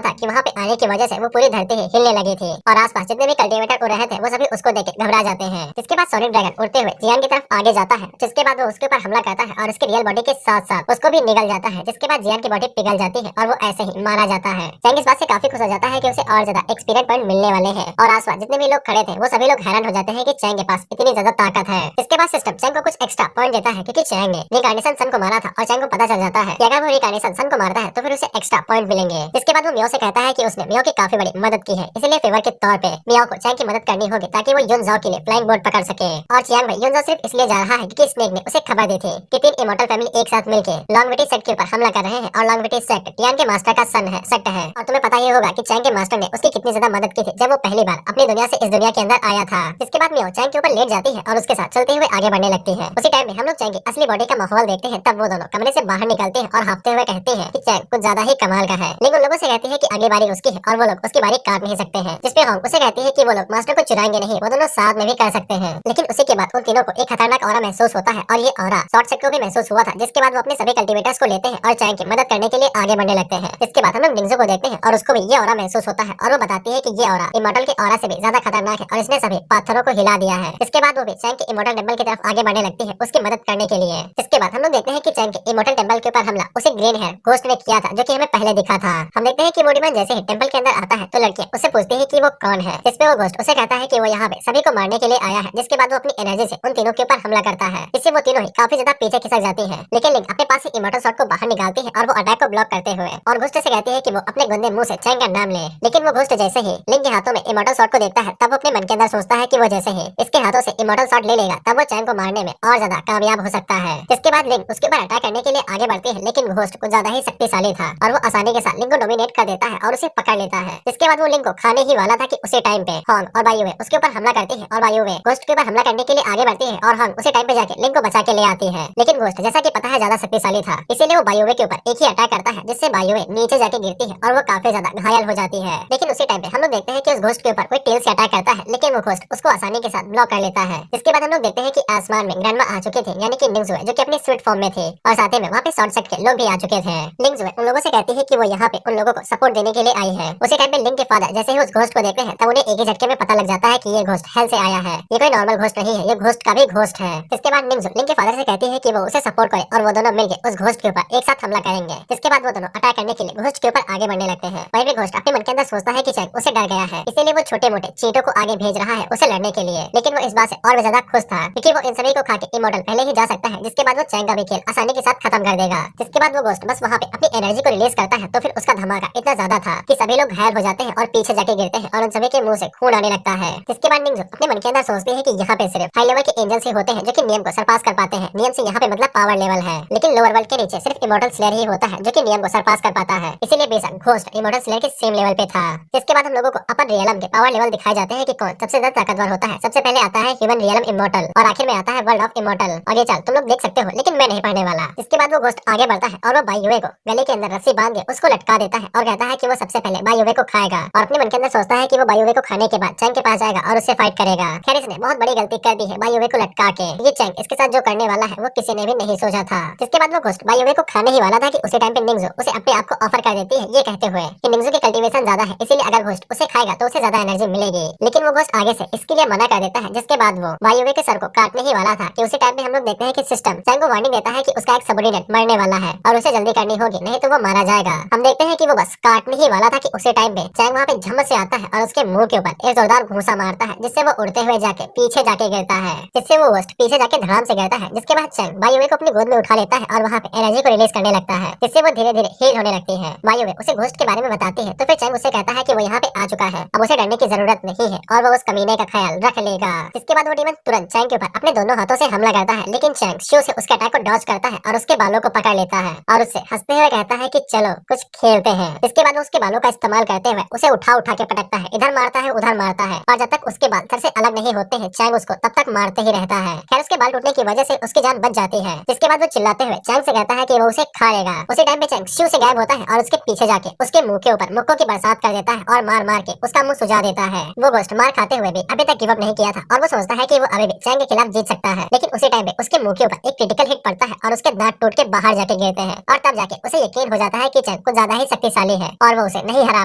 था कि वहाँ पे आने की वजह से वो पूरी धरती ही हिलने लगी थी और आसपास जितने भी कल्टीवेटर उड़ रहे थे वो सभी उसको देख के घबरा जाते हैं। इसके बाद सोनिक ड्रैगन उड़ते हुए जियान की तरफ आगे जाता है, जिसके बाद वो उसके ऊपर हमला करता है और उसकी रियल बॉडी के साथ साथ उसको भी निगल जाता है, जिसके बाद जियान की बॉडी पिघल जाती है और वो ऐसे ही मारा जाता है। चैंग इस बात से काफी खुश हो जाता है कि उसे और ज्यादा एक्सपीरियंस पॉइंट मिलने वाले हैं और आसपास जितने भी लोग खड़े थे वो सभी लोग हैरान हो जाते हैं कि चैंग के पास इतनी ज्यादा ताकत है। इसके बाद सिस्टम चैंग को कुछ एक्स्ट्रा पॉइंट देता है क्योंकि चैंग ने रिकार्नेशन सन को मारा था और चैंग को पता चल जाता है कि अगर वो रिकार्नेशन सन को मारता है तो फिर उसे एक्स्ट्रा पॉइंट मिलेंगे। इसके बाद वो मियाओ से कहता है कि उसने मियाओ की काफी बड़ी मदद की है, इसलिए फेवर के तौर पे मियाओ को चैंग की मदद करनी होगी ताकि वो युनजाओ के लिए फ्लाइंग बोट पकड़ सके। और चियांग भाई युनजाओ सिर्फ इसलिए जा रहा है क्योंकि स्नेक ने उसे खबर दी थी कि 3 इमॉर्टल फैमिली एक साथ मिलकर लॉन्गविटी सेक्ट के ऊपर हमला कर रहे हैं और लॉन्गविटी सेक्ट टियान के मास्टर का सन है सेक्ट है। और तुम्हें पता ही होगा कि चैंग के मास्टर ने उसकी कितनी ज्यादा मदद की थी जब वो पहली बार अपनी दुनिया से इस दुनिया के अंदर आया था। इसके बाद मियाओ चैंग के ऊपर लेट जाती है और उसके साथ चलते हुए आगे बढ़ने लगती है। उसी टाइम में हम लोग चैंग की असली बॉडी का माहौल देखते हैं, तब वो दोनों कमरे से बाहर निकलते हैं और हांफते हुए कहते हैं कि चैंग कुछ ज्यादा ही कमाल का है, लेकिन उन लोगों से कहती है कि अगली बारी उसकी है और वो लोग उसकी बारी काट नहीं सकते हैं। जिसपे होंग उसे कहती है कि वो लोग मास्टर को चुराएंगे नहीं, वो दोनों साथ में भी कर सकते हैं। लेकिन उसी के बाद उन तीनों को एक खतरनाक ऑरा महसूस होता है और ये ऑरा शॉर्ट सर्किट को भी महसूस हुआ था, जिसके बाद वो अपने सभी कल्टीवेटर्स को लेते हैं और चैंग की मदद करने के लिए आगे बढ़ने लगते हैं। इसके बाद हम लोग निंजो को देखते हैं और उसको भी ये ऑरा महसूस होता है और वो बताती है कि ये ऑरा इमॉर्टल के ऑरा से भी ज्यादा खतरनाक है और इसने सभी पत्थरों को हिला दिया है। इसके बाद वो भी चैंग के इमॉर्टल टेंपल की तरफ आगे बढ़ने लगती है उसकी मदद करने के लिए। इसके बाद हम लोग देखते हैं कि चैंग के इमॉर्टल टेंपल के ऊपर हमला उसे ग्रीन हेयर घोस्ट ने किया था, जो कि हमें पहले दिखा था। हम देखते हैं कि बॉडीमैन जैसे ही टेंपल के अंदर आता है तो लड़कियां उससे पूछती है कि वो कौन है, जिसपे वो घोस्ट उसे कहता है कि वो यहाँ पे सभी को मारने के लिए आया है। जिसके बाद वो अपनी एनर्जी से उन तीनों के ऊपर हमला करता है, इससे वो तीनों ही काफी ज्यादा पीछे खिसक जाती है। लेकिन लिंक अपने पास से इमॉर्टल शॉट को बाहर निकालती है और वो अटैक को ब्लॉक करते हुए और घोस्ट से कहती है कि वो अपने गंदे मुंह से चैंग का नाम ले। लेकिन वो घोस्ट जैसे ही लिंक के हाथों में इमॉर्टल शॉट को देखता है तब वो अपने मन के अंदर सोचता है कि वो जैसे ही इसके हाथों से इमॉर्टल शॉट ले लेगा तब वो चैंग को मारने में और ज्यादा कामयाब हो सकता है। इसके बाद लिंक उसके ऊपर अटैक करने के लिए आगे बढ़ती है, लेकिन घोस्ट कुछ ज्यादा ही शक्तिशाली था और वो आसानी के साथ लिंक को डोमिनेट कर देता है और उसे पकड़ लेता है। इसके बाद वो लिंक को खाने ही वाला था कि उसी टाइम पे होंग और बायुवे उसके ऊपर हमला करती है और बायुवे घोस्ट के ऊपर हमला करने के लिए आगे बढ़ती है और होंग उसी टाइम पे जाके लिंक को बचा के ले आती है। लेकिन घोस्ट जैसा कि पता है ज्यादा शक्तिशाली था, इसीलिए वो बायुवे के ऊपर एक ही अटैक करता है, जिससे बायुवे नीचे जाके गिरती है और वो काफी ज्यादा घायल हो जाती है। लेकिन उसी टाइम पे हम लोग देखते हैं कि उस घोस्ट के ऊपर कोई टेल से अटैक करता है, लेकिन वो घोस्ट उसको आसानी के साथ ब्लॉक कर लेता है। इसके बाद हम लोग देखते हैं कि आसमान में ग्रैंडमा आ चुके थे, यानी कि निंगजुए, जो कि अपनी स्वीट फॉर्म में थे और साथ ही में वहाँ पे शॉर्ट सेट के लोग भी आ चुके थे। निंगजुए उन लोगों से कहती है कि वो यहाँ पे उन लोगों को सपोर्ट देने के लिए आई है। उसी टाइम पे लिंक के फादर जैसे ही उस घोस्ट को देखते हैं तब उन्हें एक ही झटके में पता लग जाता है कि ये घोस्ट हेल से आया है, ये कोई नॉर्मल घोस्ट नहीं है, ये घोस्ट का भी घोस्ट है। इसके बाद निंगजू लिंक के फादर से कहती है कि वो उसे सपोर्ट करे और वो दोनों मिलकर उस घोस्ट के ऊपर एक साथ हमला करेंगे। इसके बाद वो दोनों अटैक करने के लिए घोस्ट के ऊपर आगे बढ़ने लगते हैं। वहीं भी घोस्ट अपने मन के अंदर सोचता है कि चैंग उसे डर गया है, इसीलिए वो छोटे मोटे चींटों को आगे भेज रहा है उसे लड़ने के लिए। लेकिन वो इस बात से और भी ज्यादा खुश था क्योंकि वो इन सभी को खा के इमॉर्टल पहले ही जा सकता है, जिसके बाद वो चैंग का भी खेल आसानी के साथ खत्म कर देगा। जिसके बाद वो घोस्ट बस वहाँ पे अपनी एनर्जी को रिलीज करता है तो फिर उसका धमाका इतना ज्यादा था कि सभी लोग घायल हो जाते हैं और पीछे जाके गिरते हैं और उन सभी के मुंह से खून आने लगता है। इसके बाद निंगजू अपने मन के अंदर सोचती है कि यहाँ पे सिर्फ हाई लेवल के एंजल्स ही होते हैं जो कि नियम को सरपास कर पाते हैं। नियम से यहाँ पे मतलब पावर लेवल है, लेकिन लोअर वर्ल्ड के नीचे सिर्फ इमॉर्टल स्लेयर ही होता है जो कि नियम को सरपास कर पाता है। इसीलिए बेशक घोस्ट इमॉर्टल स्लेयर के सेम लेवल पे था। इसके बाद हम लोगों को अपर रियलम के पावर लेवल दिखाए जाते हैं कि कौन सबसे ज्यादा ताकतवर होता है। सबसे पहले आता है ह्यूमन रियलम इमॉर्टल और आखिर में आता है वर्ल्ड ऑफ इमॉर्टल। और ये चाल तुम लोग देख सकते हो, लेकिन मैं नहीं पढ़ने वाला। इसके बाद वो घोस्ट आगे बढ़ता है और वो बायुवे को गले के अंदर रस्सी बांध के उसको लटका देता है और कहता है कि वो सबसे पहले बायुवे को खाएगा और अपने मन के अंदर सोचता है कि वो बायुवे को खाने के बाद चैंग के पास जाएगा और उससे फाइट करेगा। खैर इसने बहुत बड़ी गलती कर दी है बायुवे को लटका के, ये चैंग इसके साथ जो करने वाला है वो किसी ने भी नहीं सोचा था। जिसके बाद वो घोस्ट बायुवे को खाने ही वाला था कि उसी टाइम पे निंगजू उसे अपने आप को ऑफर कर देती है, ये कहते हुए कि निंगजू की कल्टीवेशन ज्यादा है, इसीलिए अगर घोस्ट उसे खाएगा तो उसे ज्यादा एनर्जी मिलेगी। लेकिन वो घोस्ट आगे से इसके लिए मना कर देता है। जिसके बाद वो बायुवे के सर को काटने ही वाला था कि उसी टाइम पे हम लोग देखते हैं कि सिस्टम चैंग को वार्निंग देता है कि उसका एक सबऑर्डिनेट मरने वाला है और उसे जल्दी करनी होगी, नहीं तो वो मारा जाएगा। हम देखते हैं कि वो बस काटने ही वाला था कि उसी टाइम पे चैंग वहाँ पे झम्म से आता है और उसके मुंह के ऊपर एक जोरदार घूंसा मारता है, जिससे वो उड़ते हुए जाके पीछे जाके गिरता है, जिससे वो घोस्ट पीछे जाके धड़ाम से गिरता है। जिसके बाद चैंग बायुवे को अपनी गोद में उठा लेता है और वहाँ पे एनर्जी को रिलीज करने लगता है, जिससे वो धीरे धीरे हील होने लगती है। बायुवे उसे घोस्ट के बारे में बताती है तो फिर चैंग उसे कहता है कि वो यहाँ पे आ चुका है, अब उसे डरने की जरूरत नहीं है और वो उस कमीने का ख्याल रख लेगा। इसके बाद वो डीमन तुरंत चैंग के ऊपर अपने दोनों हाथों से हमला करता है, लेकिन चैंग शू से उसके अटैक को डॉज करता है और उसके बालों को पकड़ लेता है और उससे हंसते हुए कहता है कि चलो कुछ खेलते हैं। इसके बाद वो उसके बालों का इस्तेमाल करते हुए उसे उठा उठा के पटकता है, इधर मारता है उधर मारता है और जब तक उसके बाल सर से अलग नहीं होते हैं चैंग उसको तब तक मारते ही रहता है। खैर उसके बाल टूटने की वजह से उसकी जान बच जाती है। जिसके बाद वो चिल्लाते हुए चैंग से कहता है कि वो उसे खा लेगा। उसी टाइम पे चैंग शू से गायब होता है और उसके पीछे जाके उसके मुंह के ऊपर मुक्कों की बरसात कर देता है और मार मार के उसका मुंह सुझा देता है। वो घोस्ट मार खाते हुए भी अभी तक गिव अप नहीं किया था और वो सोचता है कि वो अभी भी चैंग के खिलाफ जीत सकता लगता है, लेकिन उसी टाइम पे उसके मुंह के ऊपर एक क्रिटिकल हिट पड़ता है और उसके दांत टूट के बाहर जाके गिरते हैं और तब जाके उसे यकीन हो जाता है कि चैंग कुछ ज्यादा ही शक्तिशाली है और वो उसे नहीं हरा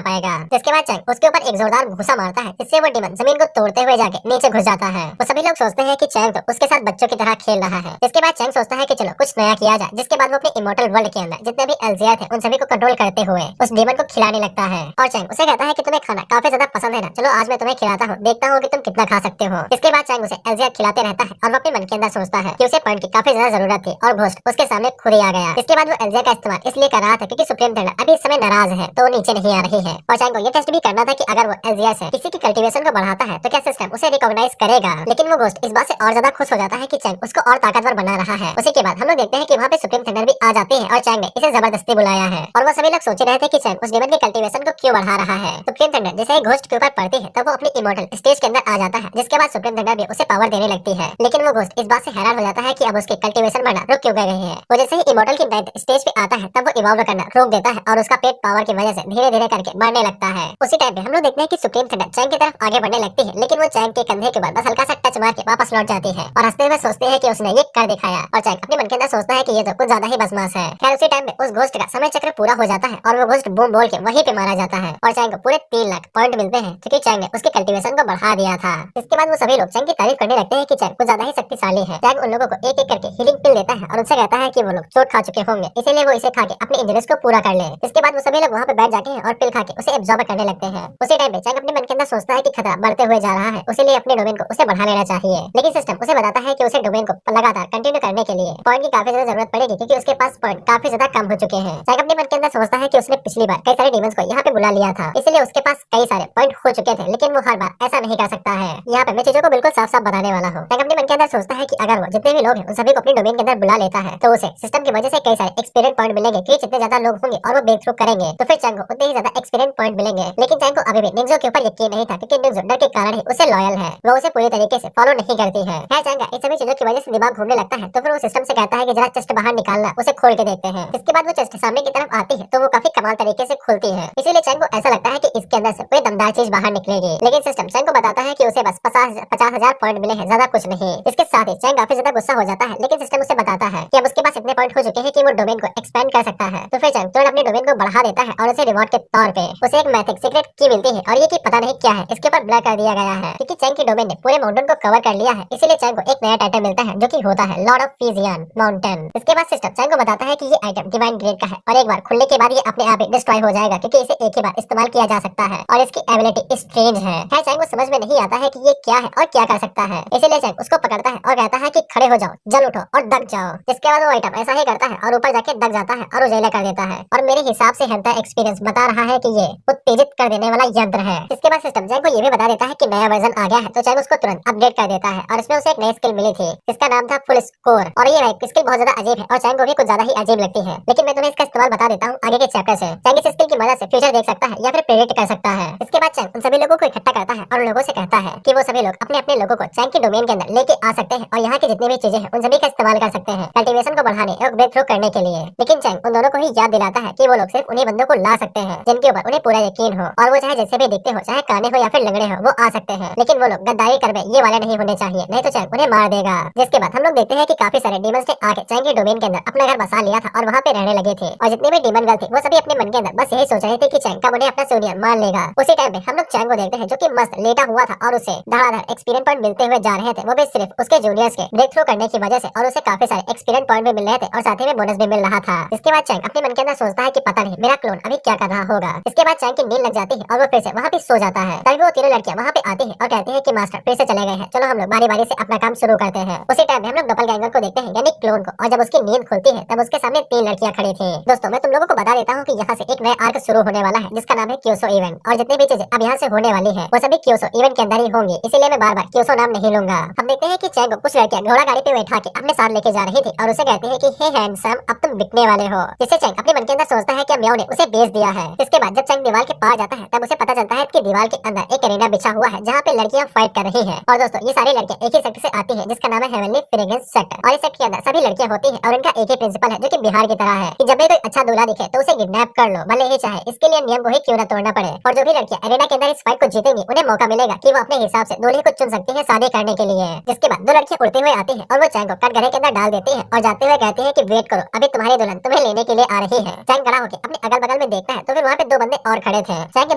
पाएगा। जिसके बाद चैंग उसके ऊपर एक जोरदार घुसा मारता है, जिससे वो डीमन जमीन को तोड़ते हुए जाके नीचे घुस जाता है। वो सभी लोग सोचते हैं कि चैंग तो उसके साथ बच्चों की तरह खेल रहा है। इसके बाद चैंग सोचता है कि चलो कुछ नया किया जाए, जिसके बाद वो अपने इमोर्टल वर्ल्ड के अंदर जितने भी एल्जियर थे उन सभी को कंट्रोल करते हुए उस डीमन को खिलाने लगता है। और चैंग उसे कहता है कि तुम्हें खाना काफी ज्यादा पसंद है ना, चलो आज मैं तुम्हें खिलाता हूँ, देखता हूँ कि तुम कितना खा सकते हो। इसके बाद चैंग उसे एल्जियर खिलाते रहता है और वो अपने मन के अंदर सोचता है कि उसे पॉइंट की काफी ज्यादा जरूरत थी और घोस्ट उसके सामने खुद ही आ गया। इसके बाद वो एल्जियर का इस्तेमाल इसलिए कर रहा था क्योंकि सुप्रीम थंडर अभी इस समय नाराज है तो वो नीचे नहीं आ रही है और चैंग को ये टेस्ट भी करना था कि अगर वो एल्जियर से किसी की कल्टीवेशन को बढ़ाता है तो क्या सिस्टम उसे रिकॉग्नाइज करेगा। लेकिन वो घोस्ट इस बात से और ज्यादा खुश हो जाता है कि चैंग उसको और ताकतवर बना रहा है। उसी के बाद हम लोग देखते हैं कि वहाँ पे सुप्रीम थंडर भी आ जाते हैं और चैंग ने इसे जबरदस्ती बुलाया है और वो सभी लोग सोच रहे थे कि चैंग उस डीमन की कल्टीवेशन को क्यों बढ़ा रहा है। सुप्रीम थंडर जैसे ही घोस्ट के ऊपर पड़ती है तब वो अपनी इमोर्टल स्टेज के अंदर आ जाता है, जिसके बाद सुप्रीम थंडर भी उसे पावर देने लगती है। लेकिन वो घोस्ट इस बात से हैरान हो जाता है कि अब उसकी कल्टीवेशन बढ़ना रुक क्यों गई है। वो जैसे ही इमोर्टल की 9th स्टेज पे आता है तब वो इवॉल्व करना रोक देता है और उसका पेट पावर की वजह से धीरे धीरे करके बढ़ने लगता है। उसी टाइम पे हम लोग देखते हैं कि सुप्रीम थंडर चैंग की तरफ आगे बढ़ने लगती है, लेकिन वो चैंग के कंधे के बाद बस हल्का सा टच मार के वापस लौट जाती है और हंसते हुए सोचते हैं कि उसने ये कर दिखाया। और चैंग अपने मन के अंदर सोचता है कि ये तो कुछ ज्यादा ही बदमाश है। खैर उसी टाइम पे उस घोस्ट का समय चक्र पूरा हो जाता है और वो घोस्ट बूम बोल के वहीं पे मारा जाता है और चैंग को पूरे 3 लाख पॉइंट मिलते हैं क्योंकि चैंग ने उसके कल्टीवेशन को बढ़ा दिया था। इसके बाद वो सभी लोग चैंग की तारीफ करने लगते हैं कि चैंग कुछ ज्यादा ही शक्तिशाली है। चैंग उन लोगों को एक एक करके हीलिंग पिल देता है और उनसे कहता है कि वो लोग चोट खा चुके होंगे, इसीलिए वो इसे खा के अपने इंजरीज को पूरा कर ले। इसके बाद वो सभी लोग वहाँ पे बैठ जाते हैं और पिल खा के उसे एब्जॉर्ब करने लगते हैं। उसी टाइम पे चैंग अपने मन के अंदर सोचता है कि खतरा बढ़ते हुए जा रहा है, उसीलिए अपने डोमेन को उसे बढ़ा लेना चाहिए। लेकिन सिस्टम उसे बताता है कि उसे डोमेन को लगातार कंटिन्यू करने के लिए पॉइंट की काफी ज्यादा जरूरत पड़ेगी क्योंकि उसके पास पॉइंट काफी ज्यादा कम हो चुके हैं। चैंग अपने मन के अंदर सोचता है कि उसने पिछली बार कई सारे डीमंस को यहाँ पे बुला लिया था, इसलिए उसके पास कई सारे पॉइंट हो चुके थे, लेकिन वो हर बार ऐसा नहीं कर सकता है। यहाँ पे मैं चीजों को बिल्कुल साफ साफ बताने वाला हूँ। चैंग अपने मन के अंदर सोचता है कि अगर वो जितने भी लोग हैं उन सभी को अपने डोमेन के अंदर बुला लेता है तो उसे सिस्टम की वजह से कई सारे एक्सपीरियंस पॉइंट मिलेंगे क्योंकि जितने ज्यादा लोग होंगे और वो ब्रेक थ्रू करेंगे तो फिर चैंग को उतने ही ज्यादा एक्सपीरियंस पॉइंट मिलेंगे। लेकिन चैंग को अभी भी निंजो के ऊपर यकीन नहीं था क्योंकि निंजो डर के कारण ही उसे लॉयल है, वो उसे पूरी तरीके से फॉलो नहीं करती है। चैंग इन सभी चीजों की वजह से दिमाग घूमने लगता है तो फिर वो सिस्टम से कहता है कि जरा चेस्ट बाहर निकालना, उसे खोल के देखते हैं। इसके बाद वो चेस्ट सामने की तरफ आती है तो वो काफी कमाल तरीके से खुलती है, इसीलिए चैंग को ऐसा लगता है कि इसके अंदर से कोई दमदार चीज बाहर निकलेगी। लेकिन सिस्टम चैंग को बताता है कि उसे बस 50,000 पॉइंट मिले हैं, ज्यादा कुछ नहीं। इसके साथ ही चैंग काफी ज्यादा गुस्सा हो जाता है, लेकिन सिस्टम उसे बताता है कि अब उसके पास इतने पॉइंट हो चुके हैं कि वो डोमेन को एक्सपेंड कर सकता है। तो फिर चैंग तुरंत अपने डोमेन को बढ़ा देता है और उसे रिवॉर्ड के तौर पे उसे एक मैथिक सीक्रेट की मिलती है और ये की पता नहीं क्या है, इसके ऊपर ब्लर कर दिया गया है क्योंकि चैंग की डोमेन ने पूरे माउंटेन को कवर कर लिया है, इसीलिए चैंग को एक नया टाइटल मिलता है जो कि होता है लॉर्ड ऑफ फिजियन माउंटेन। इसके बाद सिस्टम चैंग को बताता है कि ये आइटम डिवाइन ग्रेड का है और एक बार खुलने के बाद ये अपने आप ही डिस्ट्रॉय हो जाएगा क्योंकि इसे एक ही बार इस्तेमाल किया जा सकता है और इसकी एबिलिटी स्ट्रेंज है। चैंग को समझ में नहीं आता है कि ये क्या है और क्या कर सकता है, इसीलिए चैंग उसको पकड़ता है और कहता है कि खड़े हो जाओ, जल उठो और दग जाओ। जिसके बाद वो आइटम ऐसा ही करता है और ऊपर जाके दग जाता है और उजाला कर देता है और मेरे हिसाब से हेंटा एक्सपीरियंस बता रहा है कि ये उत्तेजित कर देने वाला यंत्र है। इसके बाद सिस्टम चैंग को ये भी बता देता है कि नया वर्जन आ गया है तो चैंग उसको तुरंत अपडेट कर देता है और इसमें उसे एक नई स्किल मिली थी जिसका नाम था फुल स्कोर और ये स्किल बहुत ज्यादा अजीब है और चैंग को भी कुछ ज्यादा ही अजीब लगती है, लेकिन मैं तुम्हें इसका इस्तेमाल बता देता हूँ आगे के चैप्टर से। चैंग इस स्किल की मदद से फ्यूचर देख सकता है या फिर प्रेडिक्ट कर सकता है। इसके बाद चैंग उन सभी लोगों को इकट्ठा करता है और उन लोगों से कहता है कि वो सभी लोग अपने अपने लोगों को चैंग की डोमेन के अंदर लेके आ सकते हैं और यहाँ की जितनी भी चीजें हैं उन सभी का इस्तेमाल कर सकते हैं कल्टीवेशन को बढ़ाने और ब्रेक थ्रू करने के लिए। लेकिन चैंग उन दोनों को ही याद दिलाता है कि वो लोग सिर्फ उन्हीं बंदों को ला सकते हैं जिनके ऊपर उन्हें पूरा यकीन हो और वो चाहे जैसे भी दिखते हो, चाहे काने हो या फिर लंगड़े हो, वो आ सकते हैं। लेकिन वो लोग गद्दारी कर ये वाले नहीं होने चाहिए, नहीं तो चैंग उन्हें मार देगा। जिसके बाद हम लोग देखते हैं कि काफी सारे डीमंस ने आके चैंग के डोमेन के अंदर अपना घर बसा लिया था और वहाँ पे रहने लगे थे और जितने भी डीमन गर्ल थे वो सभी अपने मन के अंदर बस यही सोच रहे थे कि चैंग कब उन्हें अपना सोनियर मान लेगा। उसी टाइम पे हम लोग चैंग को देखते हैं जो कि मस्त लेटा हुआ था और उसे धड़ाधड़ एक्सपीरियंस पॉइंट मिलते हुए जा रहे थे, वो भी सिर्फ उसके जूनियर्स के ब्रेक थ्रू करने की वजह से और उसे काफी सारे एक्सपीरियंस पॉइंट भी मिल रहे थे और साथ ही में बोनस भी मिल रहा था। इसके बाद चैंग अपने मन के अंदर सोचता है कि पता नहीं मेरा क्लोन अभी क्या कर रहा होगा। इसके बाद चैंग की नींद लग जाती है और वो फिर से वहाँ पे सो जाता है। तभी वो तीनों लड़कियां वहाँ पे आती है और कहती है कि मास्टर फिर से चले गए हैं, चलो हम लोग बारी बारी से अपना काम शुरू करते हैं। उसी टाइम में हम लोग डॉपलगैंगर को देखते हैं यानी क्लोन को, और जब उसकी नींद खुलती है तब उसके सामने 3 लड़कियां खड़ी थी। दोस्तों मैं तुम लोगों को बता देता हूँ कि यहाँ से एक नया आर्क शुरू होने वाला है जिसका नाम है क्योसो इवेंट और जितनी भी चीजें अब यहाँ से होने वाली है वो सभी क्योसो इवेंट के अंदर ही होंगी, इसीलिए मैं बार बार क्योसो नाम नहीं लूंगा। हम देखते हैं कि चैंग को कुछ लड़कियां घोड़ा गाड़ी पे बैठा के अपने साथ लेके जा रही थी और उसे कहती है कि हे हैंडसम अब तुम बिकने वाले हो, जिससे चैंग अपने मन के अंदर सोचता है कि म्याओ ने उसे बेच दिया है। इसके बाद जब चैंग दीवार के पार जाता है तब उसे पता चलता है कि दीवार के अंदर एक एरिना बिछा हुआ है जहाँ पे लड़कियां फाइट कर रही है। और दोस्तों ये सारी लड़कियां एक ही सेक्टर से आती है जिसका नाम है हेवनली फ्रेग्रेंस सेक्टर और इस सेक्टर के अंदर सभी लड़कियां होती है और इनका एक ही प्रिंसिपल है जो कि बिहार की तरह है कि जब भी कोई अच्छा दूल्हा दिखे तो उसे किडनैप कर लो, भले ही चाहे इसके लिए नियम को ही क्यों न तोड़ना पड़े। और जो भी लड़कियां एरिना के अंदर इस फाइट को जीतेंगी उन्हें मौका मिलेगा कि वो अपने हिसाब से दूल्हे को चुन सकती है शादी करने के लिए। जिसके बाद दो लड़कियां उड़ते हुए आती हैं और वो चैंग को कटघरे के अंदर डाल देती है और जाते हुए कहती है कि वेट करो, अभी तुम्हारी दुल्हन तुम्हें लेने के लिए आ रही है। चैंग खड़ा होकर अपने अगल बगल में देखता है तो फिर वहाँ पे दो बंदे और खड़े थे। चैंग के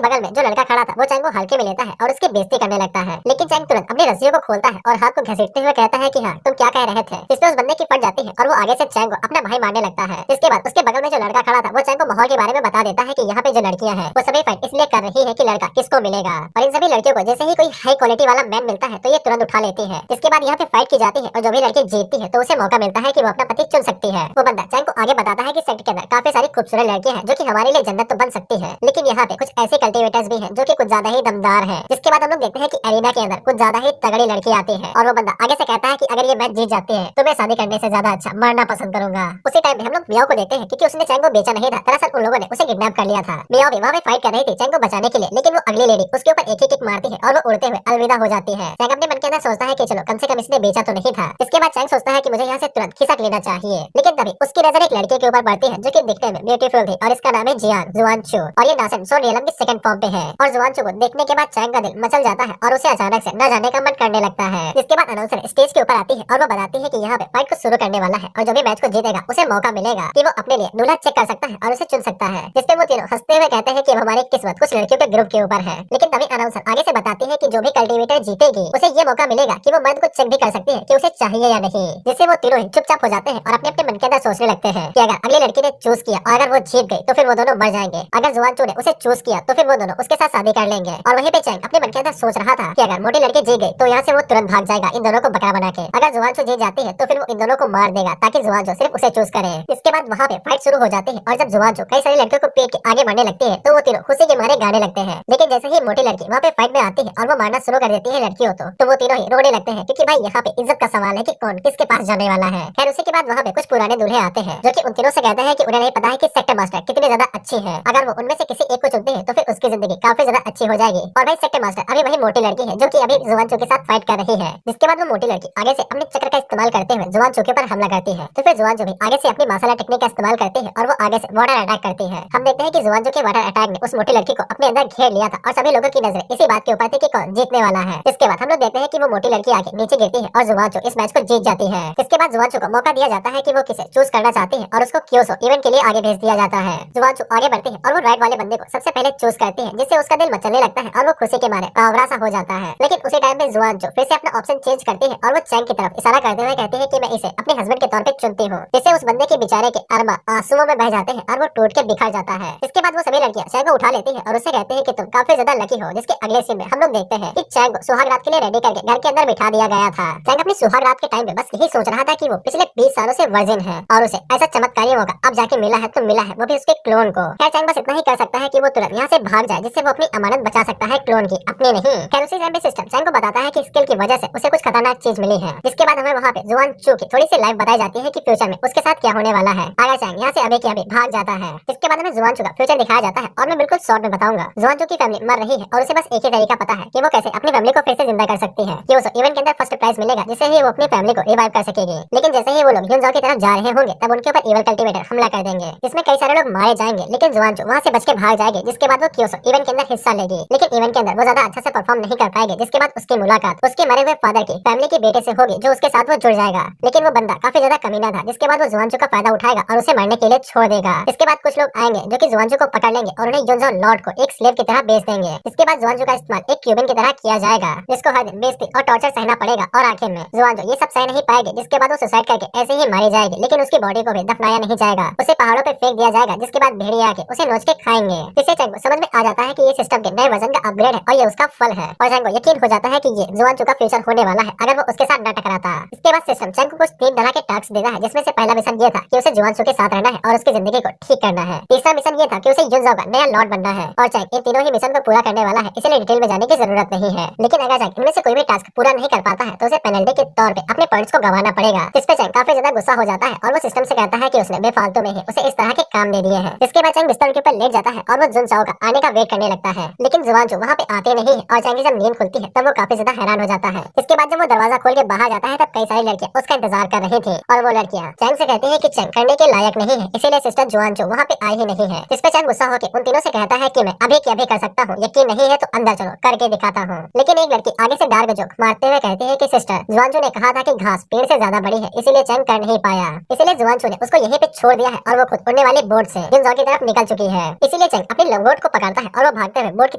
बगल में जो लड़का खड़ा था वो चैंग को हल्के में लेता है और उसकी बेइज्जती करने लगता है, लेकिन चैंग तुरंत अपनी रस्सियों को खोलता है और हाथ को घसीटते हुए कहता है कि हाँ तुम क्या कह रहे थे। इससे उस बंदे की फट जाती है और वो आगे से चैंग को अपना भाई मारने लगता है। इसके बाद उसके बगल में जो लड़का खड़ा था वो चैंग को माहौल के बारे में बता देता है कि यहाँ पे जो लड़कियां हैं वो सभी फाइट इसलिए कर रही है कि लड़का किसको मिलेगा, और इन सभी लड़कियों को जैसे ही कोई हाई क्वालिटी वाला मैन मिलता है तो ये तुरंत उठा लेती है। इसके बाद यहाँ पे फाइट की जाती है और जो भी लड़की जीतती है तो उसे मौका मिलता है कि वो अपना पति चुन सकती है। वो बंदा चैंग को आगे बताता है कि सेक्ट के अंदर काफी सारी खूबसूरत लड़कियां हैं जो कि हमारे लिए जन्नत तो बन सकती है, लेकिन यहाँ पे कुछ ऐसे कल्टिवेटर्स भी हैं जो कि कुछ ज्यादा ही दमदार हैं। जिसके बाद हम लोग देखते हैं कि एरिना के अंदर कुछ ज्यादा ही तगड़ी लड़की आती है और वो बंदा आगे से कहता है कि अगर ये मैच जीत जाती है तो मैं शादी करने से ज्यादा अच्छा मरना पसंद करूंगा। उसी टाइम पे हम लोग मियाओ को देखते हैं क्योंकि उसने चैंग को बेचा नहीं था, दरअसल उन लोगों ने उसे किडनैप कर लिया था। मियाओ भी वहाँ पे फाइट कर रही थी चैंग को बचाने के लिए, लेकिन वो अगली लेडी उसके ऊपर एक किक मारती है और वो उड़ते हुए अलविदा हो जाती है। चैंग अपने मन के अंदर सोचता है कि चलो कम से कम इसने बेचा तो नहीं था। इसके बाद चैंग सोचता है कि मुझे यहाँ से तुरंत खिसक लेना चाहिए, लेकिन तभी उसकी नजर एक लड़के के ऊपर पड़ती है जो कि दिखने में ब्यूटीफुल थी और इसका नाम है जियान जुआनचू, और ये नासन सोनियलम की सेकंड फॉर्म पे है। और जुआनचू को देखने के बाद चैंग का दिल मचल जाता है और उसे अचानक से न जाने का मन करने लगता है। इसके बाद अनाउंसर स्टेज के ऊपर आती है और वो बताती है कि यहाँ पे फाइट को शुरू करने वाला है और जो भी मैच को जीतेगा उसे मौका मिलेगा कि वो अपने लिए दूल्हा चेक कर सकता है और उसे चुन सकता है। जिसपे वो तीनों हंसते हुए कहते हैं कि हमारी किस्मत कुछ लड़कियों के ग्रुप के ऊपर है, लेकिन तभी अनाउंसर आगे से बताती है कि जो भी कल्टिवेटर जीतेगी उसे ये मौका मिलेगा कि वो मर्द को चेक भी कर सकती है कि उसे चाहिए या नहीं। जिससे वो तीनों ही चुपचाप हो जाते हैं और अपने अपने मन के अंदर सोचने लगते हैं कि अगर अगली लड़की ने चूज किया और अगर वो जीत गई तो फिर वो दोनों मर जाएंगे, अगर जुआनचू ने उसे चूज किया तो फिर वो दोनों उसके साथ शादी कर लेंगे। और वहीं पे चैंग अपने मन के अंदर सोच रहा था कि अगर मोटी लड़की जीत गई तो यहाँ से वो तुरंत भाग जाएगा इन दोनों को बकरा बना के, अगर जुआनचू जीत जाती है तो फिर वो इन दोनों को मार देगा ताकि जुआनचू सिर्फ उसे चूज करे। इसके बाद वहाँ पे फाइट शुरू हो जाती है और जब जुआनचू कई सारी लड़कियों को पीट के आगे बढ़ने लगती है तो वो तीनों खुशी के मारे गाने लगते हैं। लेकिन जैसे ही मोटी लड़की वहाँ पे फाइट में आती है और वो मारना शुरू कर देती है लड़कियों तो वो तीनों ही रोने लगते हैं क्योंकि भाई यहाँ पे इज्जत का सवाल है कि कौन किसके पास जाने वाला है। खैर उसी के बाद वहाँ पे कुछ पुराने दूल्हे आते हैं जो कि उन तीनों से कहते हैं कि उन्हें नहीं पता है कि सेक्टर मास्टर कितनी ज्यादा अच्छी है, अगर वो उनमें से किसी एक को चुनते हैं तो फिर उसकी जिंदगी काफी ज्यादा अच्छी हो जाएगी। और भाई सेक्टर मास्टर अभी वही मोटी लड़की है जो कि अभी जुआनचू के साथ फाइट कर रही है। जिसके बाद वो मोटी लड़की आगे से अपने चक्र का इस्तेमाल करते हुए जुआनचू के ऊपर हमला करती है तो फिर जुआनचू भी आगे से अपनी मासाला टेक्निक का इस्तेमाल करती है और वो आगे से वाटर अटैक करती है। हम देखते हैं कि जुआनचू के वाटर अटैक ने उस मोटी लड़की को अपने अंदर घेर लिया था और सभी लोगों की नजर इसी बात के ऊपर थी कि कौन जीतने वाला है। इसके बाद हम लोग देखते हैं कि वो मोटी लड़की आगे नीचे गिरती है और जुआनचू इस मैच को जीत जाती है। इसके बाद जुआनचू को मौका दिया जाता है कि वो किसे चूज करना चाहती है और उसको क्योसो इवेंट के लिए आगे भेज दिया जाता है। जुआनचू आगे बढ़ती है और वो राइट वाले बंदे को सबसे पहले चूज करती है जिससे उसका दिल मचलने लगता है और वो खुशी के मारे कावरा सा हो जाता है। लेकिन उसी टाइम पे जुआनचू फिर से अपना ऑप्शन चेंज करती है और वो चैंग की तरफ इशारा करते हुए कहती है कि मैं इसे अपने हस्बैंड के तौर पे चुनती हूँ, जिससे उस बंदे के बेचारे के अरमा आंसुओं में बह जाते हैं और वो टूट के बिखर जाता है। इसके बाद वो सभी लड़कियां चैंग को उठा लेती है और उससे कहते हैं कि तुम काफी ज्यादा लकी हो। जिसके अगले सीन में हम लोग देखते हैं कि चैंग को सुहाग रात के लिए रेडी करके घर के अंदर बिठा दिया गया था। चैंग अपनी सुहाग रात के टाइम पे बस यही सोच रहा था कि वो पिछले 20 सालों से वर्जिन है और उसे ऐसा चमत्कारी मौका अब जाके मिला है तो मिला है, वो भी उसके क्लोन को। खैर चैंग बस इतना ही कर सकता है कि वो तुरंत यहाँ से भाग जाए जिससे वो अपनी अमानत बचा सकता है क्लोन की, अपनी नहीं। खैर उसी टाइम पे सिस्टम चैंग को बताता है कि स्किल की वजह से उसे कुछ खतरनाक चीज मिली है। जिसके बाद हमें वहाँ पे जुआनचू की थोड़ी सी लाइफ बताई जाती है कि फ्यूचर में उसके साथ क्या होने वाला है अगर चैंग यहाँ से अभी के अभी भाग जाता है। इसके बाद हमें जुआनचू का फ्यूचर दिखाया जाता है और मैं बिल्कुल शॉर्ट में बताऊंगा। जुआनचू की फैमिली मर रही है और उसे बस एक ही तरीका पता है कि वो कैसे अपनी फैमिली को फिर से जिंदा कर सकती है कि उसे इवेंट के अंदर फर्स्ट प्राइज मिलेगा जिससे ही वो अपनी फैमिली को रिवाइव कर सकेगी। लेकिन जैसे ही वो लोग युनजाओ की तरफ जा रहे होंगे तब उनके ऊपर इवल कल्टिवेटर हमला कर देंगे जिसमें कई सारे लोग मारे जाएंगे, लेकिन जुआनचू वहाँ से बच के भाग जाएगी। जिसके बाद वो क्योसो इवेंट के अंदर हिस्सा लेगी, लेकिन इवेंट के अंदर वो ज्यादा अच्छा से परफॉर्म नहीं कर पाएगी। जिसके बाद उसकी मुलाकात उसके मरे हुए फादर की फैमिली के बेटे से होगी जो उसके साथ वो जुड़ जाएगा, लेकिन वो बंदा काफी ज्यादा कमीना था। जिसके बाद वो जुआनचू का फायदा उठाएगा और उसे मरने के लिए छोड़ देगा। इसके बाद कुछ लोग आएंगे जो कि जुआनचू को पकड़ लेंगे और उन्हें युनजाओ लॉर्ड को एक स्लेव की तरह बेच देंगे। इसके बाद जुआनचू का इस्तेमाल एक क्यूबन की तरह किया जाएगा जिसको हर दिन बेइज्जती और टॉर्चर सहना पड़ेगा और आखिर में जुआनचू ये सब सह नहीं पाएगी। जिसके बाद वो सुसाइड करके ऐसे ही मारी जाएगी, लेकिन उसकी बॉडी को भी दफनाया नहीं जाएगा, उसे पहाड़ों पे फेंक दिया जाएगा। जिसके बाद भेड़िया आके उसे नोच के खाएंगे। इससे चैंग को समझ में आ जाता है कि ये सिस्टम के नए वर्जन का अपग्रेड है और ये उसका फल है और चैंग को यकीन हो जाता है कि ये जुआनचू का फ्यूचर होने वाला है अगर वो उसके साथ न टकराता। इसके बाद सिस्टम चैंग को कुछ 3 तरह के टास्क देता है जिसमें से पहला मिशन ये था कि उसे जुआनचू के साथ रहना है और उसकी जिंदगी को ठीक करना है। तीसरा मिशन ये था कि उसे युनजाओ का नया लॉर्ड बनना है और चैंग इन तीनों ही मिशन को पूरा करने वाला है, इसलिए डिटेल में जाने की जरूरत नहीं है। लेकिन अगर चैंग इनमें से कोई भी टास्क पूरा नहीं कर पाता है तो उसे पेनल्टी के तौर पे अपने पॉइंट्स को गंवाना पड़ेगा। इस पे चैंग काफी ज्यादा गुस्सा हो जाता है और वो सिस्टम से कहता है कि उसने बेफालतू में ही उसे इस तरह के काम दे दिए हैं। इसके बाद चैंग बिस्तर के ऊपर लेट जाता है और वो जुनचाओ का आने का वेट करने लगता है, लेकिन जुआनचू वहाँ पे आते नहीं है और चैंग की जब नींद खुलती है तब वो काफी ज्यादा हैरान हो जाता है। इसके बाद जब वो दरवाजा खोल के बाहर जाता है तब कई सारी लड़कियां उसका इंतजार कर रही थी और वो लड़कियां चैंग से कहती है कि चैंग करने के लायक नहीं है, इसीलिए सिस्टर जुआनचू वहाँ पे आई ही नहीं है। इस पे चैंग गुस्सा होकर उन तीनों से कहता है कि मैं अभी के अभी कर सकता हूँ, यकीन नहीं है तो अंदर चलो करके दिखाता हूँ। लेकिन एक लड़की आगे से डार्क जोक मारते हुए कहती है कि सिस्टर सिस्टर। जुआनचू ने कहा था कि घास पेड़ से ज्यादा बड़ी है, इसीलिए चैंग कर नहीं पाया। इसीलिए जुआनचू ने उसको यहीं पे छोड़ दिया है और वो खुद उड़ने वाले बोट से जिनजो की तरफ निकल चुकी है। इसीलिए चैंग अपनी लंगोट को पकड़ता है और वो भागते हुए बोट की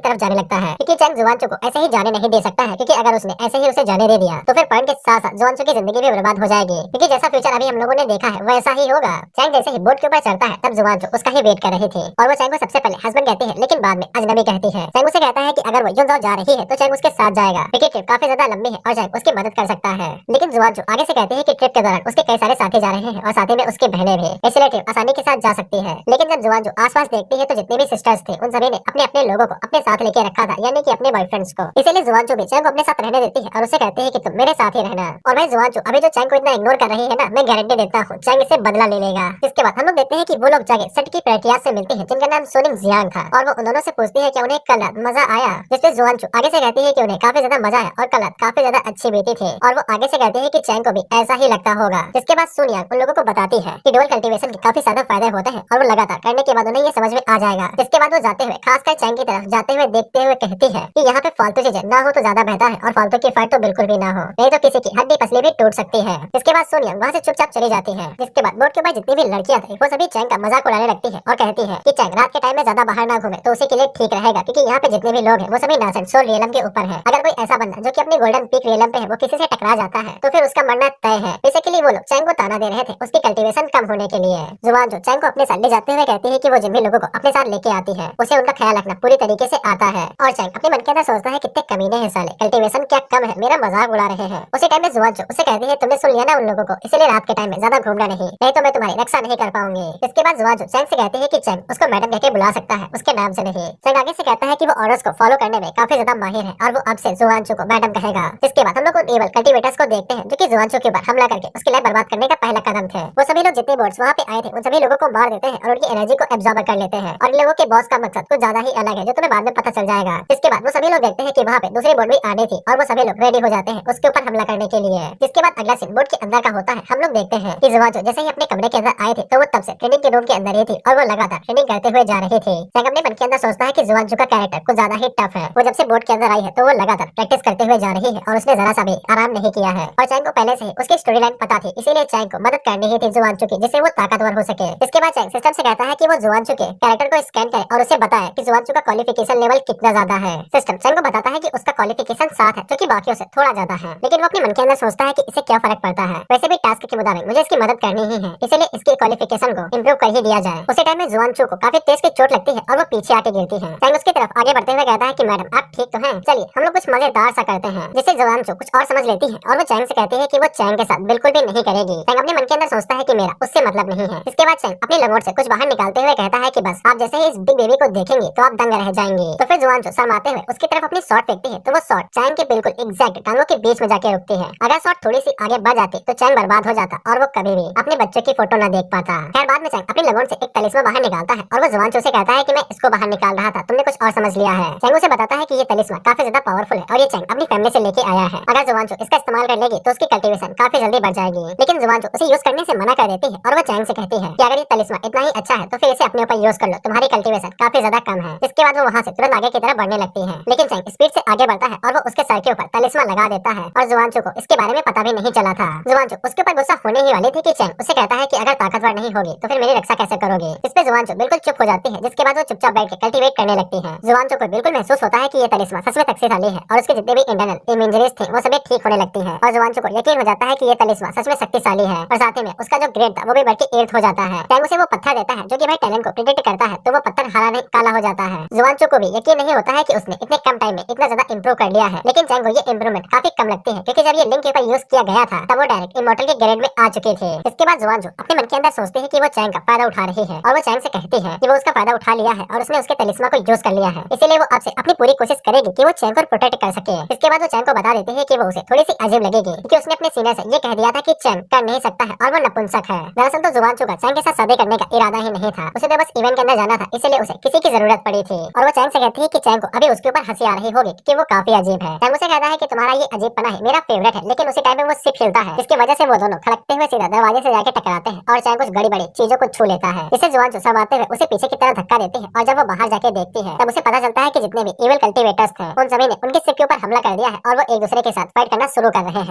तरफ जाने लगता है, क्योंकि चैंग जुआनचू को ऐसे ही जाने नहीं दे सकता है, क्योंकि अगर उसने ऐसे ही उसे जाने दे दिया तो फिर पॉइंट के साथ साथ जुआनचू की जिंदगी भी बर्बाद हो जाएगी, क्योंकि जैसा फ्यूचर अभी हम लोगों ने देखा है वैसा ही होगा। चैंग जैसे ही बोट के ऊपर चढ़ता है तब जुआनचू उसका ही वेट कर रही थी और वो चैंग को सबसे पहले हस्बैंड कहती है, लेकिन बाद में अजनबी कहती है। चैंग उसे कहता है कि अगर वो युनजाओ जा रही है तो चैंग उसके साथ जाएगा, क्योंकि ट्रिप काफी ज्यादा लंबी है और चैंग उसकी मदद कर सकता है। लेकिन जुआनचू आगे से कहती है कि ट्रिप के दौरान उसके कई सारे साथी जा रहे हैं और साथ ही में उसकी बहनें भी, इसलिए ट्रिप आसानी के साथ जा सकती है। लेकिन जब जुआनचू आसपास देखती है तो जितने भी सिस्टर्स थे उन सभी ने अपने अपने लोगों को अपने साथ लेके रखा था, यानी कि अपने बॉयफ्रेंड्स को। इसीलिए जुआनचू भी चैंग को अपने साथ रहने देती है और उसे कहती है कि तुम मेरे साथ ही रहना। और भाई जुआनचू अभी जो चैंग को इतना इग्नोर कर रही है ना, मैं गारंटी देता हूँ चैंग इससे बदला ले लेगा। इसके बाद हम लोग देखते हैं कि वो लोग जाके सट की प्रक्रिया से मिलते हैं, जिनका नाम सोनिंग जियांग था, और वो उन दोनों से पूछती है कि उन्हें कल रात मजा आया, जिसपे जुआनचू आगे से कहती है कि उन्हें काफी ज्यादा मजा आया और कल रात काफी ज्यादा अच्छी बीती थी। और वो आगे से कहते हैं कि चैंग को भी ऐसा ही लगता होगा। जिसके बाद सुनियांग उन लोगों को बताती है कि डुअल कल्टीवेशन के काफी ज्यादा फायदे होते हैं और वो लगातार करने के बाद उन्हें ये समझ में आ जाएगा। जिसके बाद वो जाते हुए खासकर चैंग की तरफ जाते हुए देखते हुए कहती है कि यहाँ पे फालतू चीजें ना हो तो ज्यादा बेहतर है, और फालतू की फाइट तो बिल्कुल भी ना हो, नहीं तो किसी की हड्डी पसली भी टूट सकती है। इसके बाद सोनिया वहाँ से चुपचाप चली जाती है। जिसके बाद बोट के ऊपर जितनी भी लड़कियां थी वो सभी चैंग का मजाक उड़ाने लगती है और कहती है कि चैंग रात के टाइम में ज्यादा बाहर ना घूमे तो उसी के लिए ठीक रहेगा, क्योंकि यहाँ पे जितने भी लोग हैं वो सभी नासेंट सोल रियलम के ऊपर है। अगर कोई ऐसा बंदा जो कि अपनी गोल्डन पीक रियलम पे है वो किसी से टकरा जाता है तो फिर उसका मरना तय है। बेसिकली वो लोग चैंग को ताना दे रहे थे उसकी कल्टीवेशन कम होने के लिए। जुआनचू चैंग को अपने साथ ले जाते हुए कहती है कि वो जिन भी लोगों को अपने साथ लेके आती है उसे उनका ख्याल रखना पूरी तरीके से आता है। और चैंग अपने मन के अंदर सोचता है कितने कमीने हैं साले, कल्टीवेशन क्या कम है, मेरा मजाक उड़ा रहे हैं। उसी टाइम में जुआनचू उसे कहती है तुमने सुन लिया ना उन लोगों को, इसलिए रात के टाइम में ज्यादा घूमना नहीं तो मैं तुम्हारी रक्षा नहीं कर पाऊंगी। इसके बाद जुआनचू चैंग से कहती है कि चैंग उसको मैडम कहके बुला सकता है, उसके नाम से नहीं। चैंग आगे से कहता है कि वो ऑर्डर्स को फॉलो करने में काफी ज्यादा माहिर है और वो अब से जुआनचू को मैडम कहेगा। इसके बाद हम लोग उन एवल कल्टीवेटर्स को देखते हैं जो कि जुआनचू के ऊपर हमला करके उसकी लाइफ बर्बाद करने का पहला कदम थे। वो सभी लोग जितने बोट्स वहाँ पे आए थे उन सभी लोगों को मार देते हैं और उनकी एनर्जी को एब्जॉर्ब कर लेते हैं। और इन लोगों के बॉस का मकसद कुछ ज्यादा ही अलग है जो तुम्हें बाद में पता चल जाएगा। इसके बाद वो सभी लोग देखते हैं कि वहाँ पे दूसरी बोट भी आनी थी और वो सभी लोग रेडी हो जाते हैं उसके ऊपर हमला करने के लिए। जिसके बाद अगला सीन बोट के अंदर का होता है। हम लोग देखते हैं कि जुआनचू जैसे ही अपने कमरे के अंदर आए थे तो वो तब से ट्रेनिंग के रूम के अंदर ही थी और वो लगातार ट्रेनिंग करते हुए जा रही थी। चैंग अपने मन के अंदर सोचता है कि जुआनचू का कैरेक्टर कुछ ज्यादा ही टफ है। वो जब से बोट के अंदर आई है तो वो लगातार प्रैक्टिस करते हुए जा रही है और उसने जरा सा भी आराम नहीं किया है। और चैंग को पहले से ही उसकी स्टोरी लाइन पता थी, इसीलिए चैंग को मदद करनी ही थी जुआनचू की, जिससे वो ताकतवर हो सके। इसके बाद चैंग सिस्टम से कहता है कि वो जुआनचू के कैरेक्टर को स्कैन करे और उसे बताए कि जुआनचू का क्वालिफिकेशन लेवल कितना ज्यादा है। सिस्टम चैंग को बताता है कि उसका क्वालिफिकेशन 7 है, जो कि बाकियों से थोड़ा ज्यादा है, लेकिन वो अपने मन के अंदर सोचता है कि इससे क्या फर्क पड़ता है, वैसे भी टास्क के मुताबिक मुझे इसकी मदद करनी ही है, इसलिए इसकी क्वालिफिकेशन को इम्प्रूव कर ही दिया जाए। उसी टाइम में जुआनचू को काफी तेज की चोट लगती है और वो पीछे आके गिरती है। चैंग उसकी तरफ आगे बढ़ते हुए कहता है कि मैडम आप ठीक तो हैं, चलिए हम लोग कुछ मजेदार सा करते हैं, जिससे जुआनचू कुछ और समझ लेती है और वो चैंग से कहती है कि वो चैंग के साथ बिल्कुल भी नहीं करेगी। चैंग अपने मन के अंदर सोचता है कि मेरा उससे मतलब नहीं है। इसके बाद चैंग अपनी लंगोट से कुछ बाहर निकालते हुए कहता है कि बस आप जैसे ही इस बिग बेबी को देखेंगे तो आप दंग रह जाएंगे। तो फिर जुआनचू शर्माते हुए उसकी तरफ अपनी शॉट फेंकती है तो वो शॉट चैंग के बिल्कुल एग्जैक्ट टांगों के बीच में जाके रुकती है। अगर शॉट थोड़ी सी आगे बढ़ जाती तो चैंग बर्बाद हो जाता और वो कभी भी अपने बच्चों की फोटो न देख पाता। खैर बाद में चैंग अपनी लंगोट से एक तलिस्मा बाहर निकालता है और वो जुआनचू से कहता है कि मैं इसको बाहर निकाल रहा था, तुमने कुछ और समझ लिया है। चैंग उसे बताता है कि ये तलिस्मा काफी ज्यादा पावरफुल है और ये चैंग अपनी फैमिली से लेके आया है। अगर जुआनचू इसका इस्तेमाल कर लेगी तो उसकी कल्टीवेशन काफी जल्दी बढ़ जाएगी। लेकिन जुआनचू उसे यूज करने से मना कर देती है और वो चैंग से कहती है कि अगर ये तलिस्मा इतना ही अच्छा है तो फिर इसे अपने ऊपर यूज कर लो, तुम्हारी कल्टीवेशन काफी ज्यादा कम है। इसके बाद वो वहाँ से तुरंत आगे की तरफ बढ़ने लगती है, लेकिन चैंग स्पीड से आगे बढ़ता है और वो उसके सर के ऊपर तलिस्मा लगा देता है और जुआनचू को इसके बारे में पता भी नहीं चला था। जुआनचू उसके ऊपर गुस्सा होने ही वाली थी कि चैंग उसे कहता है कि अगर ताकतवर नहीं होगी तो फिर मेरी रक्षा कैसे करोगे। इस पे जुआनचू बिल्कुल चुप हो जाती है, जिसके बाद वो चुपचाप बैठ के कल्टीवेट करने लगती है। जुआनचू को बिल्कुल महसूस होता है कि ये तलिस्मा सच में शक्तिशाली है और उसके जितने भी इंटरनल इंजरीज थे वो सभी ठीक होने लगती है और जुआनचू को यकीन हो जाता है कि ये तलिस्मा सच में शक्तिशाली है और साथ ही में उसका जो ग्रेड था वो भी बढ़ के 8 हो जाता है। चैंग उसे वो पत्थर देता है जो कि भाई टैलेंट को प्रिडिक्ट करता है, तो वो पत्थर हरा नहीं काला हो जाता है। जुआनचू को भी यकीन नहीं होता है कि उसने इतने कम टाइम में इतना ज्यादा इंप्रूव कर लिया है, लेकिन चैंग को ये इंप्रूवमेंट काफी कम लगती है क्योंकि जब ये लिंक के ऊपर यूज किया गया था तब वो डायरेक्ट इमॉर्टल के ग्रेड में आ चुके थे। इसके बाद जुआनचू अपने मन के अंदर सोचते है कि वो चैंग का फायदा उठा रही है और वो चैंग से कहती है कि वो उसका फायदा उठा लिया है और उसने उसके तलिस्मा को यूज कर लिया है, इसीलिए वो अब से अपनी पूरी कोशिश करेगी कि वो चैंग को प्रोटेक्ट कर सके। इसके बाद वो चैंग को बता देती है कि वो उसे थोड़ी सी अजीब लगेगी क्योंकि उसने अपने सीनियर से ये कह दिया था कि चैंग कर नहीं सकता है और वो नपुंसक है। दरअसल तो जुआनचू का चैंग के साथ शादी करने का इरादा ही नहीं था, उसे तो बस इवेंट के अंदर जाना था, इसलिए उसे किसी की जरूरत पड़ी थी। और वो चैंग से कहती है कि चैंग को अभी उसके ऊपर हंसी आ रही होगी क्योंकि वो काफी अजीब है। चैंग उसे कहता है कि तुम्हारा ये अजीबपना है मेरा फेवरेट है, लेकिन उसी टाइम में वो सिर्फ हिलता है, इसकी वजह से वो दोनों खड़कते हुए सीधा दरवाजे से जाके टकराते हैं और चैंग कुछ बड़ी बड़ी चीजों को छू लेता है। इससे जुआनचू शर्माते हुए उसे पीछे की तरफ धक्का देती है और जब वो बाहर जाके देखती है तब उसे पता चलता है कि जितने भी इविल कल्टीवेटर्स थे उन सभी ने उनके सिर के ऊपर हमला कर दिया है और वो एक दूसरे के साथ फाइट करना शुरू कर रहे हैं।